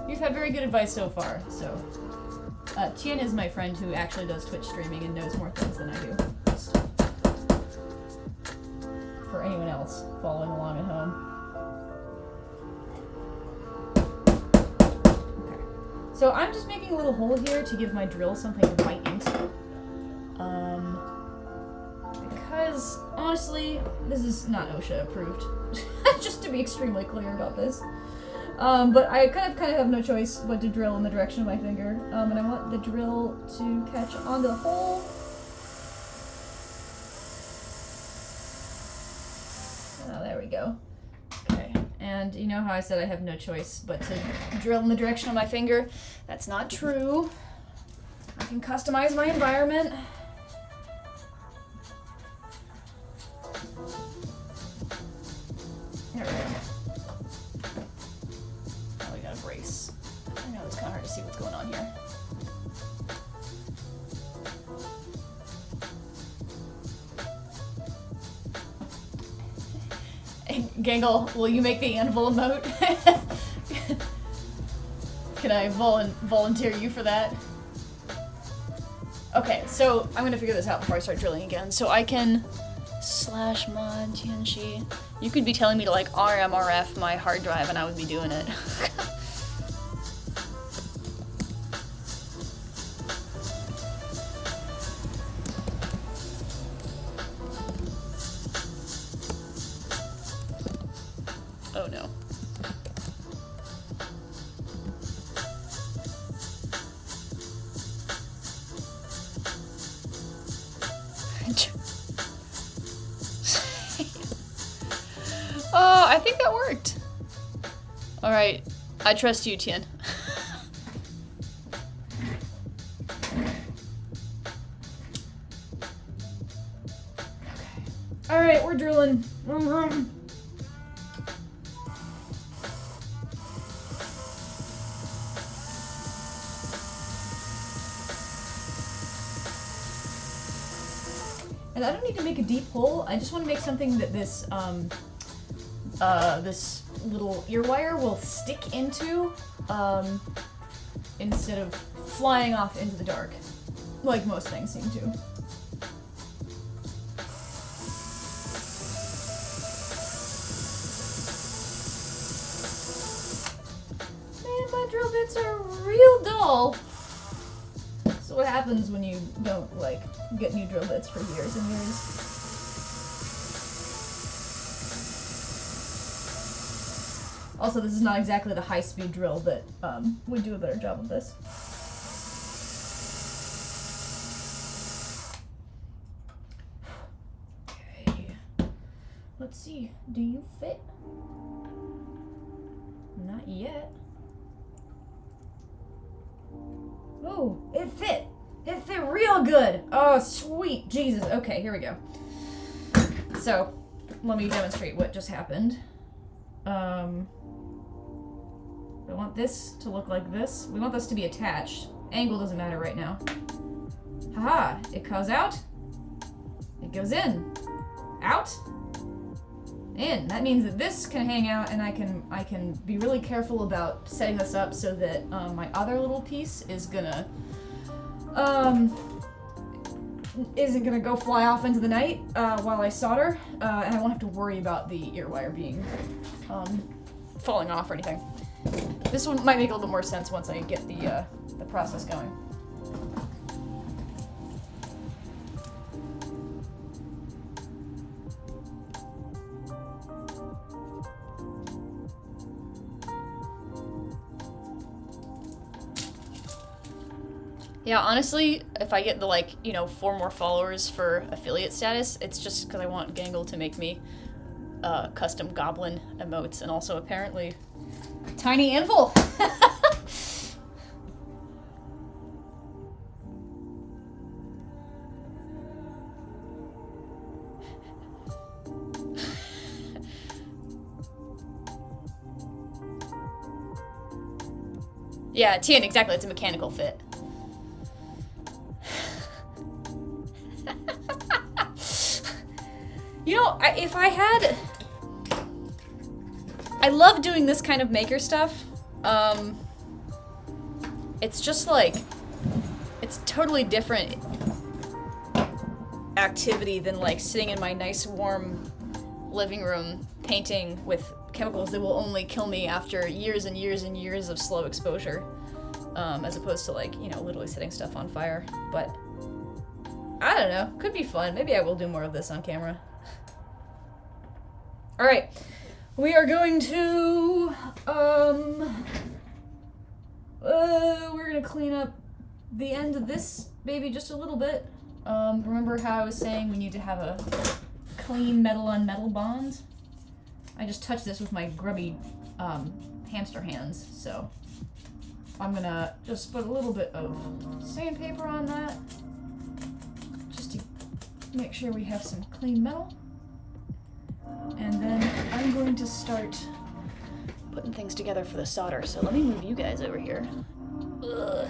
you've had very good advice so far, so. Tien is my friend who actually does Twitch streaming and knows more things than I do. Just for anyone else following along at home. So I'm just making a little hole here to give my drill something to bite into. Because, honestly, this is not OSHA approved. Just to be extremely clear about this. But I kind of have no choice but to drill in the direction of my finger. And I want the drill to catch onto the hole. Oh, there we go. Okay. And you know how I said I have no choice but to drill in the direction of my finger? That's not true. I can customize my environment. Gangle, will you make the anvil emote? Can I volunteer you for that? Okay, so I'm gonna figure this out before I start drilling again. So I can /mod Tianxi. You could be telling me to like RMRF my hard drive and I would be doing it. Oh no. Oh, I think that worked. Alright, I trust you, Tian. Alright, we're drilling. And I don't need to make a deep hole, I just want to make something that this, this little ear wire will stick into, instead of flying off into the dark, like most things seem to. Man, my drill bits are real dull. So what happens when you don't, like, get new drill bits for years and years? Also, this is not exactly the high-speed drill that would do a better job of this. Okay. Let's see. Do you fit? Not yet. Oh, it fit! It fit real good! Oh, sweet Jesus. Okay, here we go. So, let me demonstrate what just happened. I want this to look like this. We want this to be attached. Angle doesn't matter right now. Haha, it goes out. It goes in. Out. In. That means that this can hang out and I can be really careful about setting this up so that my other little piece is gonna isn't gonna go fly off into the night while I solder, and I won't have to worry about the ear wire being falling off or anything. This one might make a little bit more sense once I get the process going. Yeah, honestly, if I get the, like, you know, 4 more followers for affiliate status, it's just because I want Gangle to make me custom goblin emotes and also apparently tiny anvil. Yeah, Tian, exactly, it's a mechanical fit. You know, if I had... I love doing this kind of maker stuff. It's just like... It's totally different activity than like sitting in my nice warm living room painting with chemicals that will only kill me after years and years and years of slow exposure. As opposed to like, you know, literally setting stuff on fire. But I don't know, could be fun. Maybe I will do more of this on camera. Alright, we are going to, we're gonna clean up the end of this baby just a little bit. Remember how I was saying we need to have a clean metal on metal bond? I just touched this with my grubby, hamster hands, so I'm gonna just put a little bit of sandpaper on that, just to make sure we have some clean metal. And then I'm going to start putting things together for the solder. So let me move you guys over here. Ugh.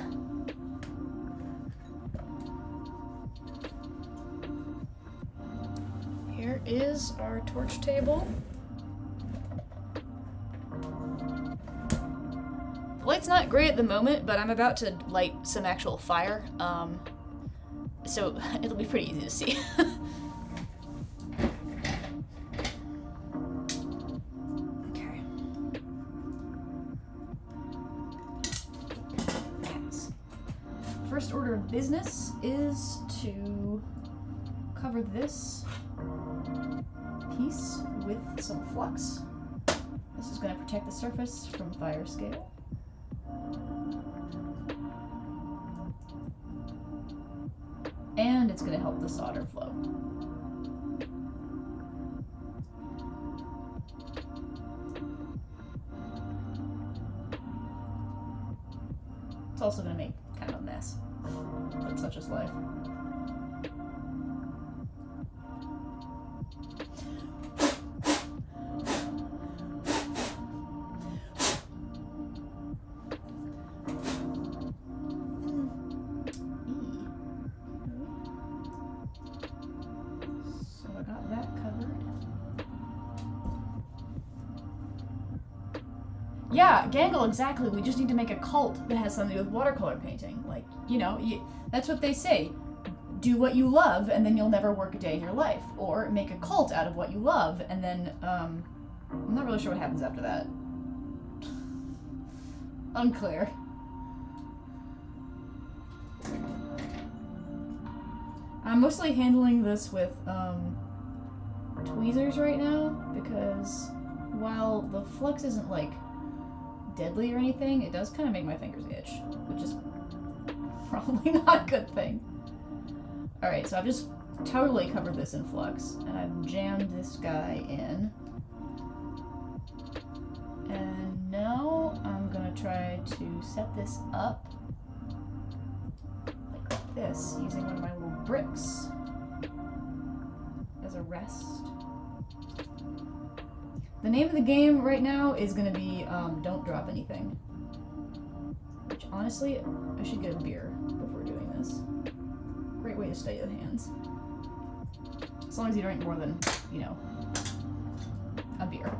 Here is our torch table. The light's not great at the moment, but I'm about to light some actual fire, so it'll be pretty easy to see. Okay. Yes. First order of business is to cover this piece with some flux. This is going to protect the surface from fire scale. And it's going to help the solder flow. It's also going to make kind of a mess, but such is life. Yeah, Gangle, exactly. We just need to make a cult that has something to do with watercolor painting. Like, you know, that's what they say. Do what you love, and then you'll never work a day in your life. Or make a cult out of what you love, and then, I'm not really sure what happens after that. Unclear. I'm mostly handling this with, tweezers right now, because while the flux isn't, like, deadly or anything, it does kind of make my fingers itch, which is probably not a good thing. Alright, so I've just totally covered this in flux, and I've jammed this guy in. And now I'm gonna try to set this up like this, using one of my little bricks as a rest. The name of the game right now is going to be Don't Drop Anything. Which, honestly, I should get a beer before doing this. Great way to study the hands. As long as you drink more than, you know, a beer.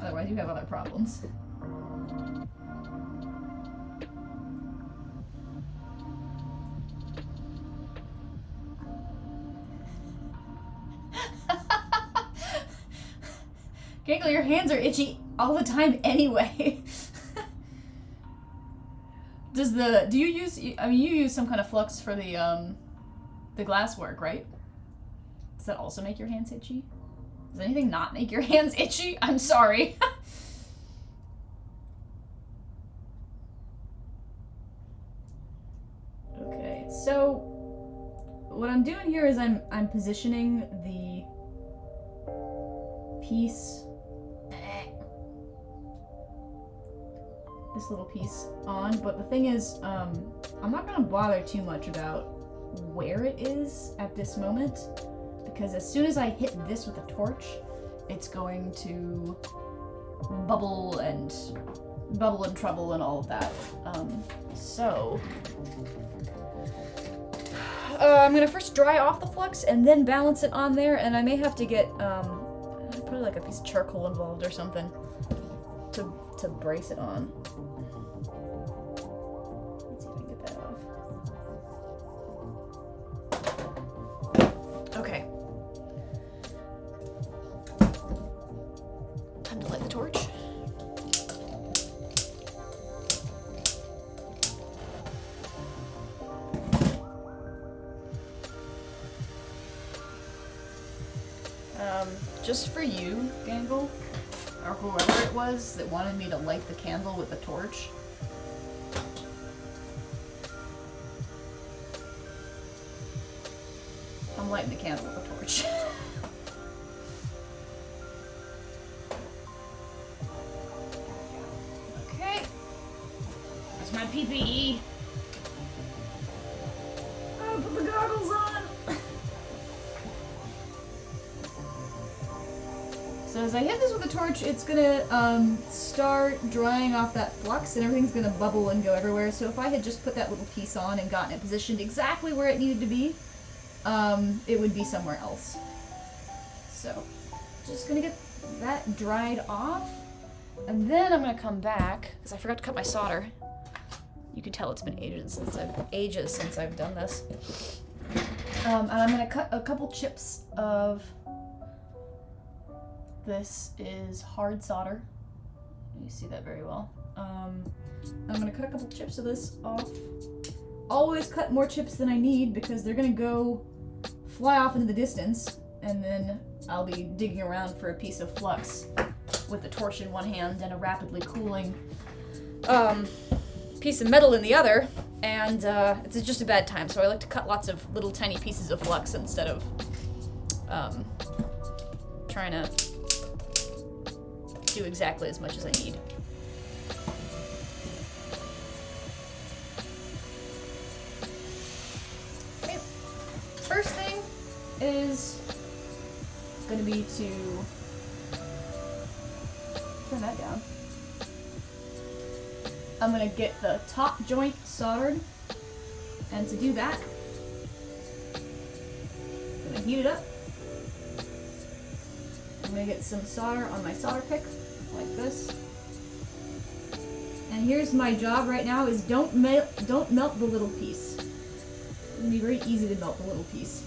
Otherwise, you have other problems. Gangle, your hands are itchy all the time anyway. Do you use, I mean, you use some kind of flux for the glass work, right? Does that also make your hands itchy? Does anything not make your hands itchy? I'm sorry. Okay, so what I'm doing here is I'm positioning the piece, this little piece on, but the thing is, I'm not gonna bother too much about where it is at this moment, because as soon as I hit this with a torch, it's going to bubble and trouble and all of that. So I'm gonna first dry off the flux and then balance it on there, and I may have to get probably like a piece of charcoal involved or something to brace it on. Let's see if I can get that off. Okay. Time to light the torch. Just for you, Gangle, or whoever it was that wanted me to light the candle with the torch. I'm lighting the candle with the torch. Okay. That's my PPE. Oh, put the goggles on. So as I hit this with the torch, it's gonna start drying off that flux, and everything's gonna bubble and go everywhere. So if I had just put that little piece on and gotten it positioned exactly where it needed to be, it would be somewhere else. So just gonna get that dried off, And then I'm gonna come back, because I forgot to cut my solder. You can tell it's been ages since I've done this. And I'm gonna cut a couple chips of, this is hard solder. You see that very well. I'm gonna cut a couple chips of this off. Always cut more chips than I need because they're gonna go fly off into the distance, and then I'll be digging around for a piece of flux with the torch in one hand and a rapidly cooling piece of metal in the other, and it's just a bad time, so I like to cut lots of little tiny pieces of flux instead of trying to do exactly as much as I need. Okay. First thing is going to be to turn that down. I'm going to get the top joint soldered, and to do that, I'm going to heat it up. I'm going to get some solder on my solder pick, like this. And here's my job right now is don't melt the little piece. It's going to be very easy to melt the little piece.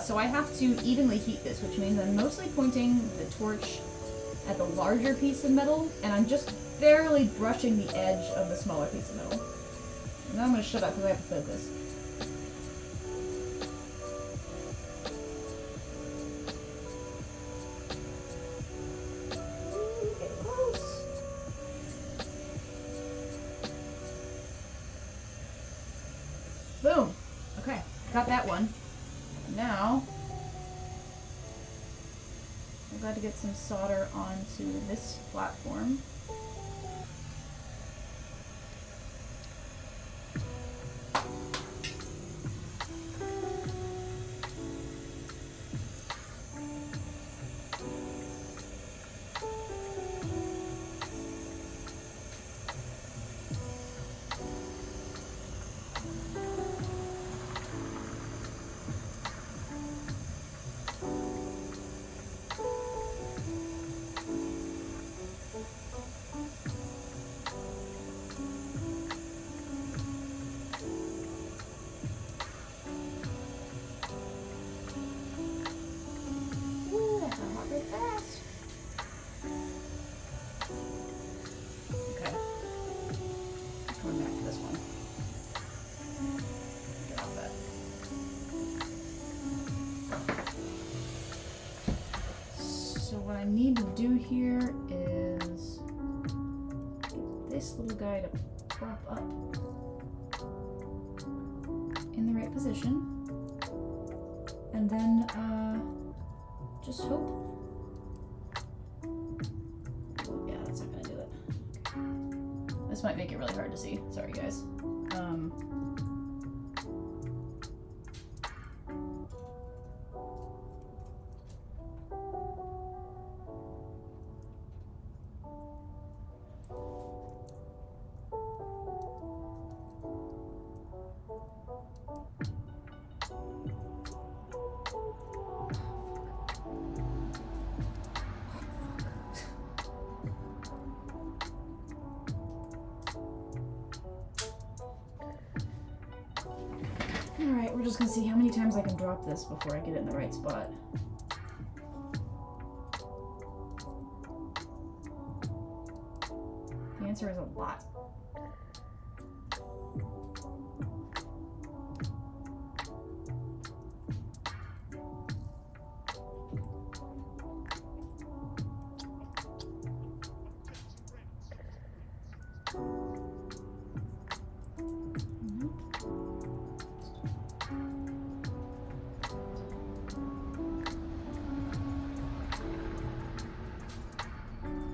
So I have to evenly heat this, which means I'm mostly pointing the torch at the larger piece of metal, and I'm just barely brushing the edge of the smaller piece of metal. And now I'm going to shut up because I have to focus. Ooh, getting close. Boom. Okay, got that one. Now, I've got to get some solder onto this platform. What I need to do here is get this little guy to prop up in the right position, and then just hope. Yeah, that's not gonna do it. This might make it really hard to see. Sorry, guys. Alright, we're just gonna see how many times I can drop this before I get it in the right spot. The answer is a lot.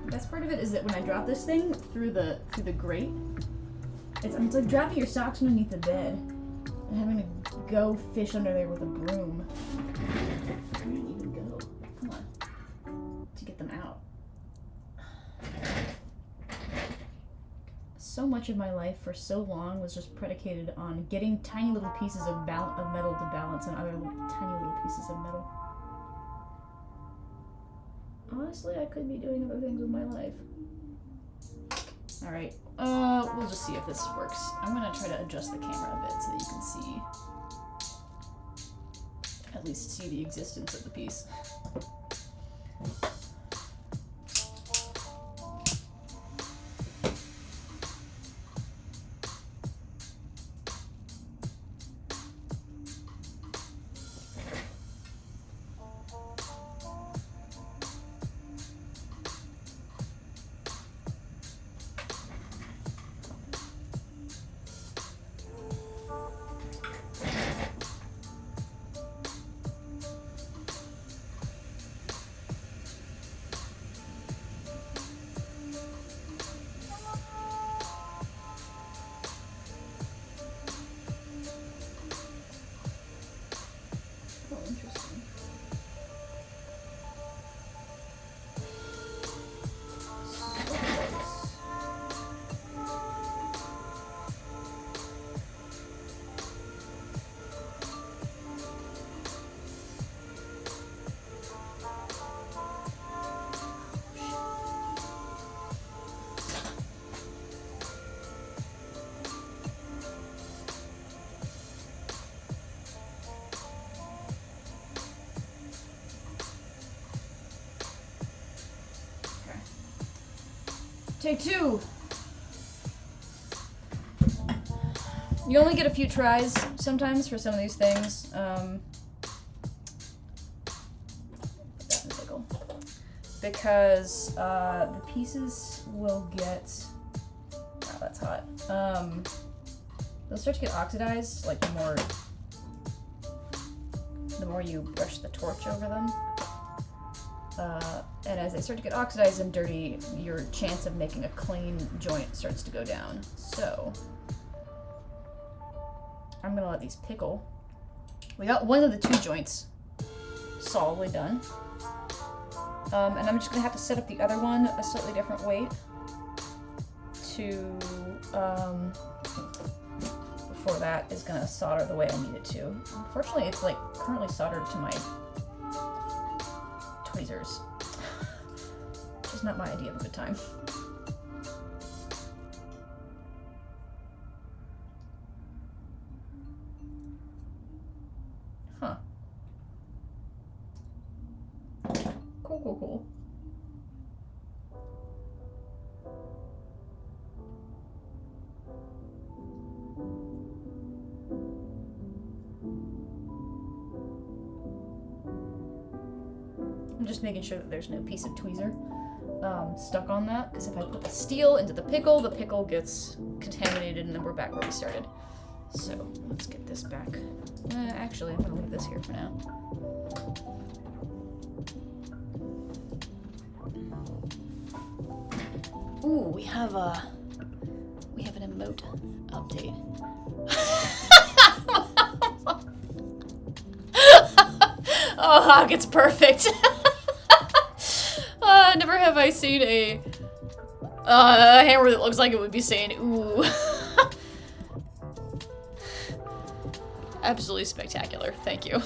Best part of it is that when I drop this thing through the grate, it's like dropping your socks underneath the bed and having to go fish under there with a broom. Where did you even go? Come on. To get them out. So much of my life for so long was just predicated on getting tiny little pieces of metal to balance on other tiny little pieces of metal. Honestly, I could be doing other things with my life. Alright, we'll just see if this works. I'm gonna try to adjust the camera a bit so that you can see, at least see the existence of the piece. Take 2! You only get a few tries sometimes for some of these things. Because the pieces will get... Oh, that's hot. They'll start to get oxidized, like the more you brush the torch over them. And as they start to get oxidized and dirty, your chance of making a clean joint starts to go down. So, I'm gonna let these pickle. We got one of the 2 joints solidly done. And I'm just gonna have to set up the other one a slightly different weight to, before that is gonna solder the way I need it to. Unfortunately, it's like currently soldered to my tweezers. Which is not my idea of a good time. Huh. Cool. I'm just making sure that there's no piece of tweezer stuck on that, because if I put the steel into the pickle gets contaminated, and then we're back where we started. So let's get this back. Actually, I'm gonna leave this here for now. Ooh, we have an emote update. Oh, Hawk, it's perfect. Never have I seen a hammer that looks like it would be saying ooh. Absolutely spectacular. Thank you.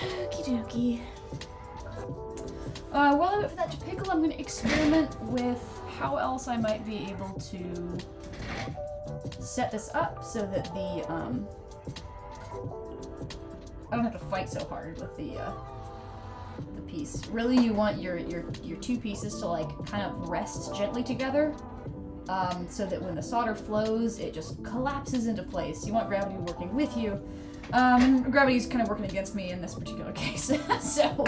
Okie dokie. While I wait for that to pickle, I'm going to experiment with how else I might be able to set this up so that the, I don't have to fight so hard with the piece. Really, you want your 2 pieces to, like, kind of rest gently together, so that when the solder flows, it just collapses into place. You want gravity working with you. Gravity's kind of working against me in this particular case, so...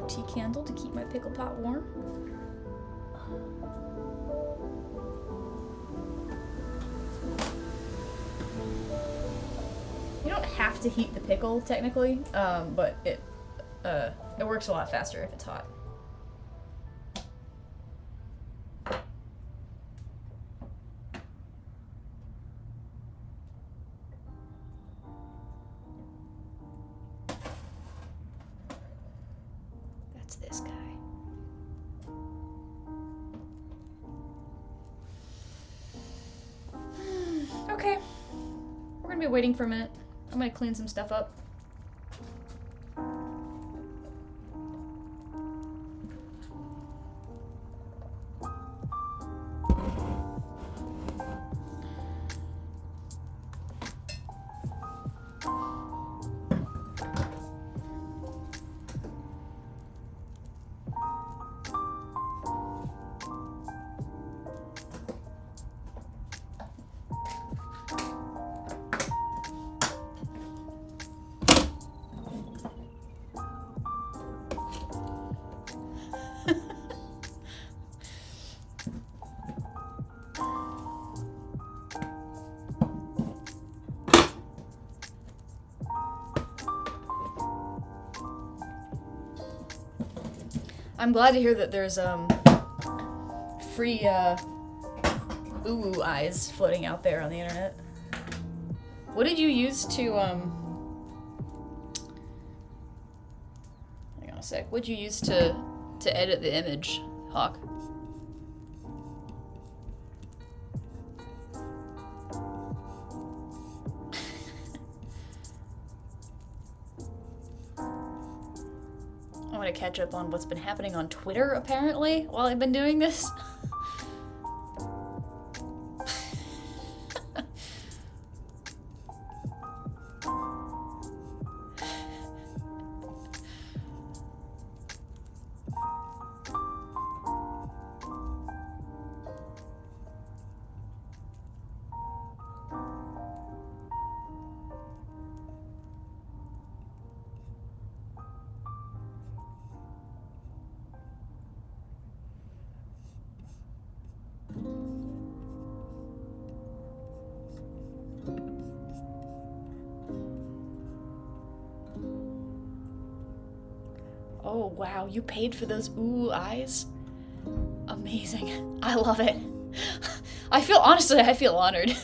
tea candle to keep my pickle pot warm. You don't have to heat the pickle technically, but it works a lot faster if it's hot. That's this guy. Okay. We're gonna be waiting for a minute. I'm gonna clean some stuff up. I'm glad to hear that there's free ooh eyes floating out there on the internet. What did you use to hang on a sec. What'd you use to edit the image, Hawk? I want to catch up on what's been happening on Twitter, apparently, while I've been doing this. Oh, wow, you paid for those ooh eyes? Amazing. I love it. Honestly, I feel honored.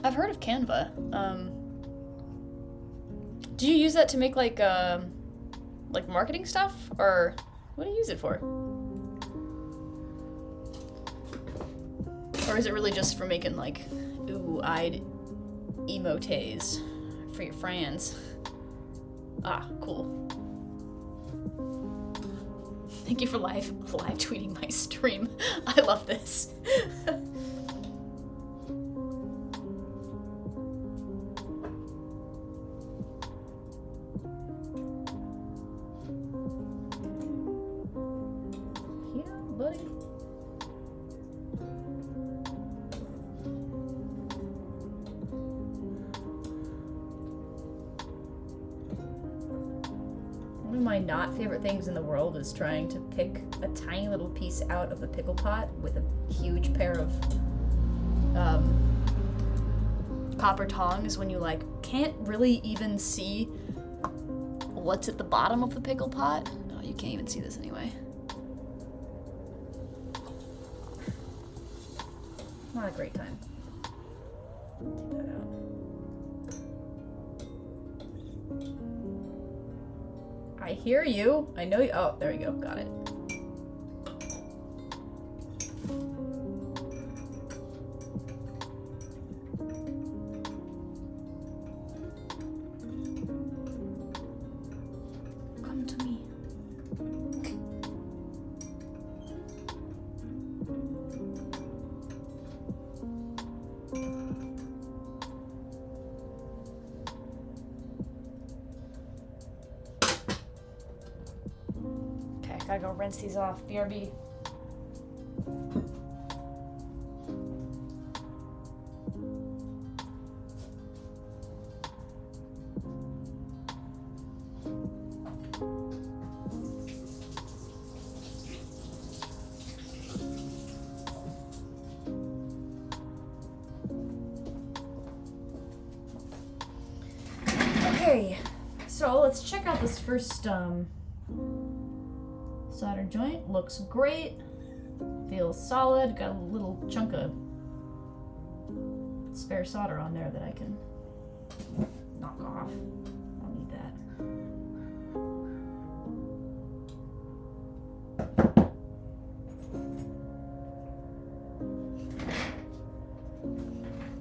I've heard of Canva. Do you use that to make like marketing stuff? Or what do you use it for? Or is it really just for making like ooh-eyed emotes for your friends? Ah, cool. Thank you for live tweeting my stream. I love this. Yeah, buddy. One of my not favorite things in the world is trying to pick a tiny little piece out of the pickle pot with a huge pair of copper tongs when you like can't really even see what's at the bottom of the pickle pot. Oh, you can't even see this anyway. Not a great time. Take that out. I hear you. I know you. Oh, there you go. Got it. Come to me. Gotta go rinse these off. BRB. Okay, so let's check out this first solder joint. Looks great. Feels solid. Got a little chunk of spare solder on there that I can knock off. I'll need that.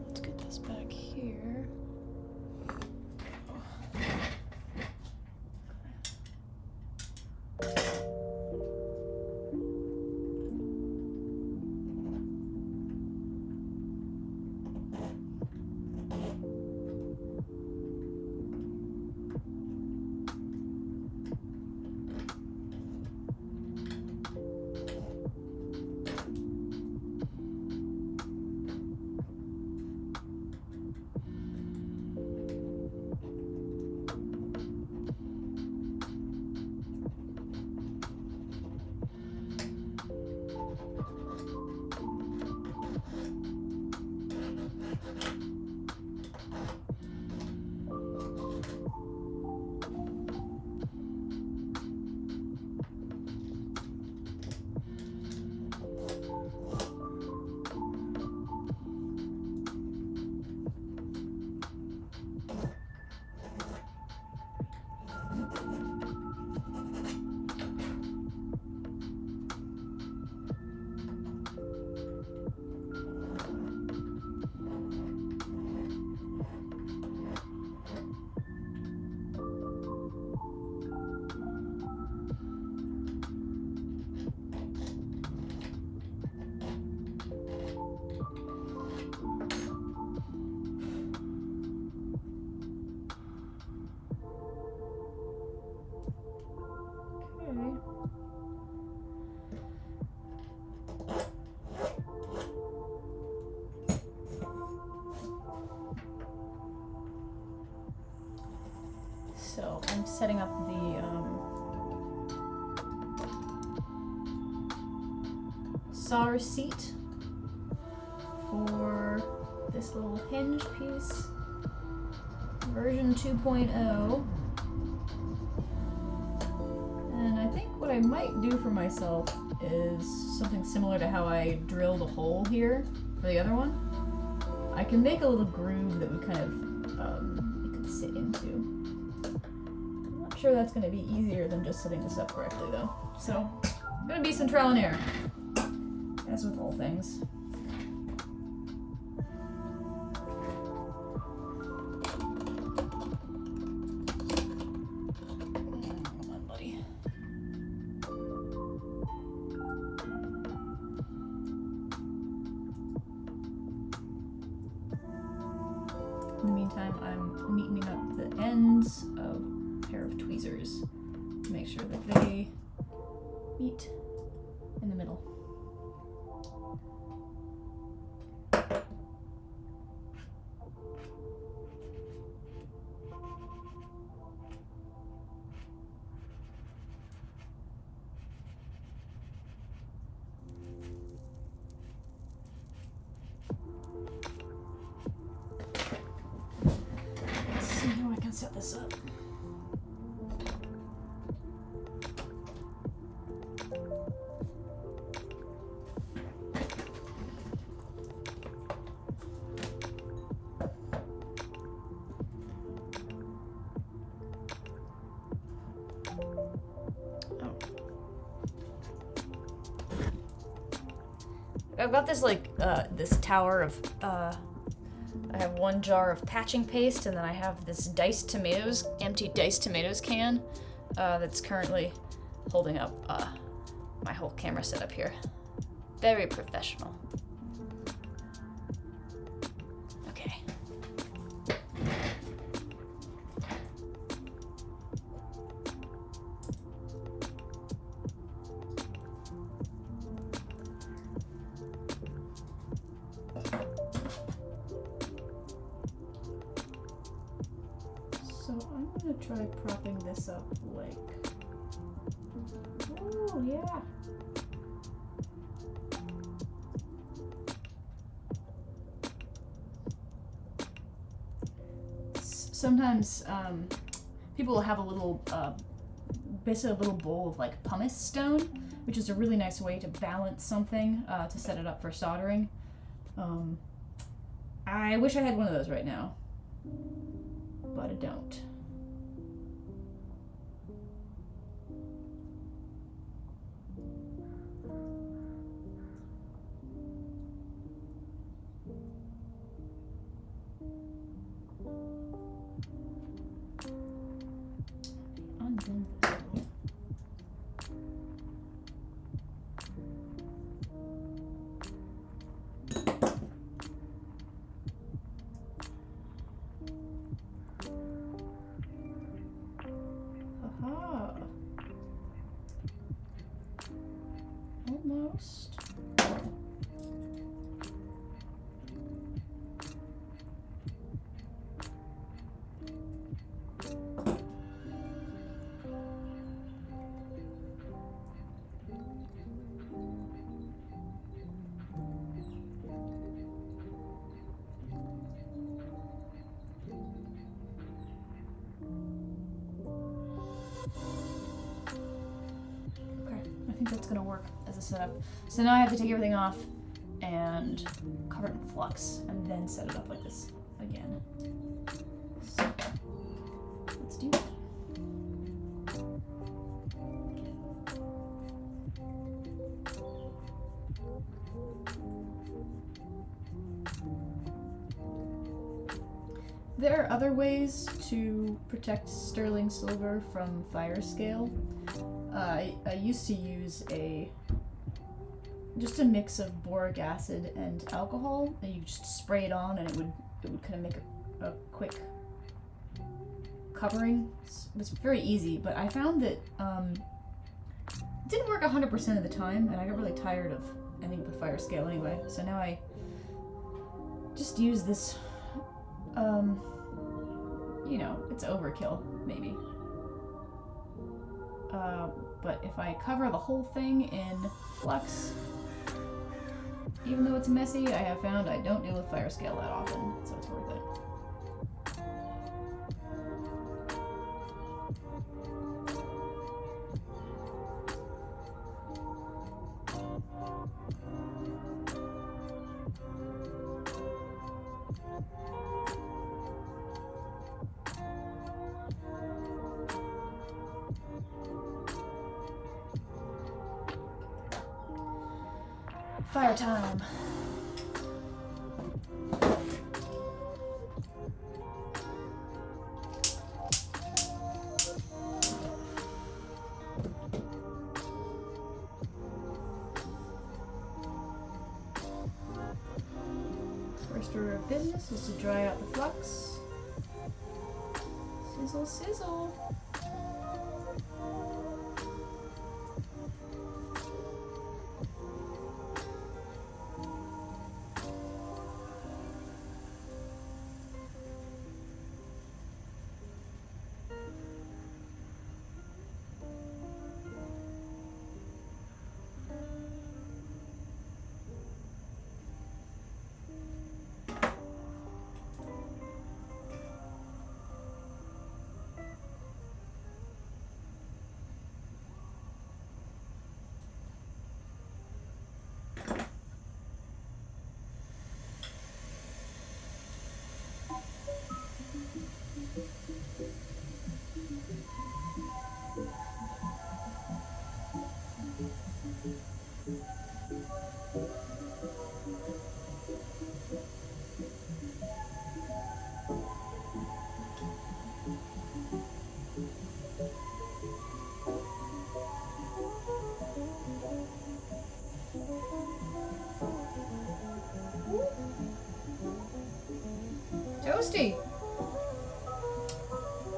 Let's get this back here. So I'm setting up the solder seat for this little hinge piece, version 2.0. And I think what I might do for myself is something similar to how I drilled a hole here for the other one. I can make a little groove that would kind of you could sit into. I'm not sure that's going to be easier than just setting this up correctly though. So, going to be some trial and error, as with all things. Come on, buddy. In the meantime, I'm neatening up the ends of a pair of tweezers to make sure that they meet in the middle. Let's see how I can set this up. I've got this this tower of I have one jar of patching paste, and then I have this diced tomatoes, empty diced tomatoes can that's currently holding up my whole camera setup here. Very professional. Okay. So I'm gonna try propping this up like, oh yeah. Sometimes people will have a little, basically a little bowl of like pumice stone, which is a really nice way to balance something, to set it up for soldering. I wish I had one of those right now, but I don't. Unbend this. Aha. Almost. I think that's gonna work as a setup. So now I have to take everything off and cover it in flux and then set it up like this again. So let's do that. There are other ways to protect sterling silver from fire scale. I used to use just a mix of boric acid and alcohol, and you just spray it on, and it would kind of make a quick covering. It was very easy, but I found that it didn't work 100% of the time, and I got really tired of ending up with fire scale anyway. So now I just use this. You know, it's overkill, maybe. But if I cover the whole thing in flux, even though it's messy, I have found I don't deal with fire scale that often, so it's worth it. Fire time. First order of business is to dry out the flux. Sizzle, sizzle. Toasty!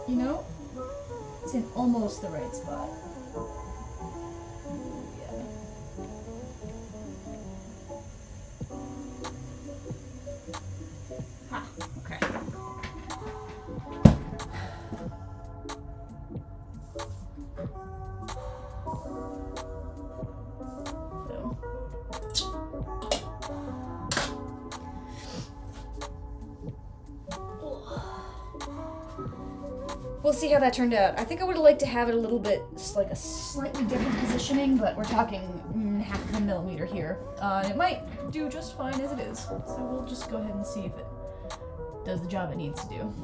You know, it's in almost the right spot. Yeah. Ha, okay. We'll see how that turned out. I think I would have liked to have it a little bit, like a slightly different positioning, but we're talking half of a millimeter here. It might do just fine as it is. So we'll just go ahead and see if it does the job it needs to do.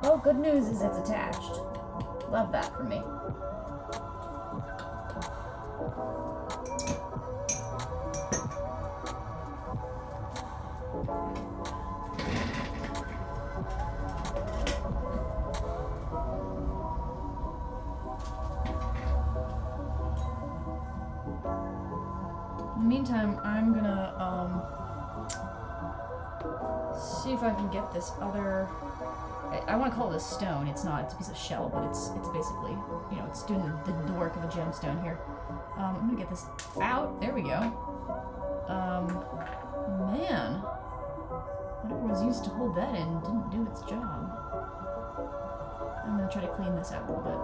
Oh, good news is it's attached. Love that for me. In the meantime, I'm gonna see if I can get this other. I want to call it a stone. It's not. It's a piece of shell, but it's basically, you know, it's doing the work of a gemstone here. I'm gonna get this out. There we go. Man, whatever was used to hold that in didn't do its job. I'm gonna try to clean this out a little bit.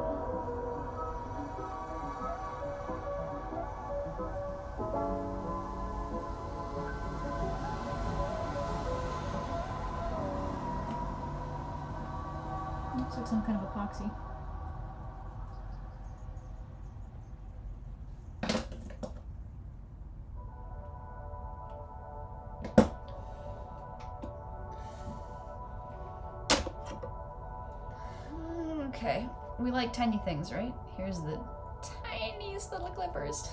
Looks like some kind of epoxy. Okay, we like tiny things, right? Here's the tiniest little clippers.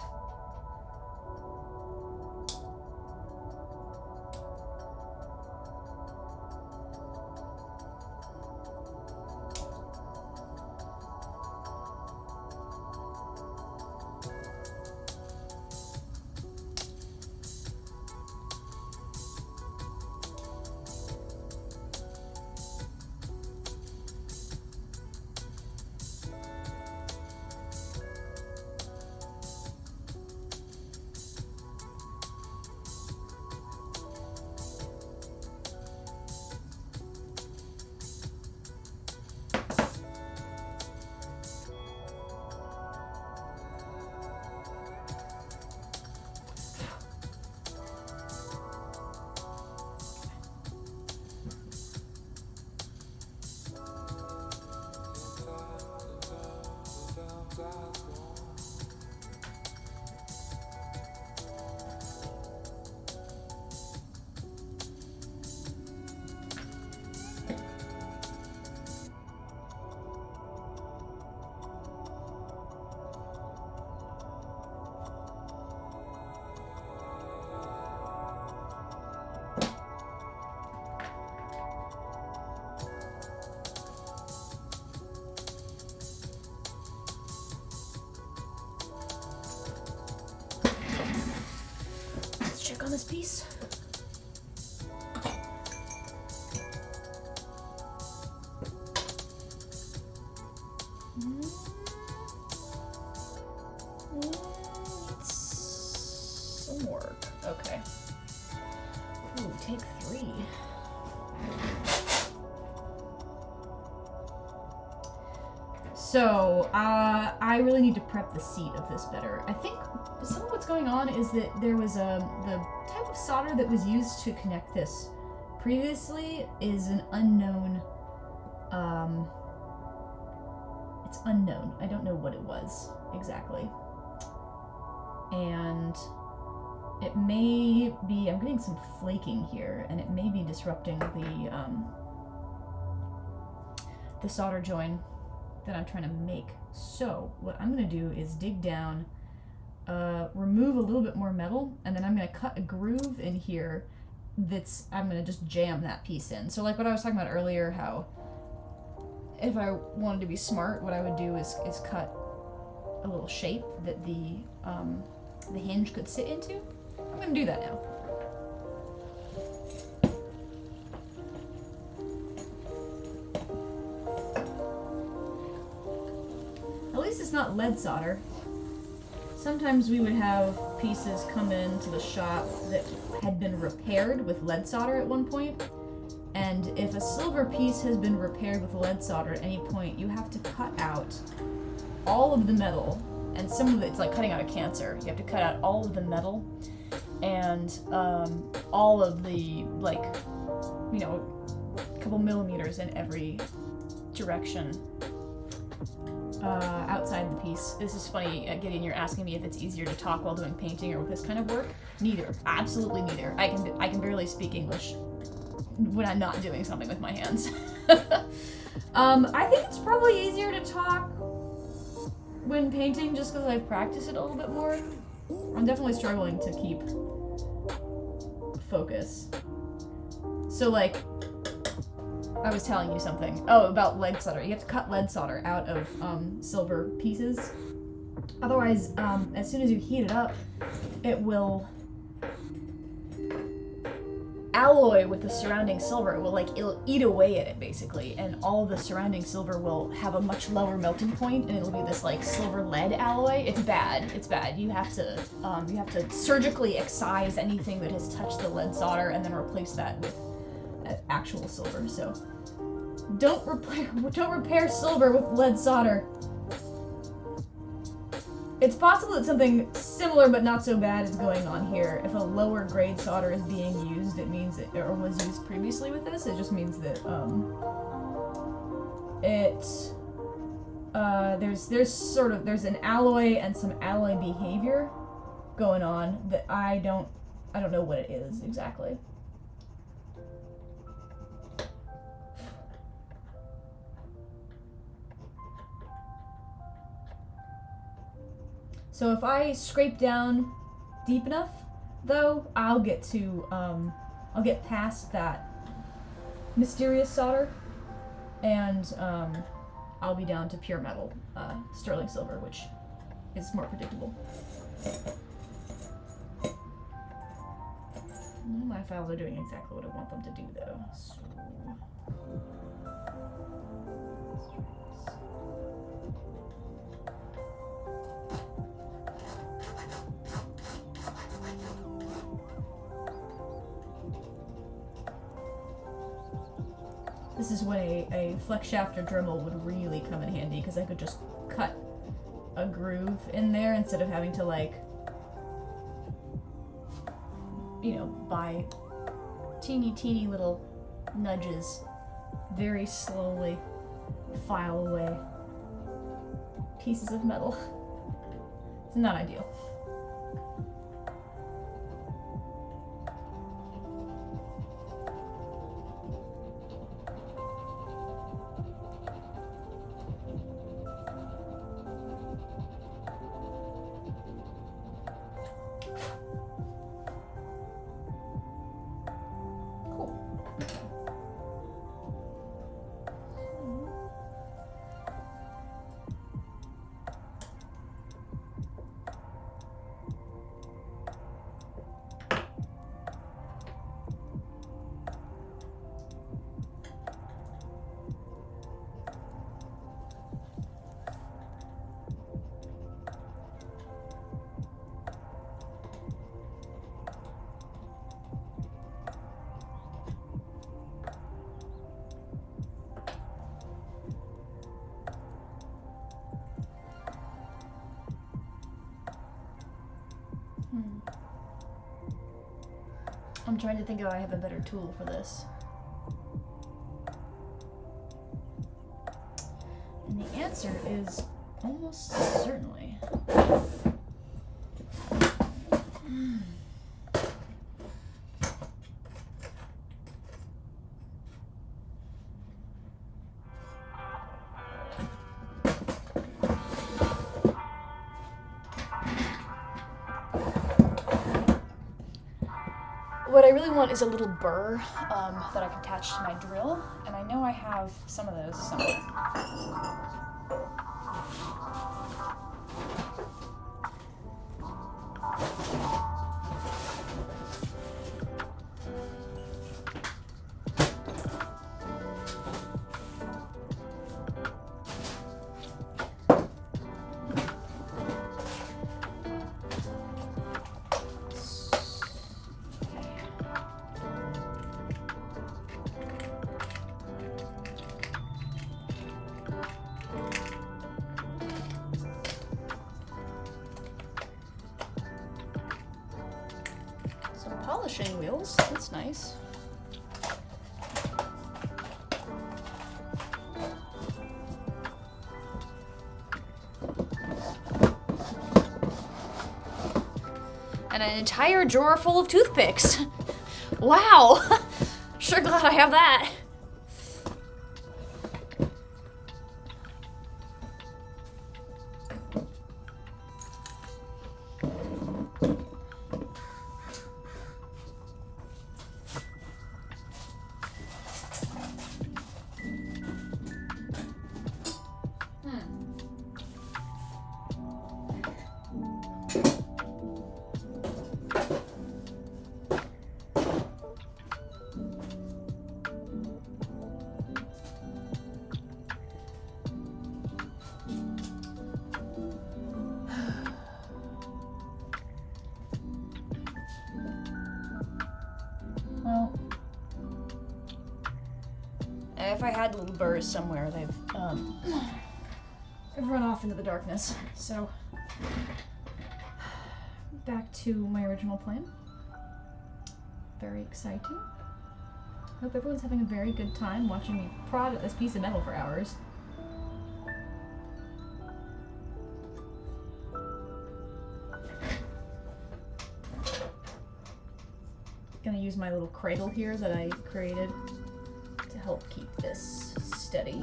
On this piece. Needs some work. Okay. Ooh, take 3. So, I really need to prep the seat of this better. I think some of what's going on is that there was the type of solder that was used to connect this previously is an unknown, it's unknown. I don't know what it was exactly. And it may be, I'm getting some flaking here, and it may be disrupting the solder join that I'm trying to make. So what I'm going to do is dig down, remove a little bit more metal, and then I'm going to cut a groove in here I'm going to just jam that piece in. So like what I was talking about earlier, how if I wanted to be smart, what I would do is cut a little shape that the hinge could sit into. I'm going to do that now. At least it's not lead solder. Sometimes we would have pieces come into the shop that had been repaired with lead solder at one point. And if a silver piece has been repaired with lead solder at any point, you have to cut out all of the metal. And some of it's like cutting out a cancer. You have to cut out all of the metal and all of the, like, you know, a couple millimeters in every direction outside the piece. This is funny, Gideon, you're asking me if it's easier to talk while doing painting or with this kind of work. Neither. Absolutely neither. I can barely speak English when I'm not doing something with my hands. I think it's probably easier to talk when painting just because I've practiced it a little bit more. I'm definitely struggling to keep focus. So, like, I was telling you something. Oh, about lead solder. You have to cut lead solder out of silver pieces. Otherwise, as soon as you heat it up, it will alloy with the surrounding silver. It will, like, it'll eat away at it, basically, and all of the surrounding silver will have a much lower melting point, and it'll be this, like, silver-lead alloy. It's bad. It's bad. You have to surgically excise anything that has touched the lead solder and then replace that with actual silver. So don't repair silver with lead solder. It's possible that something similar but not so bad is going on here. If a lower grade solder is being used, it means it, or was used previously with this, it just means that there's an alloy and some alloy behavior going on that I don't know what it is exactly. So if I scrape down deep enough, though, I'll get past that mysterious solder, and I'll be down to pure metal, sterling silver, which is more predictable. My files are doing exactly what I want them to do, though. So... This is when a flex shaft or Dremel would really come in handy, because I could just cut a groove in there instead of having to, like, you know, by teeny little nudges, very slowly file away pieces of metal. It's not ideal. I'm trying to think if I have a better tool for this. And the answer is almost certainly. What I really want is a little burr that I can attach to my drill, and I know I have some of those somewhere. polishing wheels. That's nice. And an entire drawer full of toothpicks. Wow! Sure glad I have that. Well, if I had little burrs somewhere, they've run off into the darkness. So, back to my original plan. Very exciting. Hope everyone's having a very good time watching me prod at this piece of metal for hours. Gonna use my little cradle here that I created to help keep this steady.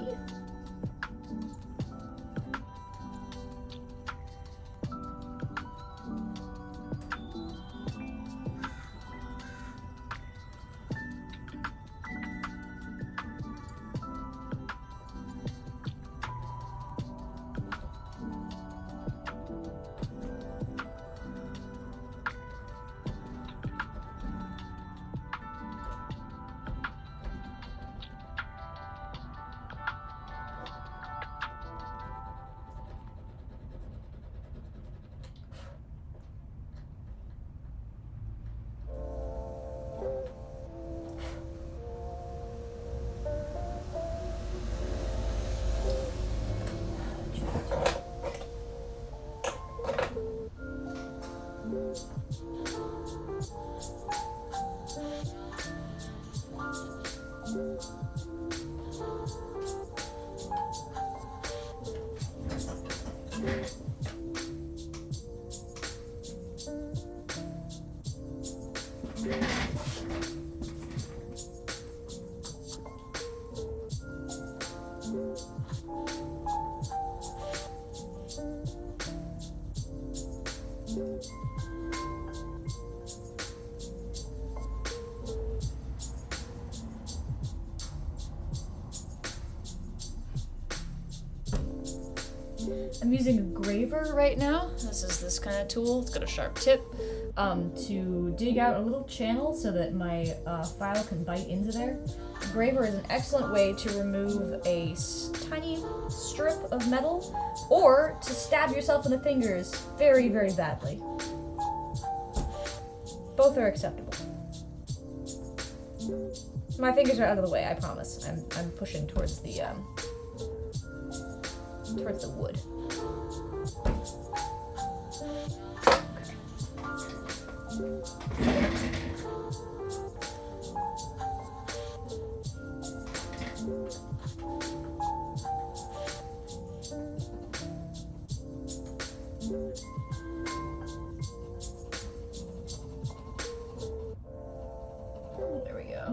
I'm using a graver right now. This is this kind of tool. It's got a sharp tip to dig out a little channel so that my file can bite into there. A graver is an excellent way to remove a tiny strip of metal or to stab yourself in the fingers very, very badly. Both are acceptable. My fingers are out of the way, I promise. I'm pushing towards the wood. There we go.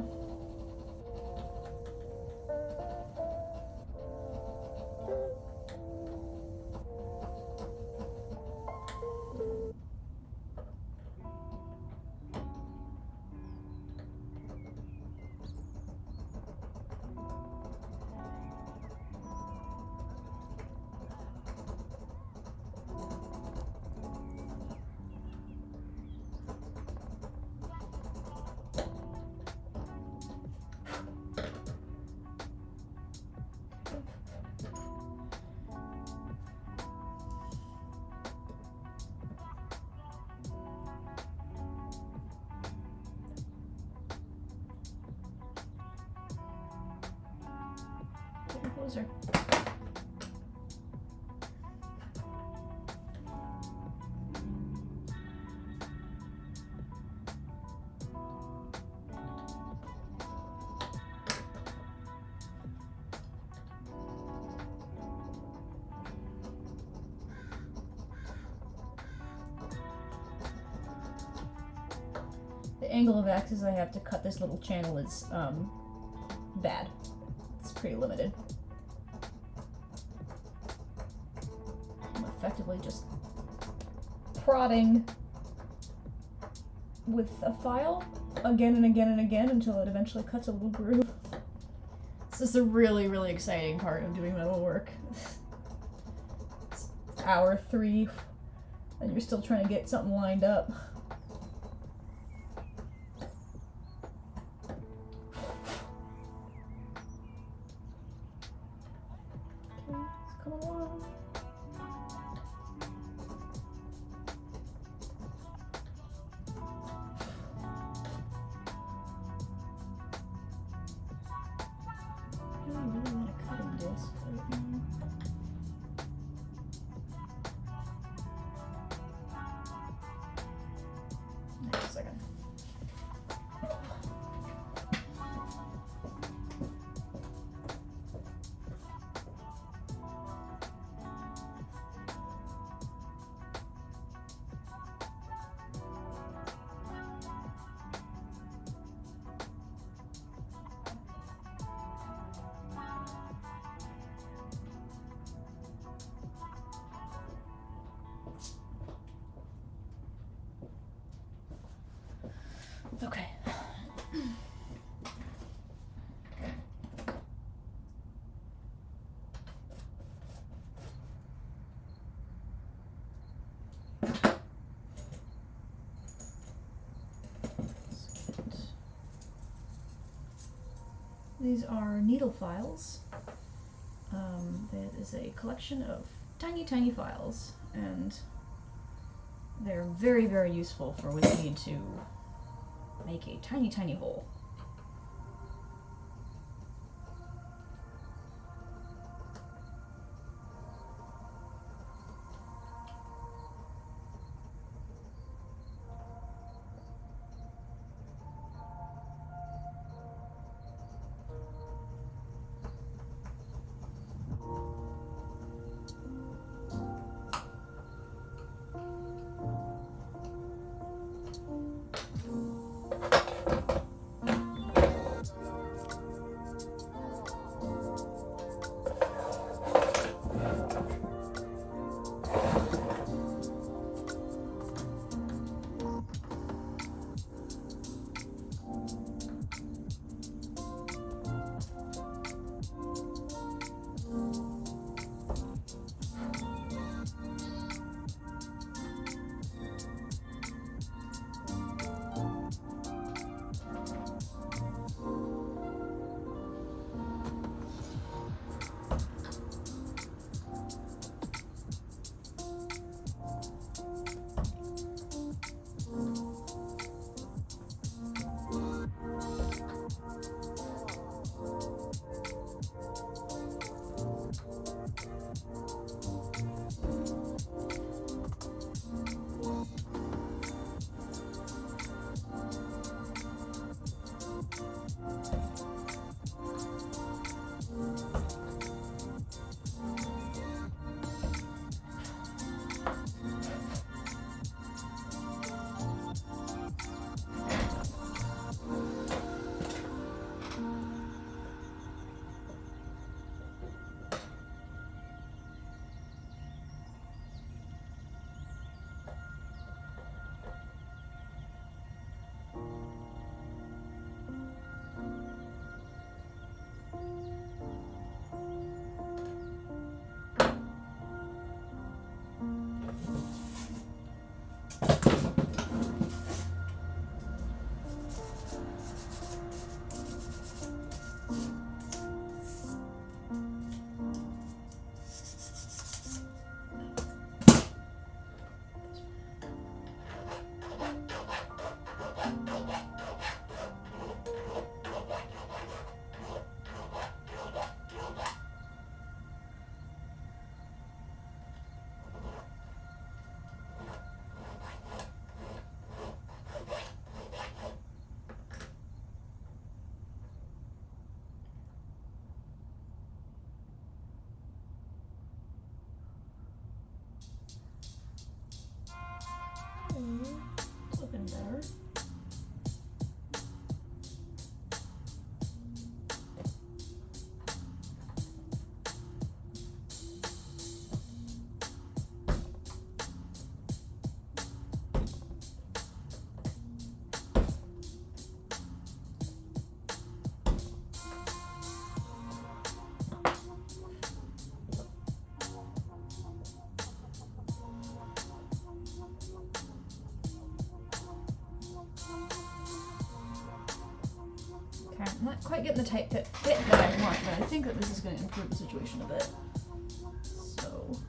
Getting closer. angle of access I have to cut this little channel is bad. It's pretty limited. I'm effectively just prodding with a file again and again and again until it eventually cuts a little groove. This is the really, really exciting part of doing metal work. It's hour 3, and you're still trying to get something lined up. Okay, it's coming along. I really want a cutting disc right now. Wait a second. Okay. These are needle files. That is a collection of tiny, tiny files, and they're very, very useful for when you need to make a tiny, tiny hole. It's looking better. I'm not quite getting the tight fit that I want, but I think that this is going to improve the situation a bit. So...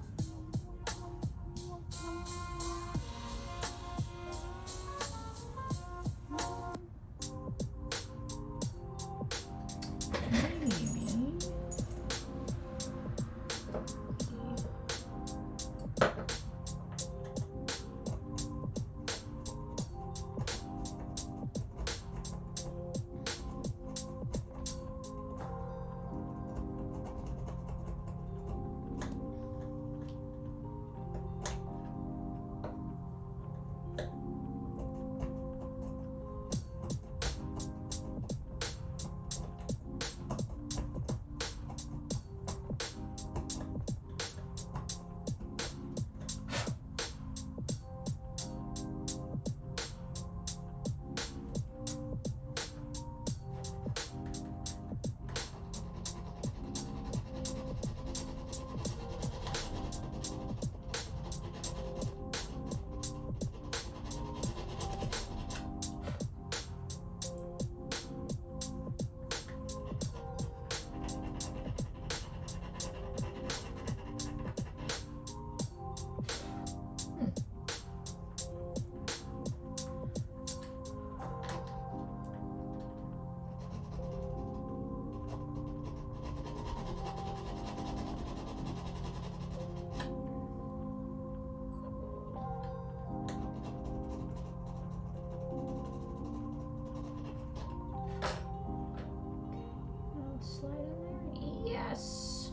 slide in there. Yes.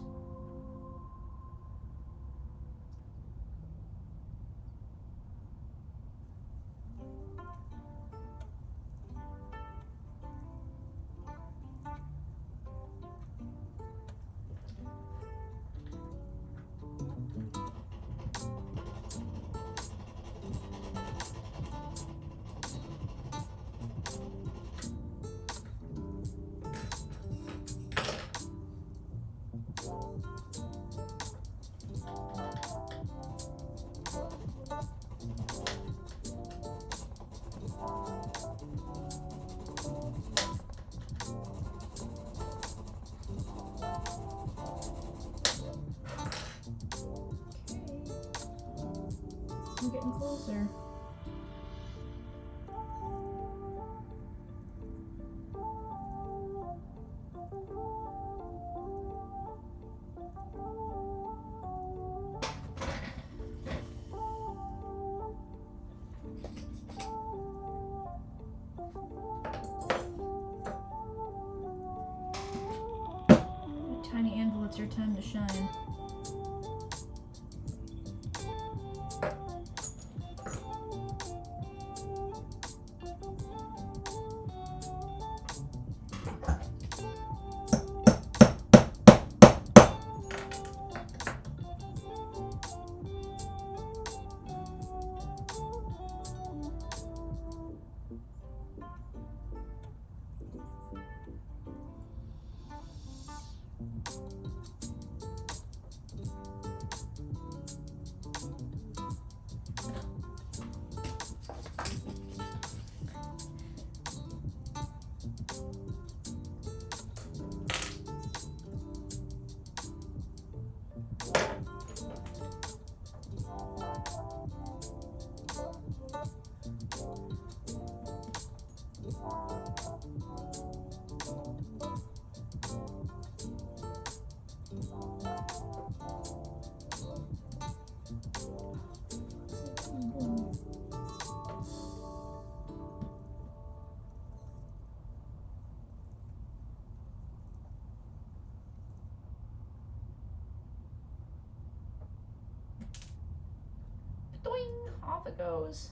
I'm getting closer. Tiny anvil, it's your time to shine. Doing, off it goes.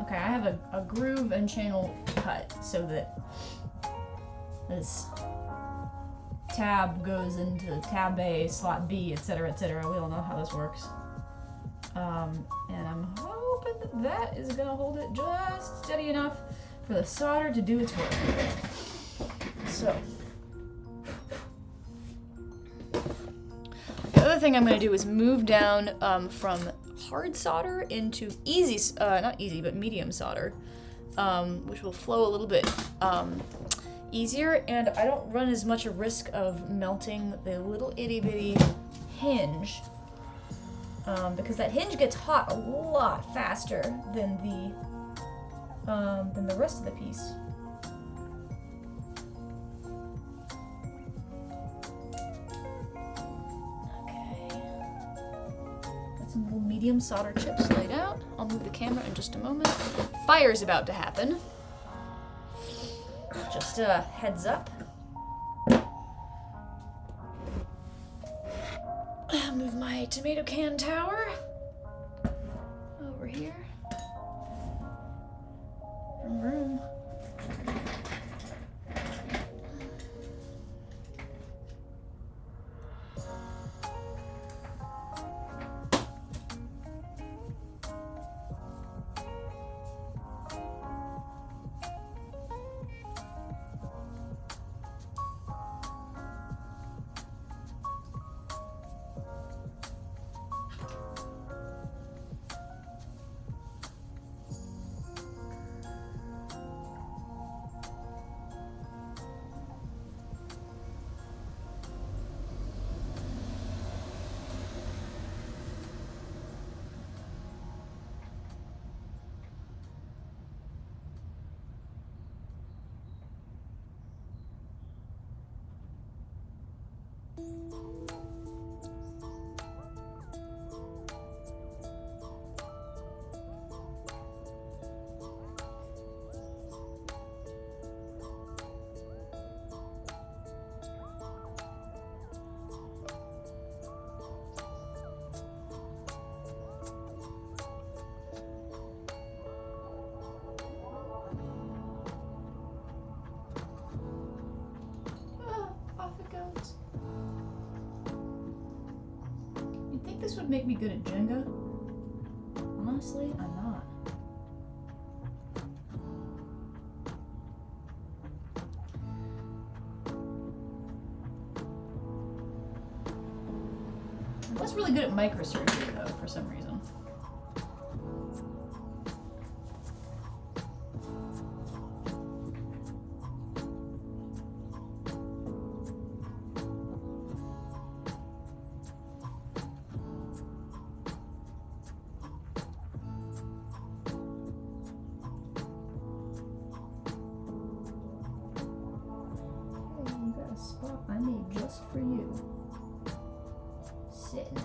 Okay, I have a groove and channel cut so that this tab goes into tab A, slot B, etc., etc. We all know how this works. And I'm hoping that that is gonna hold it just steady enough for the solder to do its work. So. The other thing I'm going to do is move down from hard solder into easy, not easy, but medium solder, which will flow a little bit easier, and I don't run as much a risk of melting the little itty bitty hinge, because that hinge gets hot a lot faster than the rest of the piece. Some little medium solder chips laid out. I'll move the camera in just a moment. Fire's about to happen. Just a heads up. Move my tomato can tower over here. Vroom, vroom. You'd think this would make me good at Jenga. Honestly, I'm not. I was really good at microsurgery though, for some reason. Spot I made just for you. Sit in it.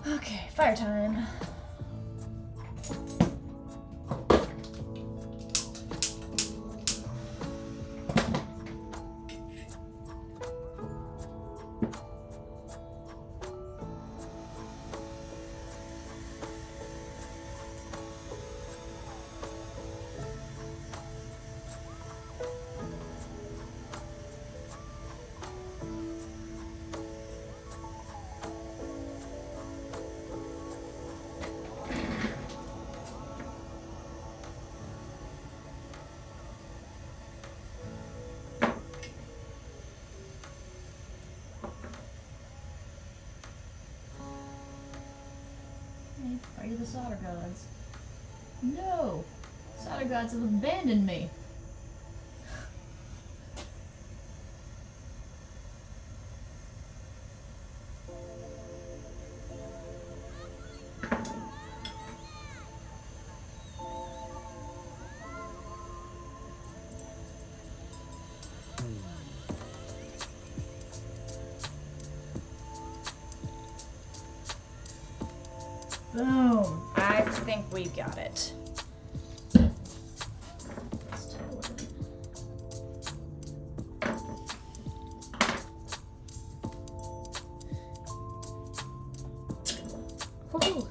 Okay, fire time. Fire the solder gods. No! Solder gods have abandoned me. Boom. I think we got it. Let's total it. Woohoo.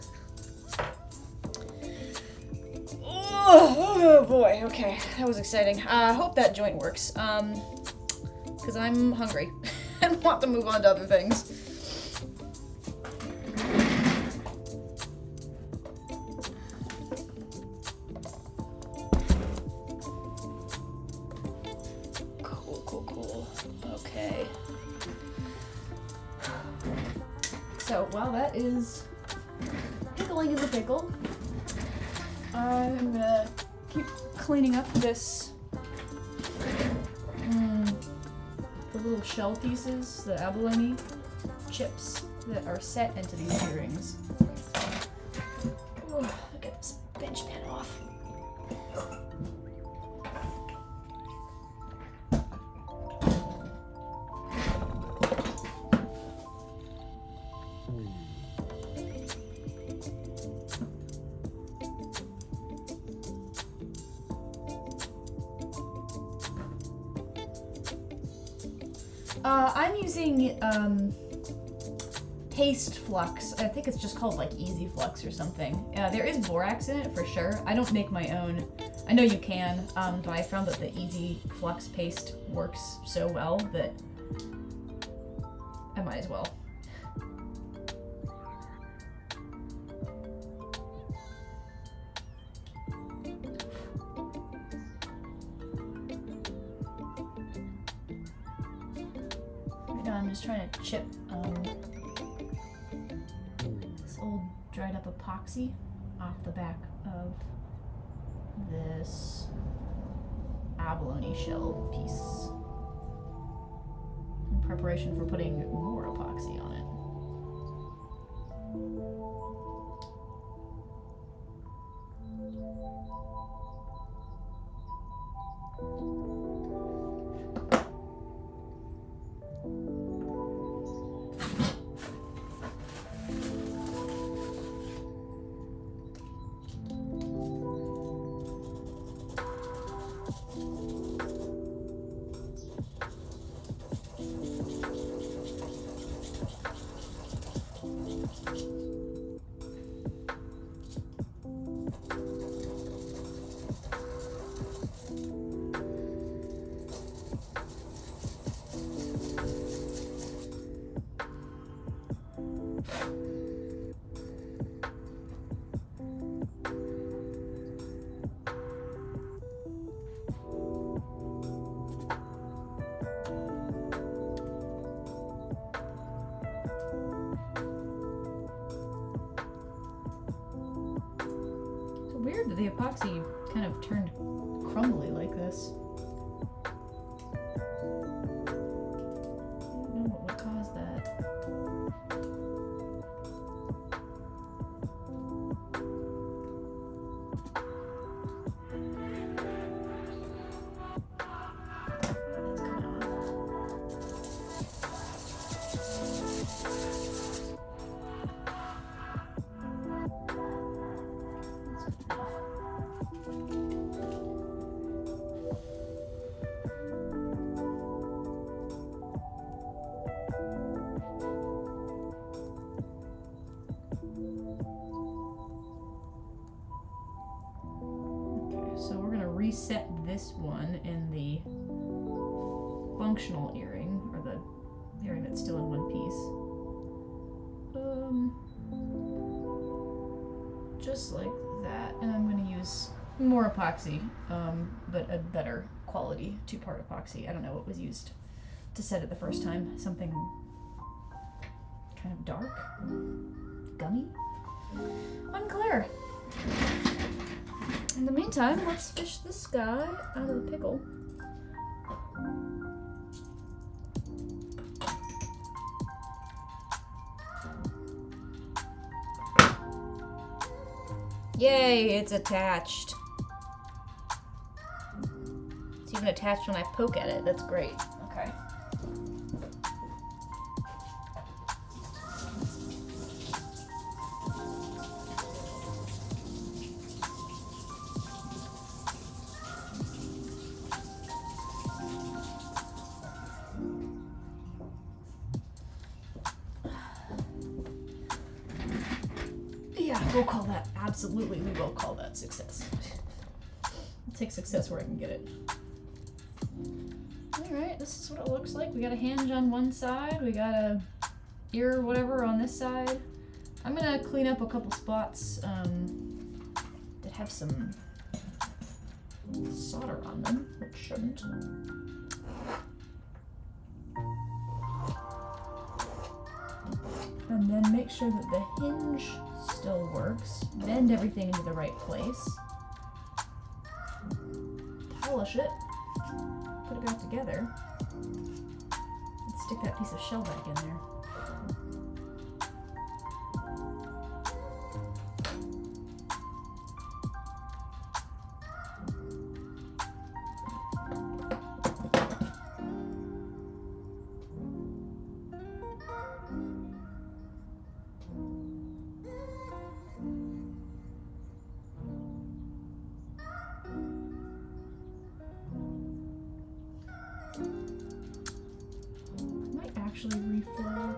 Okay. That was exciting. I hope that joint works. Because I'm hungry and want to move on to other things. Cool. Okay. So while that is pickling in the pickle, I'm gonna keep cleaning up this. The little shell pieces, the abalone chips that are set into these earrings. Oh, get this bench pen off. I'm using paste flux. I think it's just called like Easy Flux or something. There is borax in it for sure. I don't make my own. I know you can, but I found that the Easy Flux paste works so well that I might as well. I'm just trying to chip this old dried up epoxy off the back of this abalone shell piece in preparation for putting more epoxy on it. Weird that the epoxy kind of turned crumbly like this. I don't know what would cause that. That's coming So we're gonna reset this one in the functional earring, or the earring that's still in one piece. Just like that, and I'm gonna use more epoxy, but a better quality 2-part epoxy. I don't know what was used to set it the first time. Something kind of dark, gummy, unclear. In the meantime, let's fish this guy out of the pickle. Yay, it's attached. It's even attached when I poke at it. That's great. Okay. Yeah, we'll call that, absolutely, we will call that success. take success where I can get it. Alright, this is what it looks like. We got a hinge on one side, we got a ear or whatever on this side. I'm gonna clean up a couple spots that have some solder on them, which shouldn't. And then make sure that the hinge still works. Bend everything into the right place. Polish it. Put it back together. And stick that piece of shell back in there. Actually reflow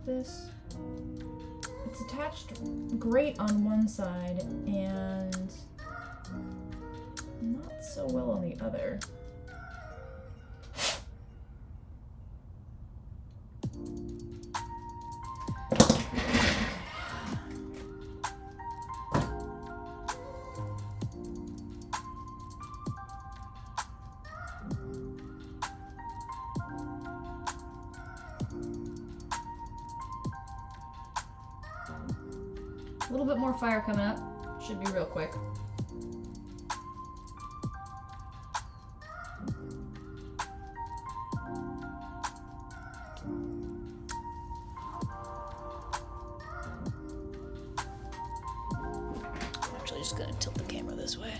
this. It's attached great on one side and not so well on the other. A little bit more fire coming up. Should be real quick. I'm actually just gonna tilt the camera this way.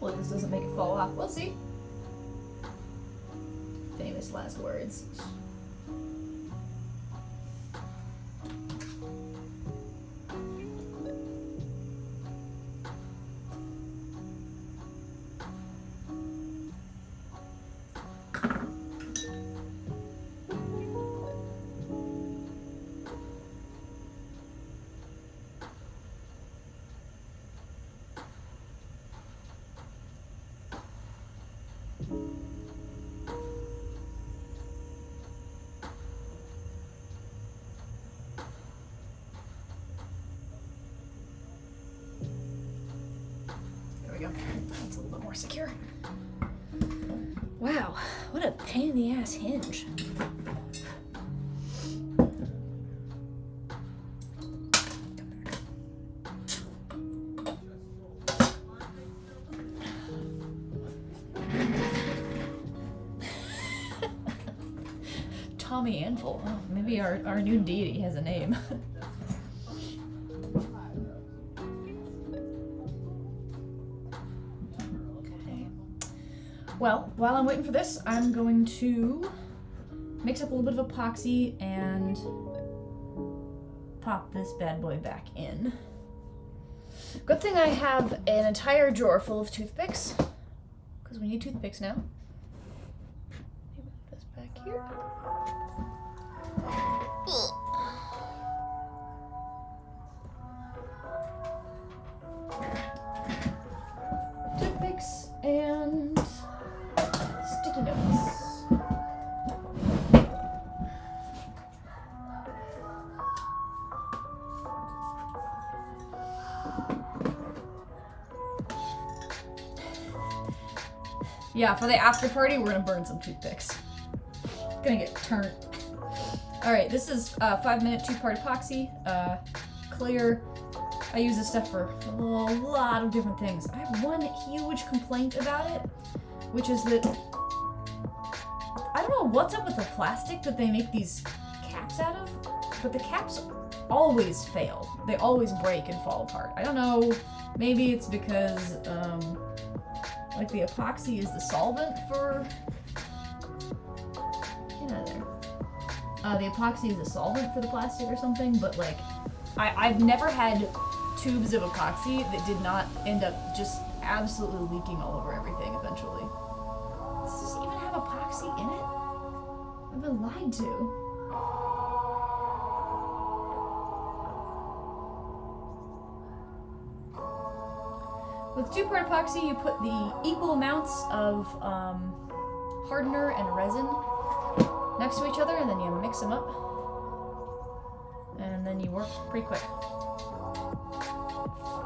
Hopefully this doesn't make it fall off. We'll see. Famous last words. That's a little bit more secure. Wow, what a pain in the ass hinge. Tommy Anvil. Oh, maybe our new deity has a name. Well, while I'm waiting for this, I'm going to mix up a little bit of epoxy and pop this bad boy back in. Good thing I have an entire drawer full of toothpicks, because we need toothpicks now. Let me move this back here. Toothpicks and sticky notes. Yeah, for the after party, we're gonna burn some toothpicks. gonna get turned. Alright, this is 5-minute 2-part epoxy. Clear. I use this stuff for a lot of different things. I have one huge complaint about it, which is that I don't know what's up with the plastic that they make these caps out of, but the caps always fail. They always break and fall apart. I don't know, maybe it's because, like the epoxy is the solvent for... Get out of there. The epoxy is the solvent for the plastic or something, but like, I've never had tubes of epoxy that did not end up just absolutely leaking all over everything eventually. Does this even have epoxy in it? I've been lied to. With 2-part epoxy, you put the equal amounts of hardener and resin next to each other, and then you mix them up. And then you work pretty quick.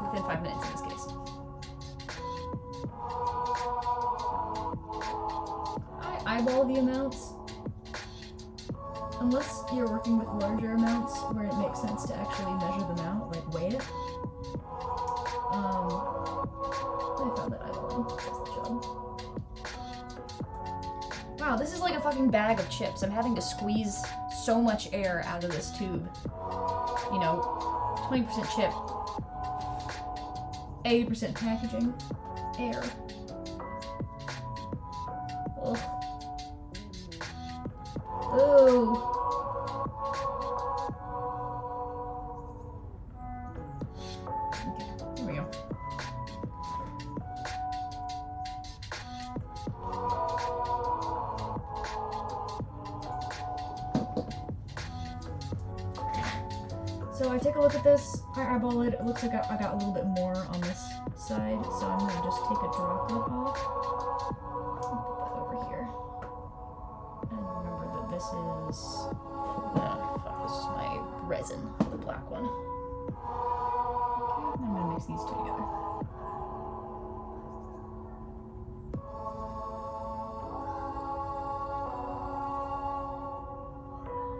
Within 5 minutes in this case. I eyeball the amounts. Unless you're working with larger amounts where it makes sense to actually measure them out, like weigh it. I found that eyeballing does the job. Wow, this is like a fucking bag of chips. I'm having to squeeze so much air out of this tube. You know, 20% chip, 80% packaging, air. Ugh. Ooh. Okay, here we go. So I take a look at this, I eyeball it, it looks like I got a little bit more on this side, so I'm gonna just take a droplet off. Put that over here. And remember that this is, this is my resin, the black one. Okay, I'm gonna mix these two together.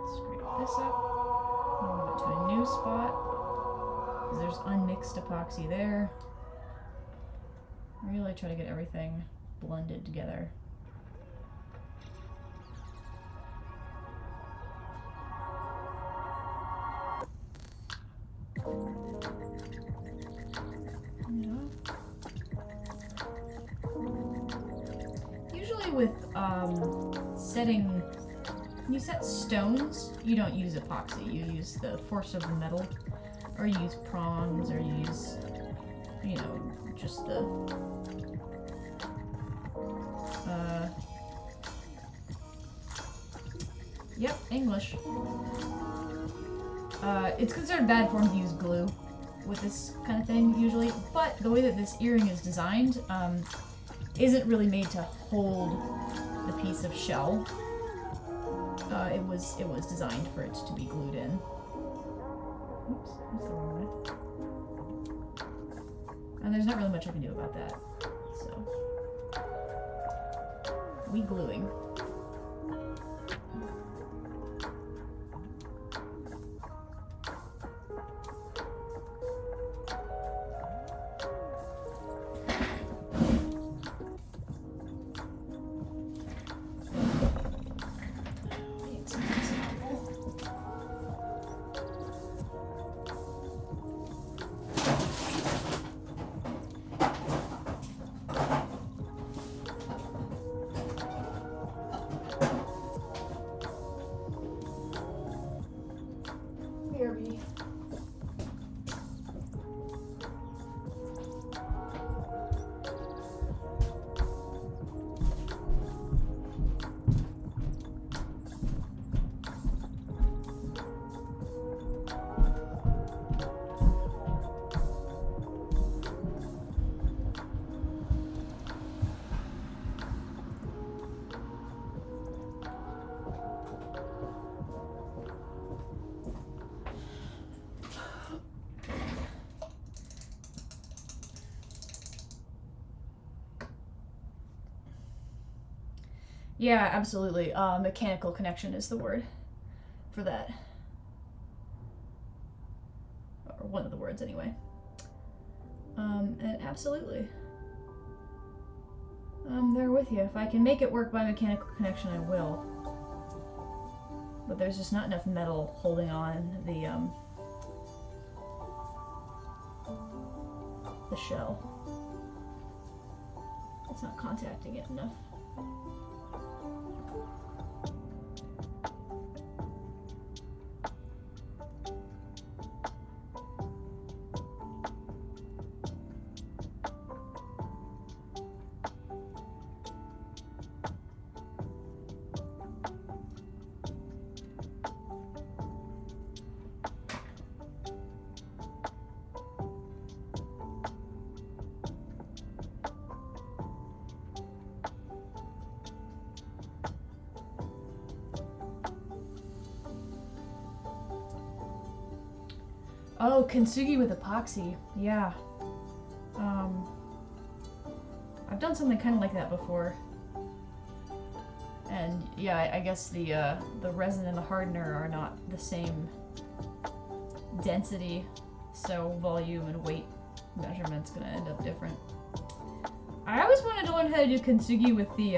Scrape this up. Move it to a new spot, because there's unmixed epoxy there. Really try to get everything blended together. Yeah. Usually with setting, when you set stones, you don't use epoxy. You use the force of the metal, or you use prongs, or you use, you know, just the yep, English. It's considered bad form to use glue with this kind of thing usually, but the way that this earring is designed isn't really made to hold the piece of shell. It was designed for it to be glued in. Oops, that's the wrong way. And there's not really much I can do about that. So, we gluing. Yeah, absolutely. Mechanical connection is the word for that. Or one of the words, anyway. And absolutely. I'm there with you. If I can make it work by mechanical connection, I will. But there's just not enough metal holding on the shell. It's not contacting it enough. Oh, kintsugi with epoxy. Yeah. I've done something kind of like that before. And yeah, I guess the resin and the hardener are not the same density, so volume and weight measurement's gonna end up different. I always wanted to learn how to do kintsugi with the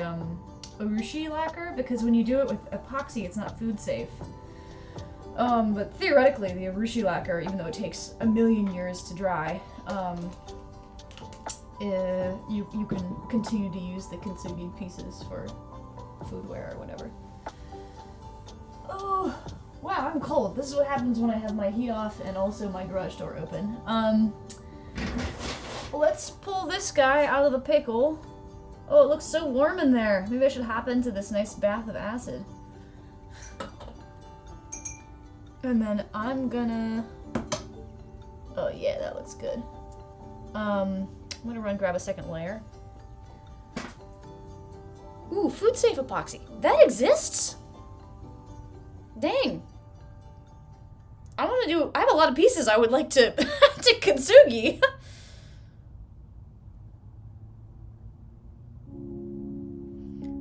urushi lacquer, because when you do it with epoxy, it's not food safe. But theoretically, the urushi lacquer, even though it takes a million years to dry, you can continue to use the kintsugi pieces for foodware or whatever. Oh, wow, I'm cold. This is what happens when I have my heat off and also my garage door open. Let's pull this guy out of the pickle. Oh, it looks so warm in there. Maybe I should hop into this nice bath of acid. And then I'm gonna... Oh yeah, that looks good. I'm gonna run grab a second layer. Ooh, food safe epoxy. That exists? Dang. I have a lot of pieces I would like to to kintsugi.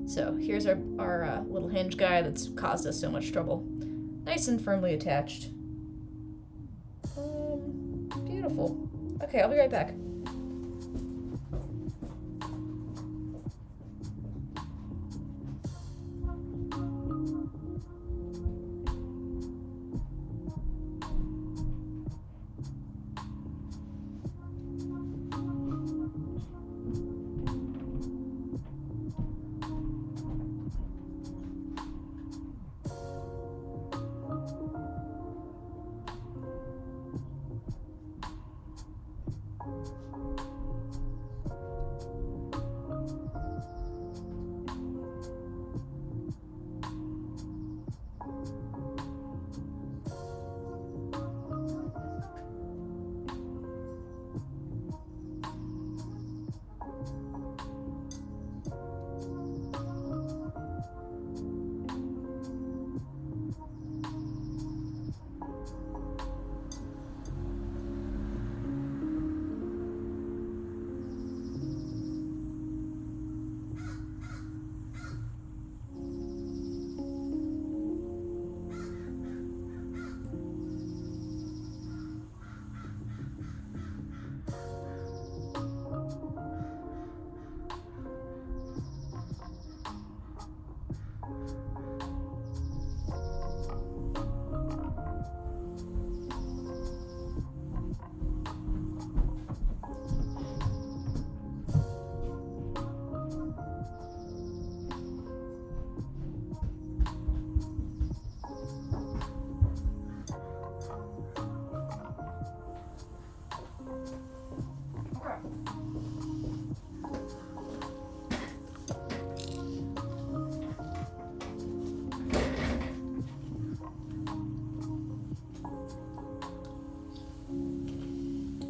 So here's our little hinge guy that's caused us so much trouble. Nice and firmly attached. Beautiful. Okay, I'll be right back.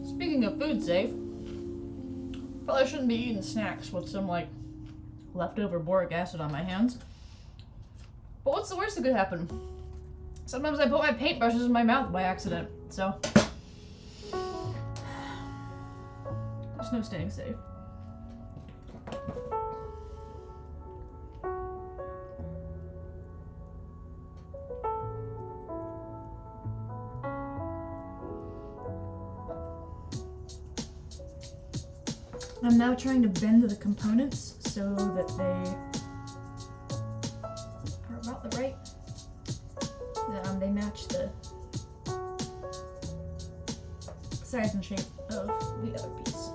Speaking of food safe, probably shouldn't be eating snacks with some, like, leftover boric acid on my hands. But what's the worst that could happen? Sometimes I put my paintbrushes in my mouth by accident, so... There's no staying safe. I'm now trying to bend the components so that they are about the right. They match the size and shape of the other piece.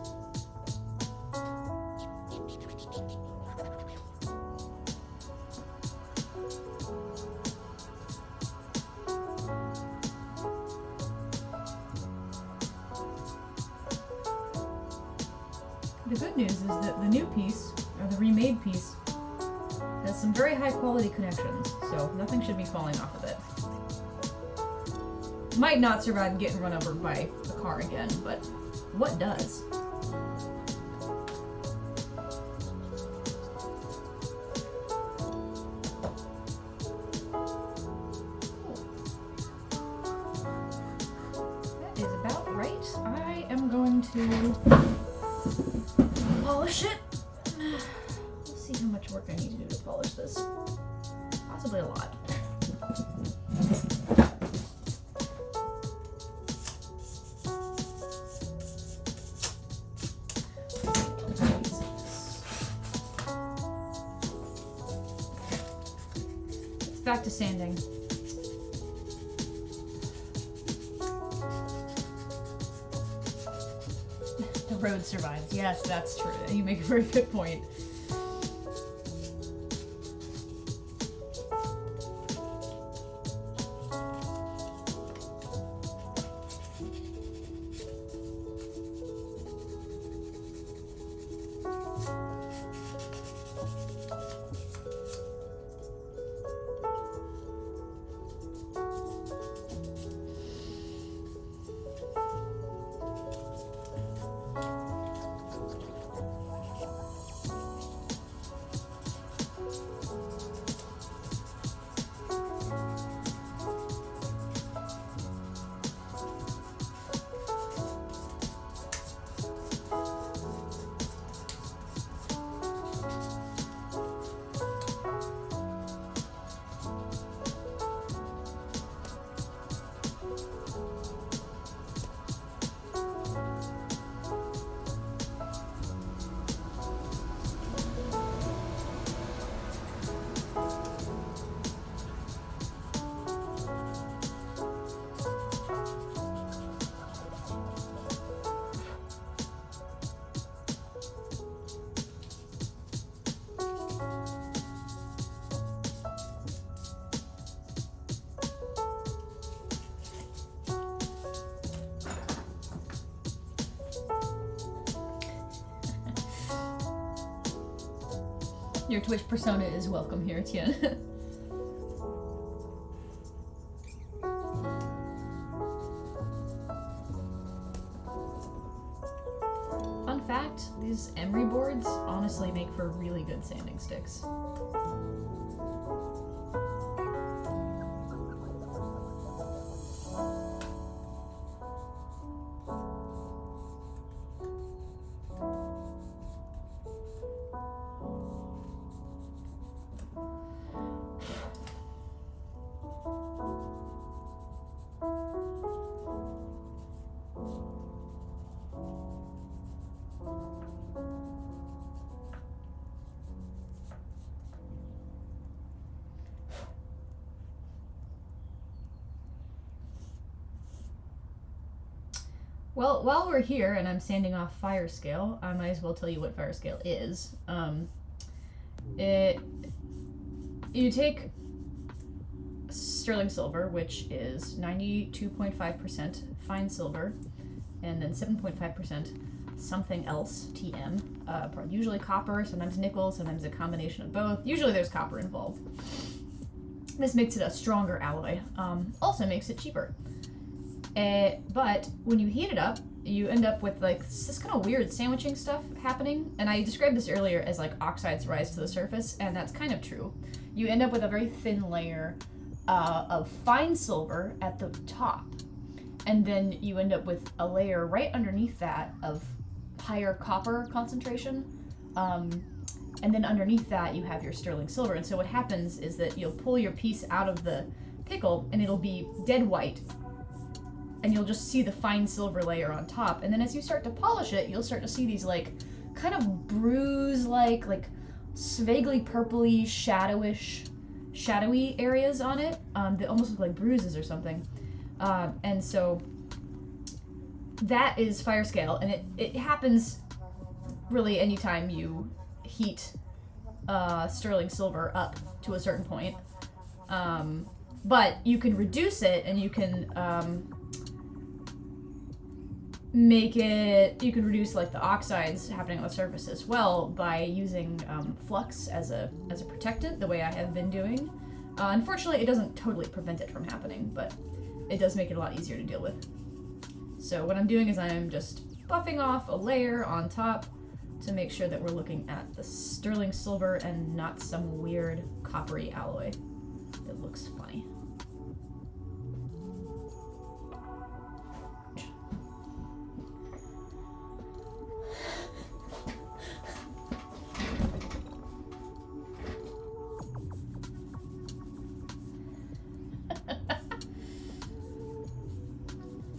The good news is that the new piece, or the remade piece, has some very high quality connections, so nothing should be falling off of it. Might not survive getting run over by a car again, but what does? That is about right. I am going to polish it. Let's see how much work I need to do to polish this. Possibly a lot. Back to sanding. The road survives. Yes, that's true. You make a very good point. Your Twitch persona is welcome here, Tien. Fun fact, these emery boards honestly make for really good sanding sticks. Well, while we're here and I'm sanding off fire scale, I might as well tell you what fire scale is. You take sterling silver, which is 92.5% fine silver, and then 7.5% something else, TM. Usually copper, sometimes nickel, sometimes a combination of both. Usually there's copper involved. This makes it a stronger alloy. Also makes it cheaper. But when you heat it up, you end up with like this kind of weird sandwiching stuff happening. And I described this earlier as like oxides rise to the surface, and that's kind of true. You end up with a very thin layer of fine silver at the top. And then you end up with a layer right underneath that of higher copper concentration. And then underneath that you have your sterling silver. And so what happens is that you'll pull your piece out of the pickle and it'll be dead white. And you'll just see the fine silver layer on top. And then as you start to polish it, you'll start to see these like kind of bruise-like, vaguely purpley, shadowy areas on it that almost look like bruises or something. And so that is fire scale, and it happens really anytime you heat sterling silver up to a certain point. But you can reduce it, and you can you can reduce like the oxides happening on the surface as well by using flux as a protectant, the way I have been doing. Unfortunately, it doesn't totally prevent it from happening, but it does make it a lot easier to deal with. So what I'm doing is I'm just buffing off a layer on top to make sure that we're looking at the sterling silver and not some weird coppery alloy that looks funny.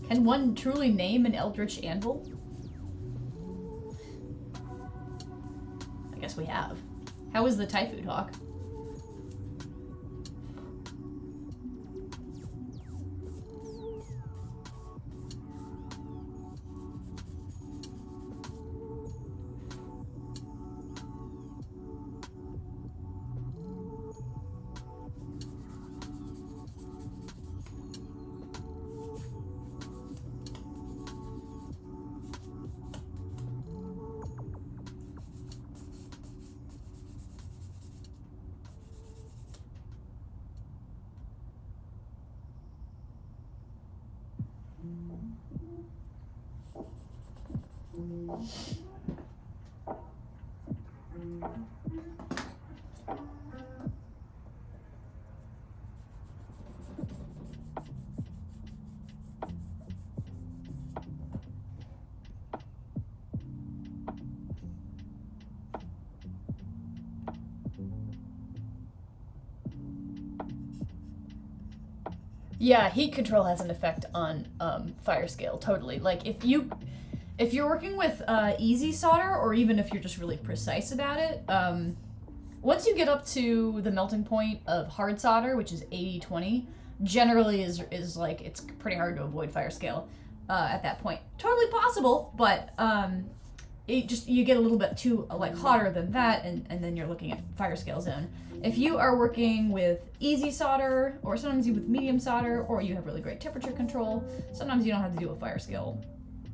Can one truly name an eldritch anvil? I guess we have. How is the Typhoon Hawk? Yeah, heat control has an effect on fire scale, totally. Like if you're working with easy solder, or even if you're just really precise about it, once you get up to the melting point of hard solder, which is 80-20, generally is like it's pretty hard to avoid fire scale at that point. Totally possible, but you get a little bit too hotter than that, and then you're looking at fire scale zone. If you are working with easy solder, or sometimes you with medium solder, or you have really great temperature control, sometimes you don't have to do a fire scale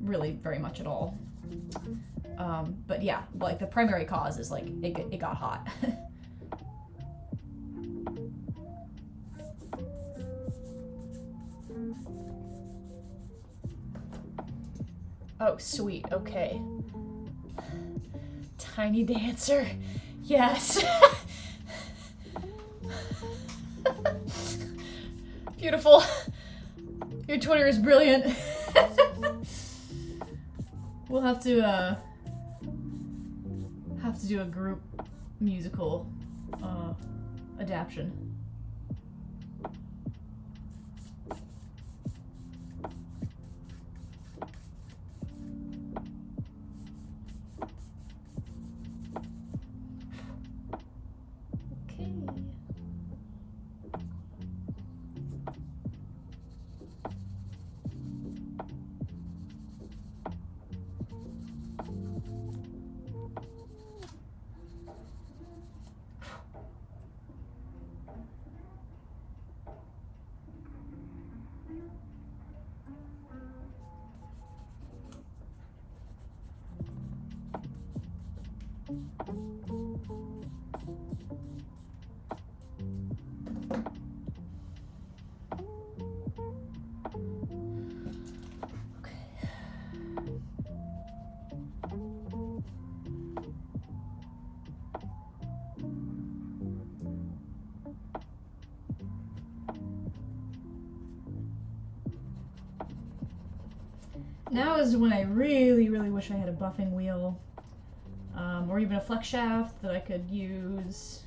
really very much at all. But yeah, like the primary cause is like it got hot. Oh, sweet. Okay. Tiny dancer. Yes. Beautiful. Your Twitter is brilliant. We'll have to do a group musical adaptation. Now is when I really, really wish I had a buffing wheel, or even a flex shaft that I could use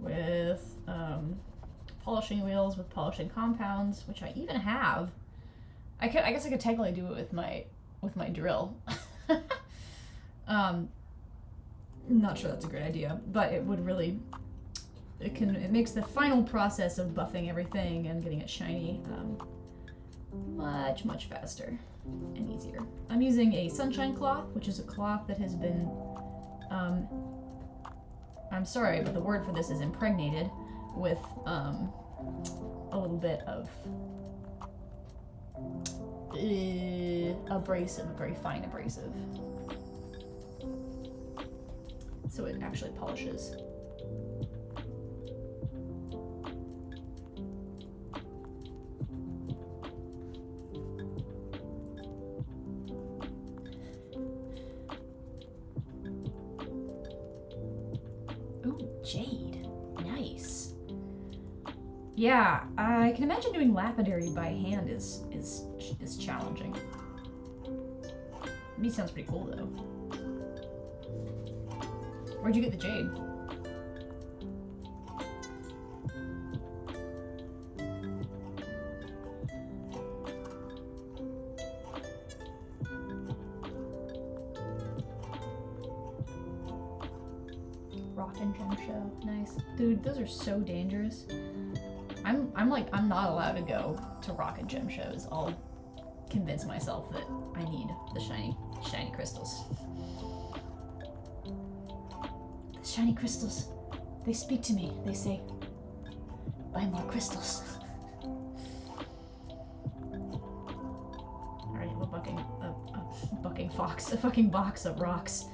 with polishing wheels with polishing compounds, which I even have. I guess I could technically do it with my drill. I'm not sure that's a great idea, but it would really, it makes the final process of buffing everything and getting it shiny much faster and easier. I'm using a sunshine cloth, which is a cloth that has been, I'm sorry, but the word for this is impregnated with a little bit of abrasive, very fine abrasive. So it actually polishes. Ooh, jade. Nice. Yeah, I can imagine doing lapidary by hand is challenging. Me sounds pretty cool though. Where'd you get the jade? Rock and gem show. Nice. Dude, those are so dangerous. I'm not allowed to go to rock and gem shows. I'll convince myself that I need the shiny crystals. The shiny crystals. They speak to me. They say, buy more crystals. Alright, a fucking box of rocks.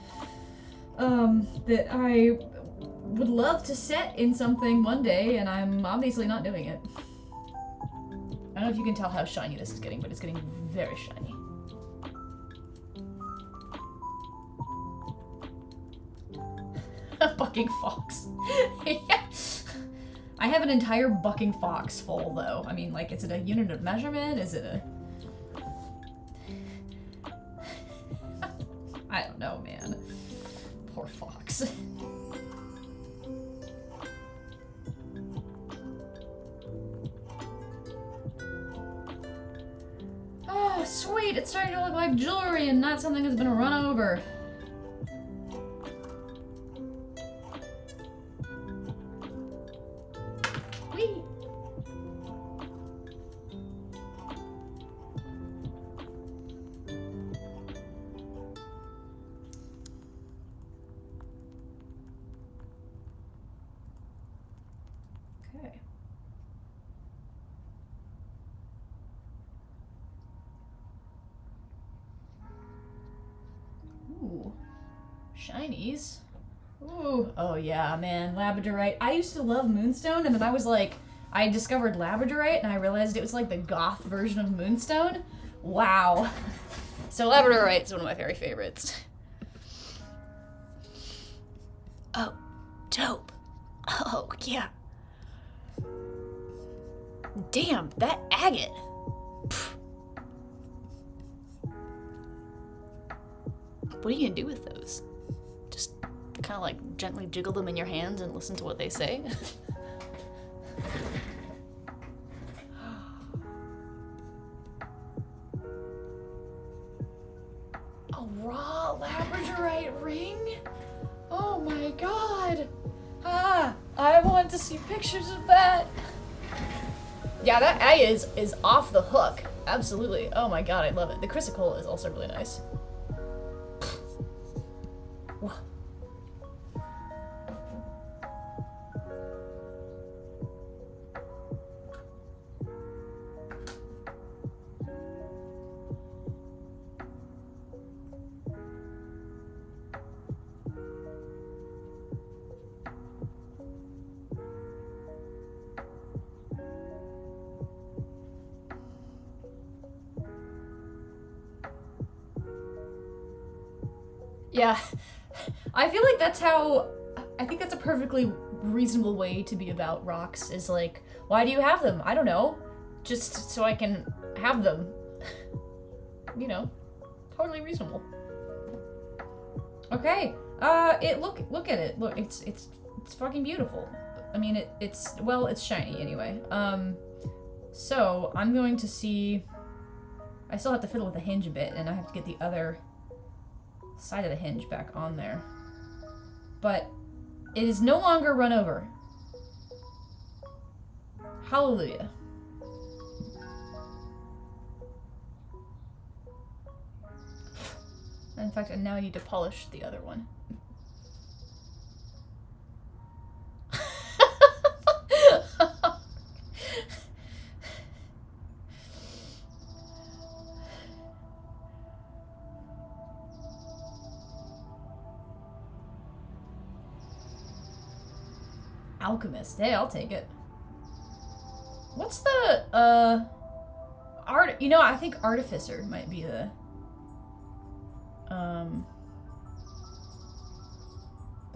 That I would love to set in something one day, and I'm obviously not doing it. I don't know if you can tell how shiny this is getting, but it's getting very shiny. A bucking fox. I have an entire bucking fox full, though. I mean, like, is it a unit of measurement? Is it a... I don't know, man. Poor fox. Oh, sweet! It's starting to look like jewelry and not something that's been run over. Whee! Okay. Ooh, shinies. Ooh, oh yeah, man, labradorite. I used to love moonstone, and then I was like, I discovered labradorite, and I realized it was like the goth version of moonstone. Wow. So labradorite is one of my very favorites. Oh, dope. Oh, yeah. Damn, that agate. Pfft. What are you gonna do with those? Just kind of like gently jiggle them in your hands and listen to what they say? A raw labradorite ring? Oh my god! Ah, I want to see pictures of that. Yeah, that agate is off the hook. Absolutely. Oh my god, I love it. The chrysocolla is also really nice. Yeah, I feel like that's how, I think that's a perfectly reasonable way to be about rocks, is like, why do you have them? I don't know, just so I can have them. You know, totally reasonable. Okay, look at it. Look, it's fucking beautiful. I mean, it's shiny anyway. So I'm going to see, I still have to fiddle with the hinge a bit, and I have to get the other side of the hinge back on there. But it is no longer run over. Hallelujah. In fact, and now I need to polish the other one. Alchemist. Hey, I'll take it. What's the, art? You know, I think Artificer might be the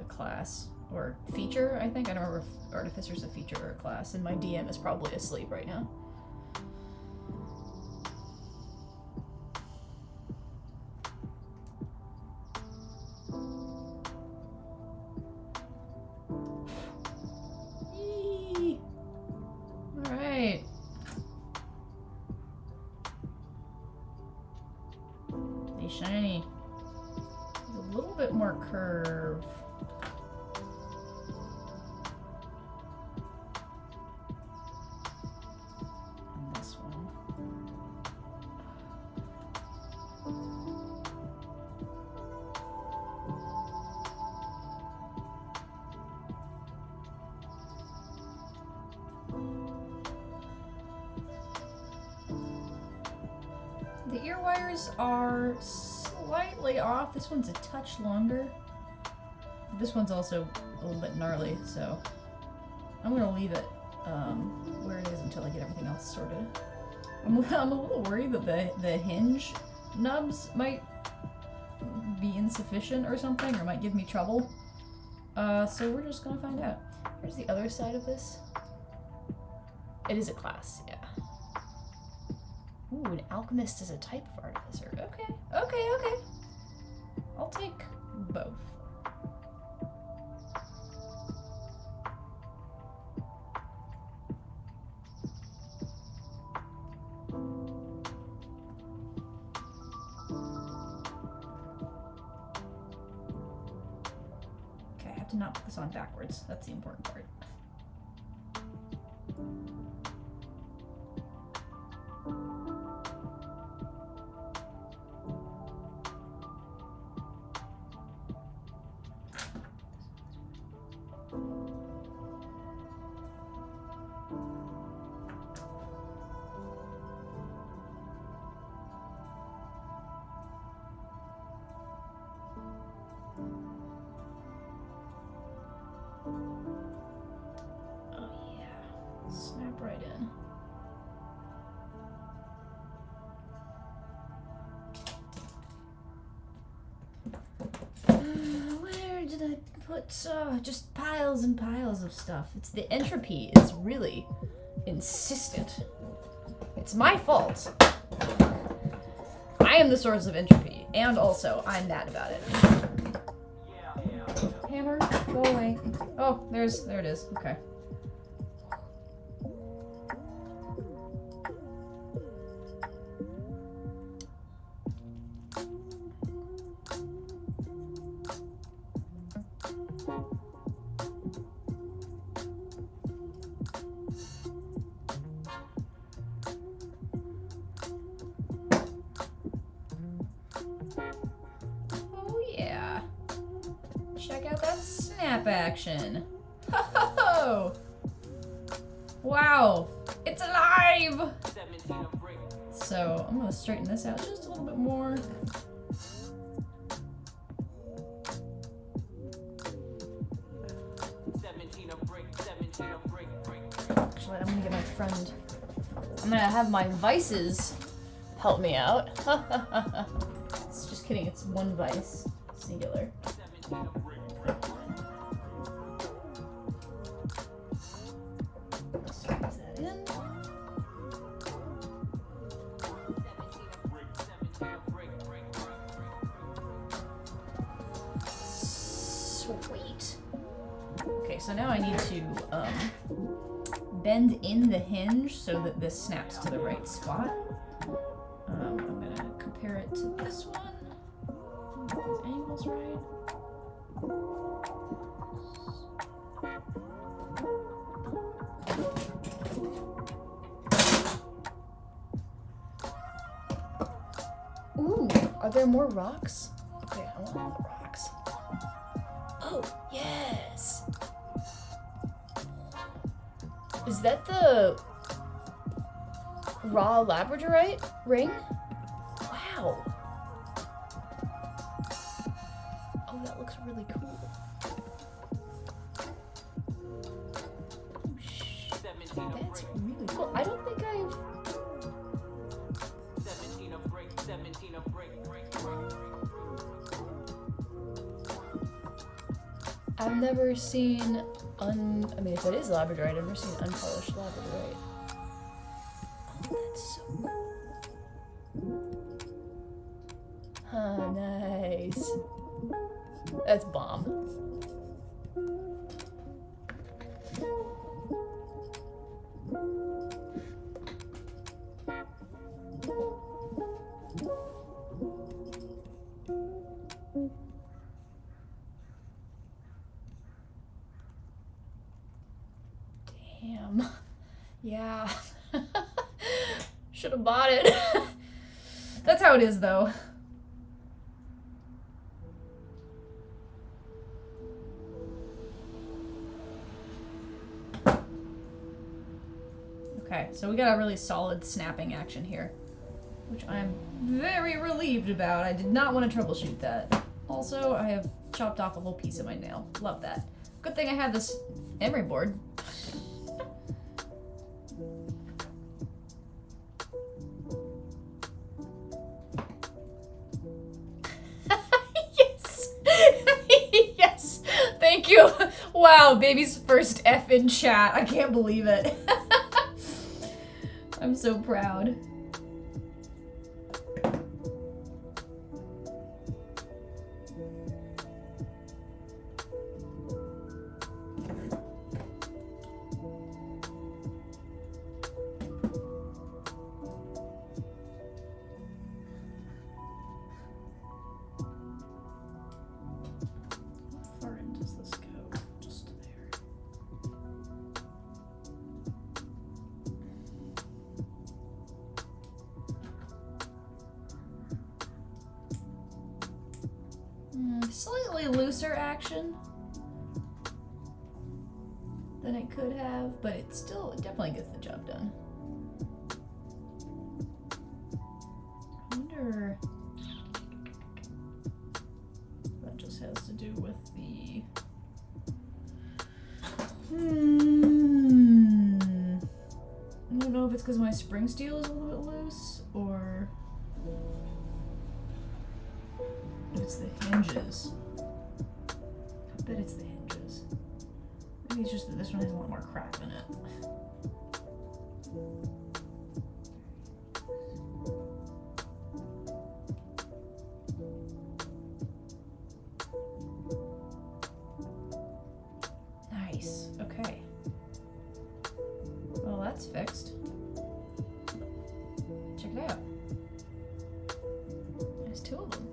class. Or feature, I think. I don't remember if Artificer's a feature or a class, and my DM is probably asleep right now. Alright. They shiny. There's a little bit more curve. On this one. The ear wires are slightly off. This one's a touch longer. This one's also a little bit gnarly, so I'm gonna leave it where it is until I get everything else sorted. I'm a little worried that the hinge nubs might be insufficient or something, or might give me trouble. So we're just gonna find out. Here's the other side of this. It is a class, yeah. Ooh, an alchemist is a type of artificer. Okay, okay, okay. I'll take both. Okay, I have to not put this on backwards. That's the important part. Snap right in. Where did I put just piles and piles of stuff? It's the entropy is really insistent. It's my fault. I am the source of entropy, and also I'm mad about it. Hammer, go away. Oh, there it is. Okay. Check out that snap action. Ho-ho-ho! Wow, it's alive! So I'm gonna straighten this out just a little bit more. Actually, I'm gonna get my friend. I'm gonna have my vices help me out. It's just kidding, it's one vice, singular. Sweet. Okay, so now I need to bend in the hinge so that this snaps to the right spot. I'm gonna compare it to this one. That's right. Ooh, are there more rocks? Okay, I want more rocks. Oh, yes! Is that the raw labradorite ring? Wow. Oh, that looks really cool. Oh, that's really cool. I don't think I've... 17 a break, 17 a break. I've never seen I mean, if it is labradorite, I've never seen unpolished labradorite. Oh, that's so cool. Huh, nice. That's bomb. Damn. Yeah. Should have bought it. That's how it is, though. Okay, so we got a really solid snapping action here, which I'm very relieved about. I did not want to troubleshoot that. Also, I have chopped off a whole piece of my nail. Love that. Good thing I have this emery board. Yes! Yes! Thank you! Wow, baby's first F in chat. I can't believe it. I'm so proud. How far in does this go? Just there. Slightly looser action than it could have, but it definitely gets the job done. I wonder if that just has to do with the... I don't know if it's because my spring steel is a little bit loose, or if it's the hinges. I bet it's the hinges. Maybe it's just that this one has a lot more crap in it. Nice. Okay. Well, that's fixed. Check it out. There's two of them.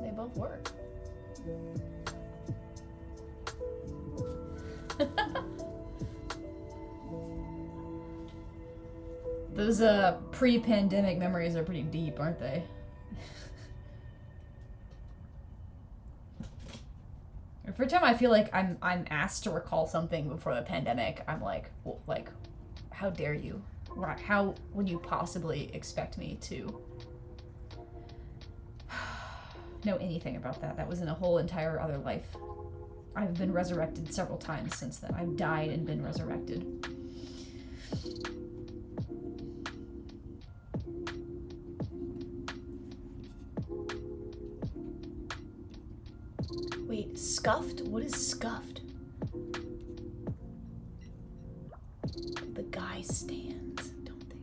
They both work. Those pre-pandemic memories are pretty deep, aren't they? Every time I feel like I'm asked to recall something before the pandemic, I'm like, well, how dare you? How would you possibly expect me to know anything about that? That was in a whole entire other life. I've been resurrected several times since then. I've died and been resurrected. Wait, scuffed? What is scuffed? The guy stands. Don't they?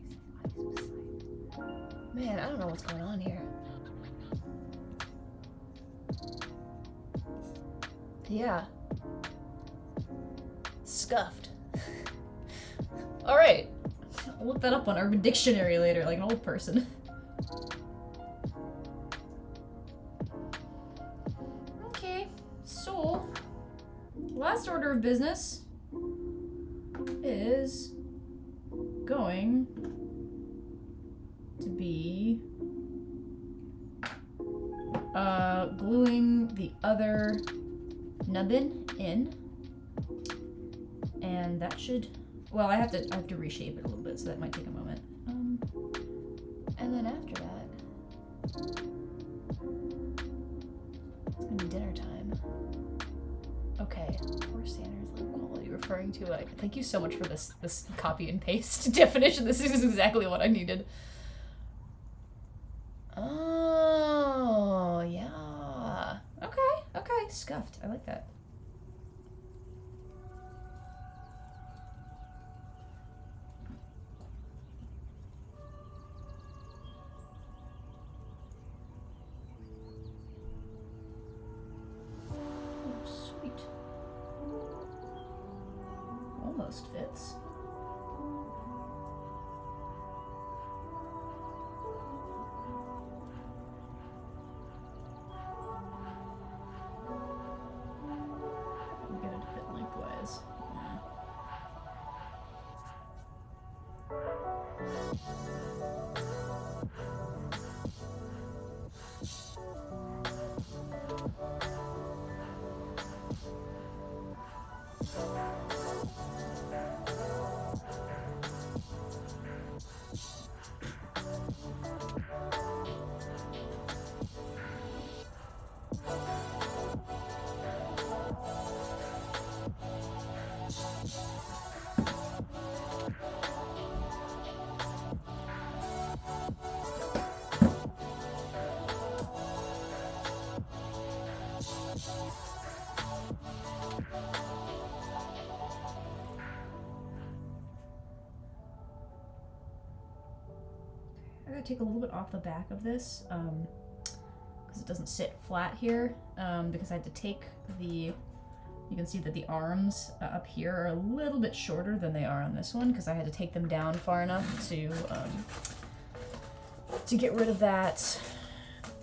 Man, I don't know what's going on here. Yeah. Scuffed. Alright. I'll look that up on Urban Dictionary later, like an old person. So, last order of business is going to be gluing the other nubbin in, and that should, well, I have to reshape it a little bit, so that might take a moment. And then after that, it's gonna be dinner time. Okay, poor standards, low quality, referring to, thank you so much for this copy and paste definition. This is exactly what I needed. Oh, yeah. Okay, scuffed. I like that. Oh, sweet. Almost fits. Get it to fit lengthwise. Yeah. I gotta take a little bit off the back of this, because it doesn't sit flat here, because I had to take the, you can see that the arms up here are a little bit shorter than they are on this one, because I had to take them down far enough to get rid of that,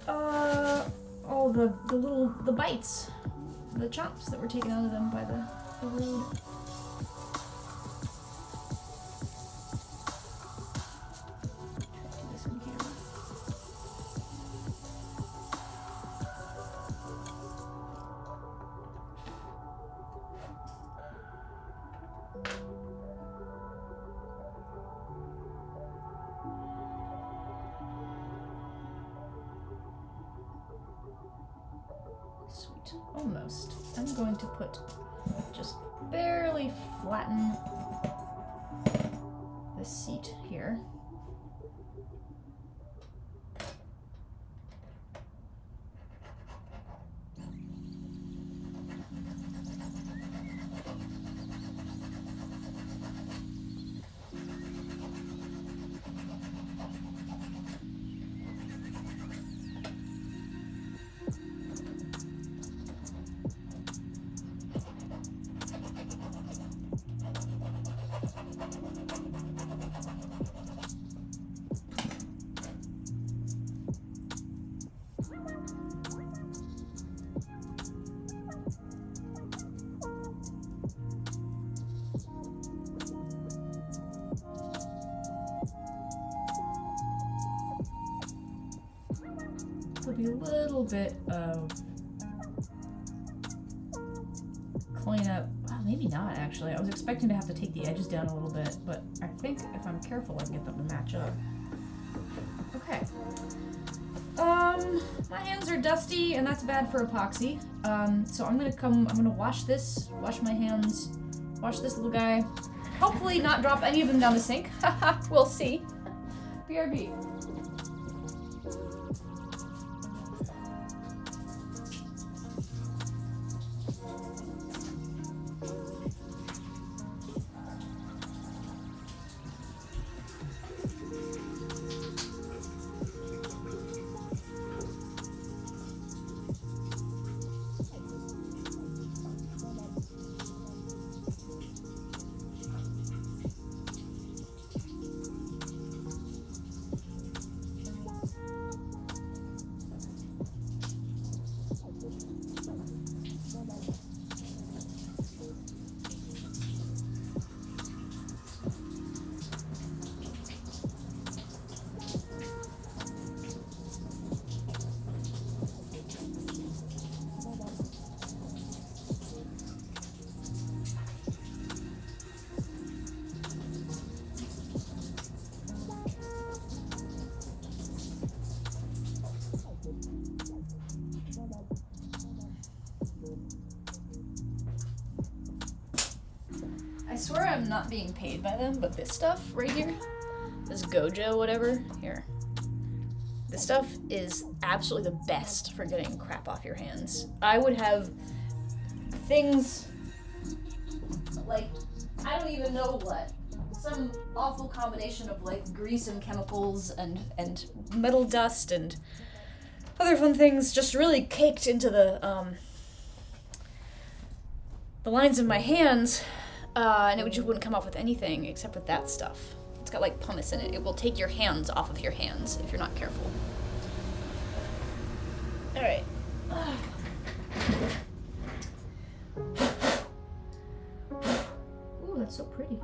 all the bites, the chops that were taken out of them by the road. This one here. Sweet, almost. I'm going to just barely flatten the seat here. There'll be a little bit of cleanup. Well, maybe not actually. I was expecting to have to take the edges down a little bit, but I think if I'm careful, I can get them to match up. Okay. My hands are dusty, and that's bad for epoxy. So I'm gonna wash my hands, wash this little guy. Hopefully not drop any of them down the sink. Haha, we'll see. BRB. swear I'm not being paid by them, but this stuff right here, this Gojo whatever, here. This stuff is absolutely the best for getting crap off your hands. I would have things like, I don't even know what. Some awful combination of like grease and chemicals and metal dust and other fun things just really caked into the lines of my hands, and it just wouldn't come off with anything except with that stuff. It's got like pumice in it. It will take your hands off of your hands if you're not careful. All right. Ooh, that's so pretty.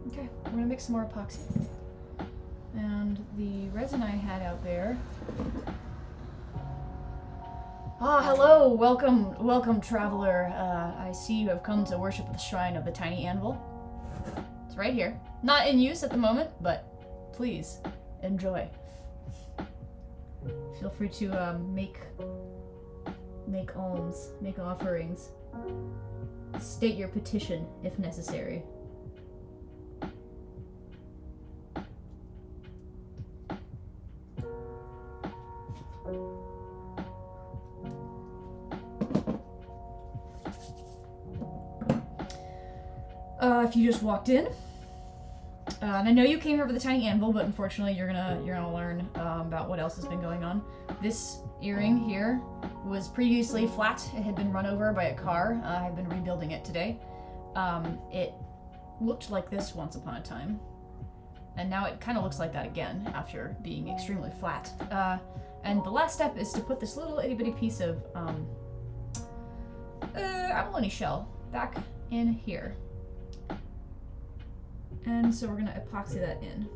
Okay, we're gonna mix some more epoxy. And the resin I had out there. Ah, hello, welcome, traveler. I see you have come to worship at the shrine of the tiny anvil. It's right here. Not in use at the moment, but please enjoy. Feel free to make alms, make offerings. State your petition if necessary. If you just walked in, and I know you came here for the tiny anvil, but unfortunately you're gonna learn about what else has been going on. This earring here was previously flat. It had been run over by a car. I have been rebuilding it today. It looked like this once upon a time, and now it kind of looks like that again after being extremely flat. And the last step is to put this little itty bitty piece of abalone shell back in here. And so we're gonna epoxy that in.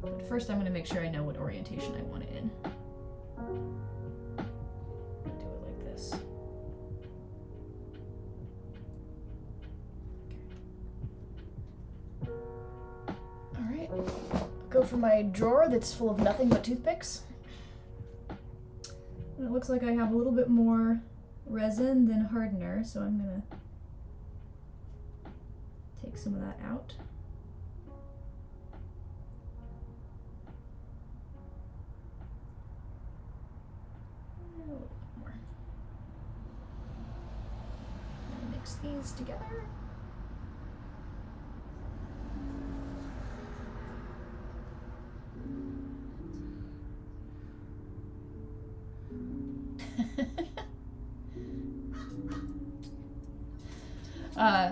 But first I'm gonna make sure I know what orientation I want it in. Do it like this. Okay. Alright. Go for my drawer that's full of nothing but toothpicks. And it looks like I have a little bit more resin than hardener, so I'm gonna take some of that out. A little bit more. And mix these together.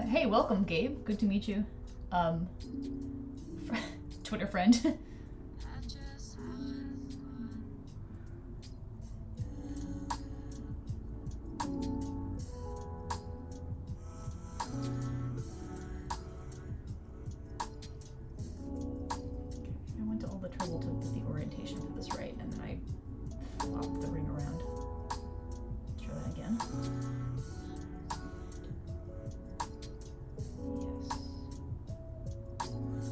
Hey, welcome, Gabe. Good to meet you. Twitter friend. I went to all the trouble to put the orientation for this right, and then I flopped the ring around. Let's try that again. Yes.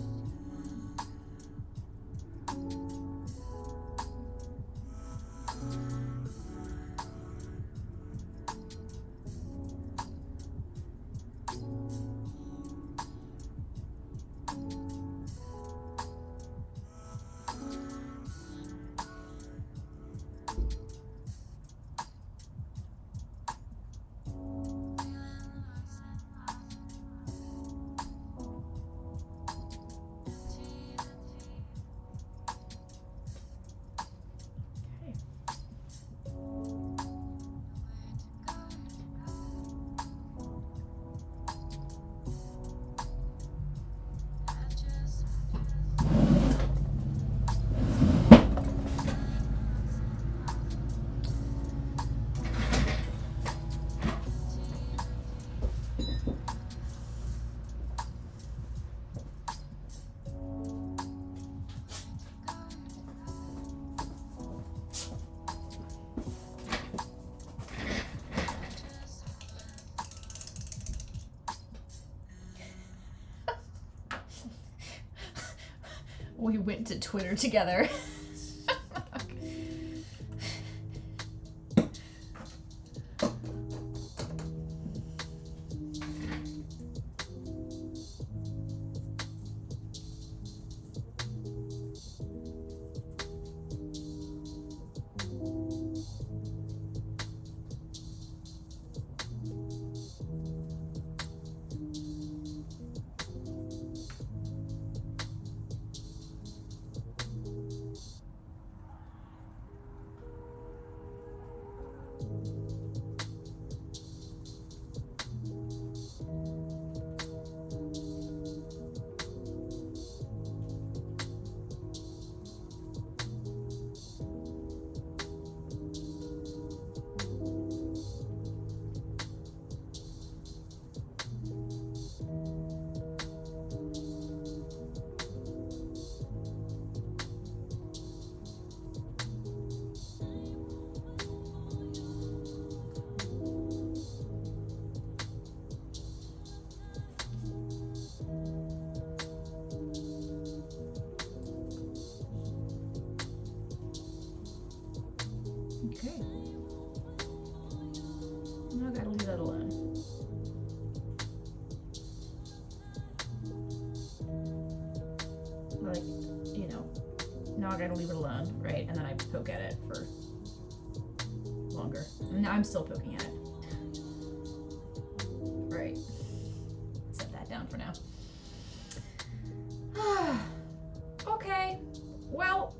We went to Twitter together. Okay. Now I gotta leave that alone. Like, you know, now I gotta leave it alone, right? And then I poke at it for longer. And now I'm still poking at it. Right. Set that down for now. Okay. Well,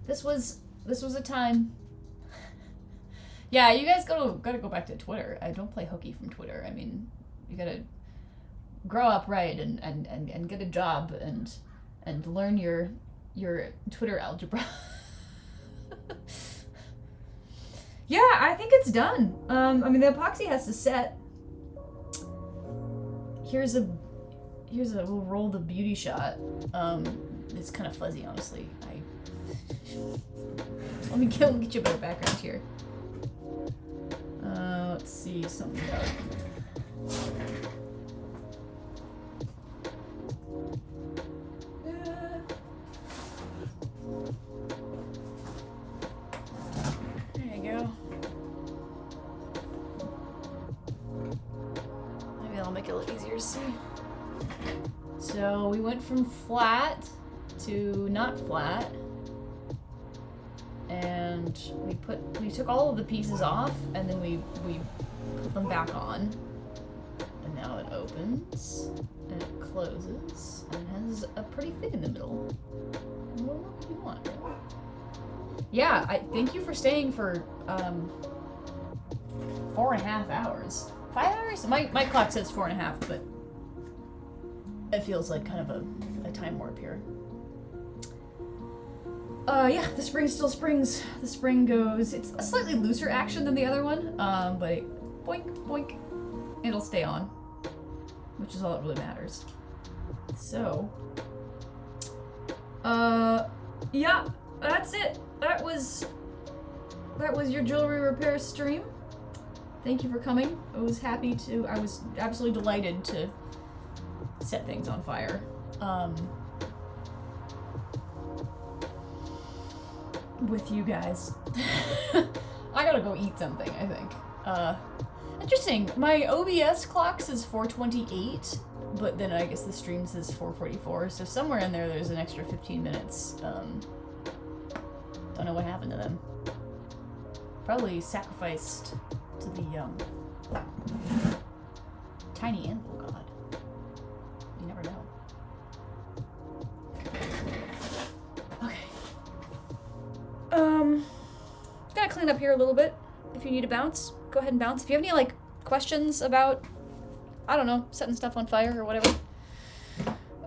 this was a time. Yeah, you guys gotta go back to Twitter. I don't play hooky from Twitter. I mean, you gotta grow up right and get a job and learn your Twitter algebra. Yeah, I think it's done. I mean, the epoxy has to set. Here's a we'll roll the beauty shot. It's kind of fuzzy, honestly. Let me get you a better background here. Let's see something about. There you go. Maybe that'll make it a little easier to see. So we went from flat to not flat. And we took all of the pieces off, and then we put them back on. And now it opens, and it closes, and it has a pretty thing in the middle. What more could you want? Yeah, I thank you for staying for 4.5 hours. 5 hours? My clock says 4.5, but it feels like kind of a time warp here. Yeah, the spring still springs. The spring goes, it's a slightly looser action than the other one, but it, boink, boink, it'll stay on, which is all that really matters. So, yeah, that's it. That was your jewelry repair stream. Thank you for coming. I was absolutely delighted to set things on fire. With you guys. I gotta go eat something, I think. Interesting. My OBS clock says 4:28, but then I guess the stream says 4:44, so somewhere in there's an extra 15 minutes. Don't know what happened to them. Probably sacrificed to the tiny anvil god. You never know. Gotta clean up here a little bit. If you need to bounce, go ahead and bounce. If you have any, like, questions about, I don't know, setting stuff on fire or whatever,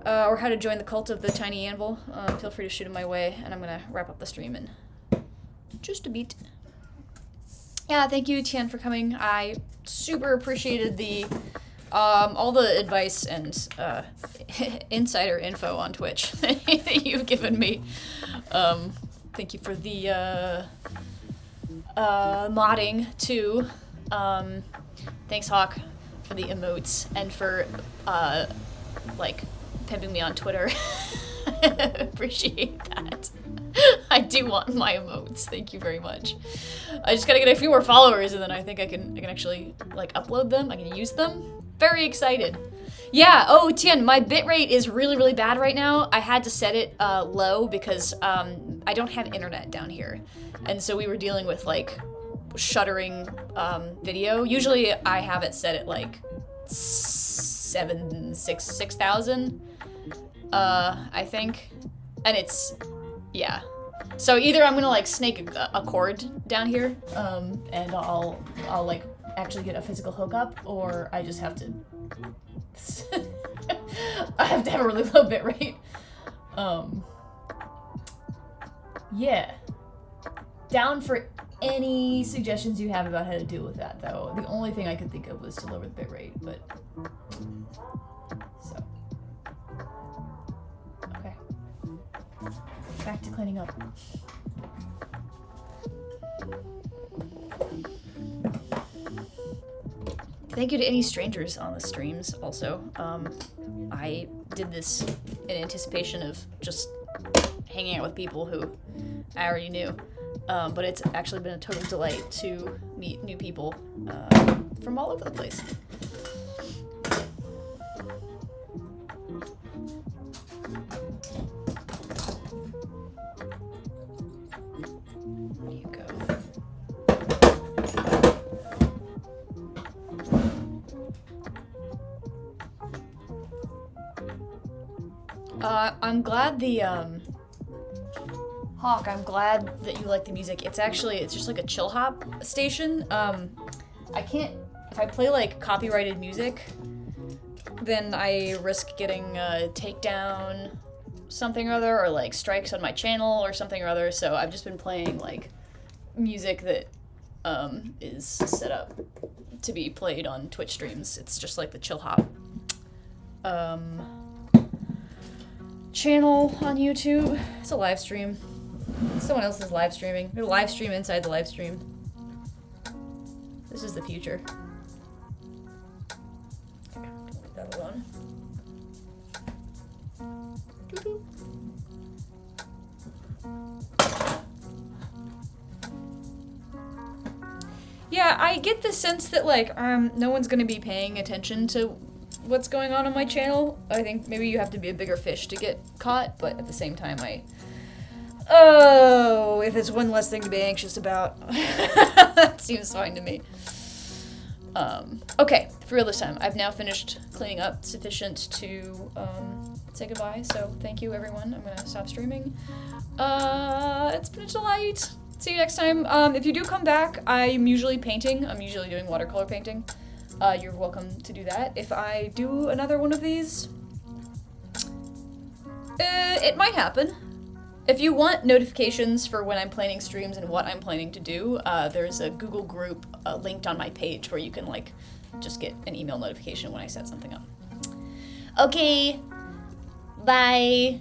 or how to join the cult of the tiny anvil, feel free to shoot them my way, and I'm gonna wrap up the stream in just a beat. Yeah, thank you, Tian, for coming. I super appreciated the, all the advice and, insider info on Twitch that you've given me. Thank you for the, modding, too. Thanks, Hawk, for the emotes, and for, like, pimping me on Twitter. Appreciate that. I do want my emotes. Thank you very much. I just gotta get a few more followers, and then I think I can actually like upload them. I can use them. Very excited. Yeah. Oh, Tien, my bitrate is really, really bad right now. I had to set it low because I don't have internet down here, and so we were dealing with like shuttering video. Usually, I have it set at like 6,000. I think, and it's yeah. So either I'm gonna like snake a cord down here, and I'll like actually get a physical hookup, or I just have to. I have to have a really low bit rate. Yeah. Down for any suggestions you have about how to deal with that, though. The only thing I could think of was to lower the bit rate, but so. Okay. Back to cleaning up. Thank you to any strangers on the streams, also. I did this in anticipation of just hanging out with people who I already knew. But it's actually been a total delight to meet new people from all over the place. There you go. I'm glad the, Hawk, I'm glad that you like the music. It's just like a chill hop station. I can't, if I play like copyrighted music, then I risk getting a takedown something or other, or like strikes on my channel or something or other, so I've just been playing like music that is set up to be played on Twitch streams. It's just like the chill hop channel on YouTube. It's a live stream. Someone else is live streaming. They're live stream inside the live stream. This is the future. Okay, leave that alone. Doo-doo. Yeah, I get the sense that like no one's gonna be paying attention to what's going on my channel. I think maybe you have to be a bigger fish to get caught, but at the same time if it's one less thing to be anxious about, that seems fine to me. Okay, for real this time, I've now finished cleaning up sufficient to say goodbye, so thank you everyone. I'm gonna stop streaming. It's been a delight. See you next time. If you do come back, I'm usually painting. I'm usually doing watercolor painting. You're welcome to do that. If I do another one of these, it might happen. If you want notifications for when I'm planning streams and what I'm planning to do, there's a Google group linked on my page where you can like just get an email notification when I set something up. Okay, bye.